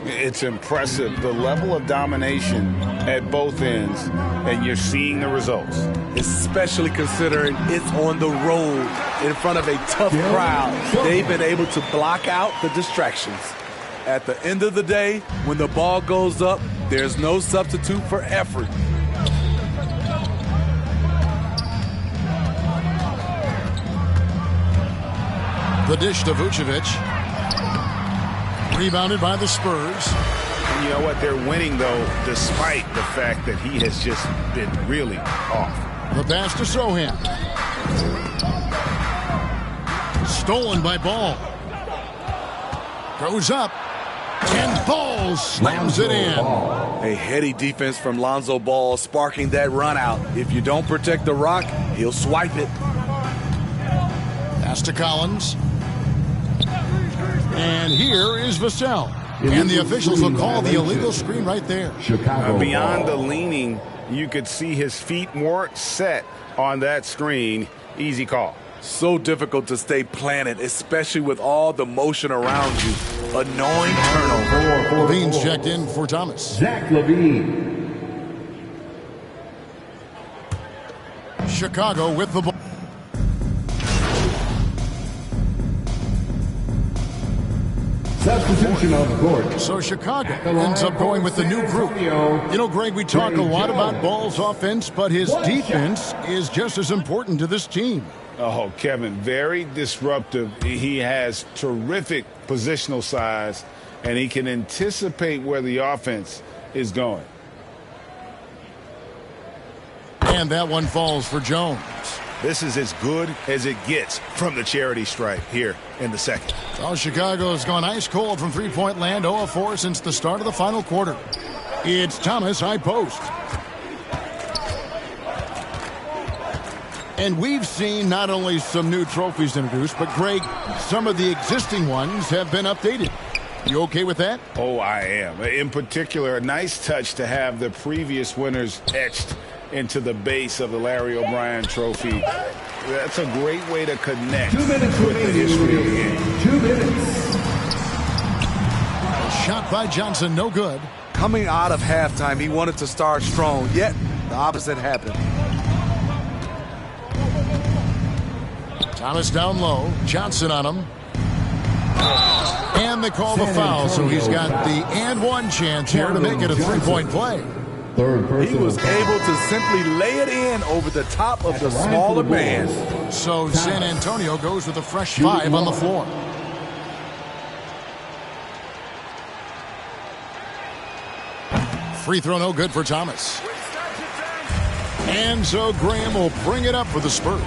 It's impressive, the level of domination at both ends, and you're seeing the results. Especially considering it's on the road in front of a tough crowd. They've been able to block out the distractions. At the end of the day, when the ball goes up, there's no substitute for effort. The dish to Vucevic. Rebounded by the Spurs. And you know what? They're winning, though, despite the fact that he has just been really off. The pass to Sohan. Stolen by Ball. Goes up. And Ball slams it in. A heady defense from Lonzo Ball sparking that run out. If you don't protect the rock, he'll swipe it. Pass to Collins. And here is Vassell. And the officials will call the illegal screen right there. Beyond the leaning, you could see his feet weren't set on that screen. Easy call. So difficult to stay planted, especially with all the motion around you. Annoying turnover. Levine's checked in for Thomas. Zach Levine. Chicago with the ball. Substitution on the court. So Chicago ends up going with the new group. You know, Greg, we talk a lot about Ball's offense, but his defense is just as important to this team. Oh, Kevin, very disruptive. He has terrific positional size, and he can anticipate where the offense is going. And that one falls for Jones. This is as good as it gets from the charity stripe here in the second. Well, Chicago has gone ice cold from three-point land, 0 of 4 since the start of the final quarter. It's Thomas, high post. And we've seen not only some new trophies introduced, but, Greg, some of the existing ones have been updated. You okay with that? Oh, I am. In particular, a nice touch to have the previous winners etched into the base of the Larry O'Brien trophy. That's a great way to connect 2 minutes with the history of the game. 2 minutes. Shot by Johnson, no good. Coming out of halftime, he wanted to start strong, yet the opposite happened. Thomas down low. Johnson on him. And they call the foul, so he's got the and one chance here to make it a three-point play. He was able to simply lay it in over the top of the smaller man. So San Antonio goes with a fresh 5 on the floor. Free throw no good for Thomas. And so Graham will bring it up for the Spurs.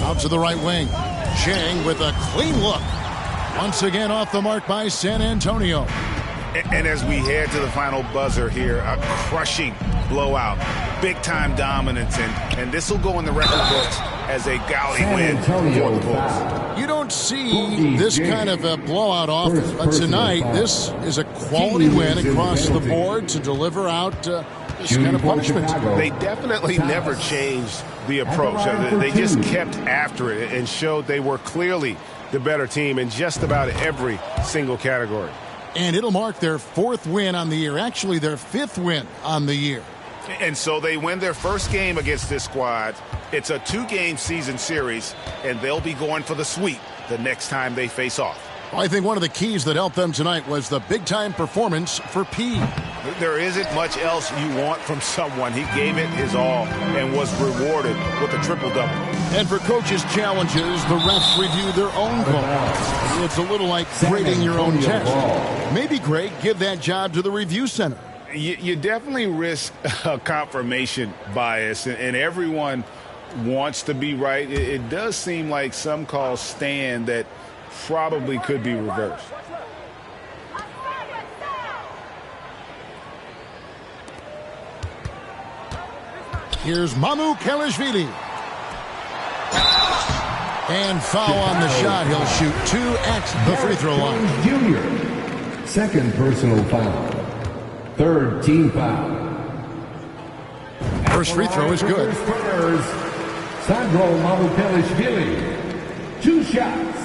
Out to the right wing. Chang with a clean look. Once again off the mark by San Antonio. And as we head to the final buzzer here, a crushing blowout, big-time dominance, and this will go in the record books as a gaudy win for the Bulls. You don't see this kind of a blowout often, but tonight this is a quality win across the board to deliver out this kind of punishment. They definitely never changed the approach. They just kept after it and showed they were clearly the better team in just about every single category. And it'll mark their 4th win on the year, actually their 5th win on the year. And so they win their first game against this squad. It's a 2-game season series, and they'll be going for the sweep the next time they face off. I think one of the keys that helped them tonight was the big-time performance for P. There isn't much else you want from someone. He gave it his all and was rewarded with a triple-double. And for coaches' challenges, the refs review their own calls. It's a little like grading your own test. Maybe, Greg, give that job to the review center. You definitely risk a confirmation bias, and everyone wants to be right. It does seem like some calls stand that probably could be reversed. Here's Mamu Kelishvili. And foul on the shot. He'll shoot 2 at the free throw line. Junior, 2nd personal foul. 3rd team foul. First free throw is good. Sandro Mamukelishvili. 2 shots.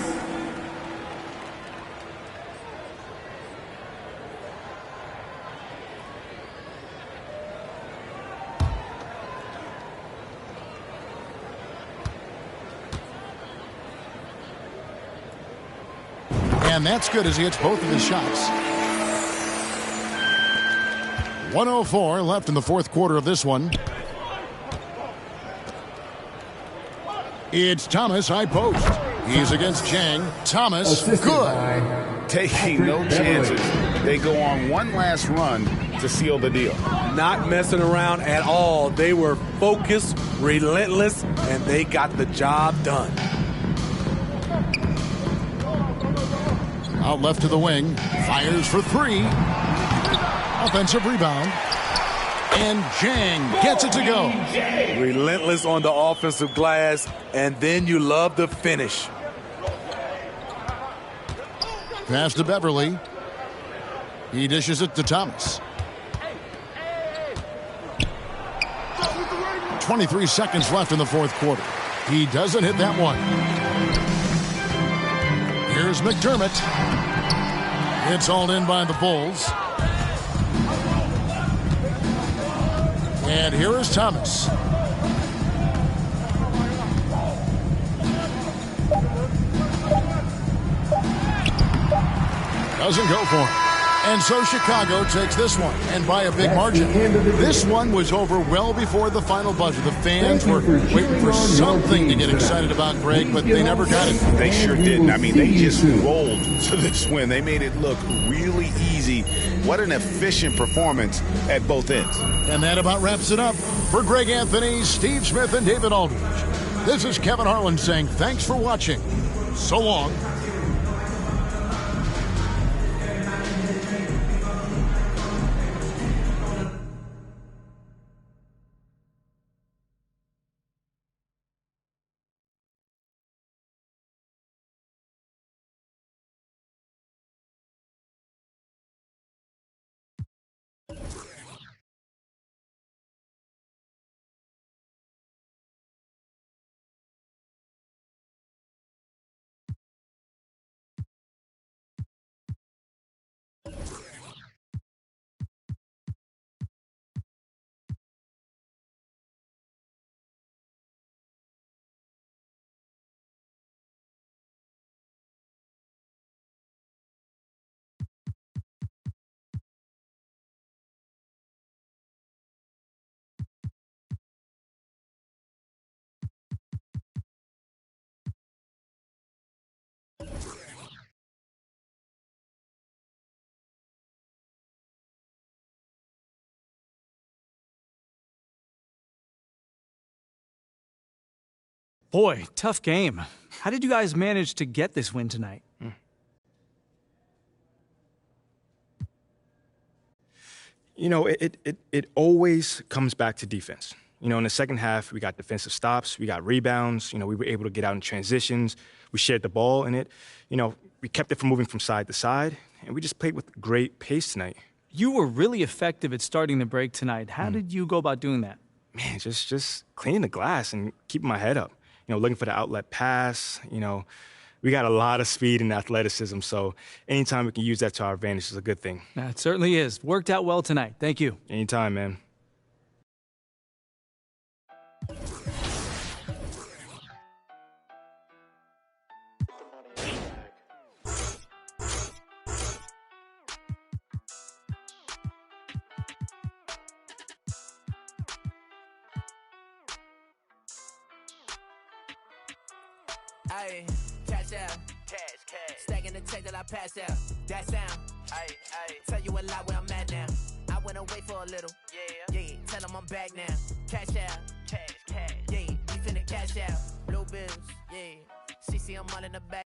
And that's good as he hits both of his shots. 1:04 left in the 4th quarter of this one. It's Thomas, high post. He's against Chang. Thomas, good. Taking no chances. They go on one last run to seal the deal. Not messing around at all. They were focused, relentless, and they got the job done. Out left to the wing. Fires for 3. Offensive rebound. And Chang gets it to go. Relentless on the offensive glass, and then you love the finish. Pass to Beverly. He dishes it to Thomas. 23 seconds left in the 4th quarter. He doesn't hit that one. Here's McDermott. It's hauled in by the Bulls. And here is Thomas. Doesn't go for it. And so Chicago takes this one, and by a big margin. This one was over well before the final buzzer. The fans were waiting for something to get excited about, Greg, but they never got it. They sure didn't. I mean, they just rolled to this win. They made it look really easy. What an efficient performance at both ends. And that about wraps it up. For Greg Anthony, Steve Smith, and David Aldridge, this is Kevin Harlan saying thanks for watching. So long. Boy, tough game. How did you guys manage to get this win tonight? You know, it always comes back to defense. You know, in the second half, we got defensive stops, we got rebounds. You know, we were able to get out in transitions. We shared the ball, and we kept it from moving from side to side, and we just played with great pace tonight. You were really effective at starting the break tonight. How did you go about doing that? Man, just cleaning the glass and keeping my head up. You know, looking for the outlet pass. You know, we got a lot of speed and athleticism, so anytime we can use that to our advantage is a good thing. That certainly is. Worked out well tonight. Thank you. Anytime, man. Ayy, cash out. Cash. Stacking the check that I passed out. That sound. Ayy. Tell you a lot where I'm at now. I went away for a little. Yeah. Tell them I'm back now. Cash out. Cash. Yeah. We finna cash out. Blue bills. Yeah. CC, I'm all in the back.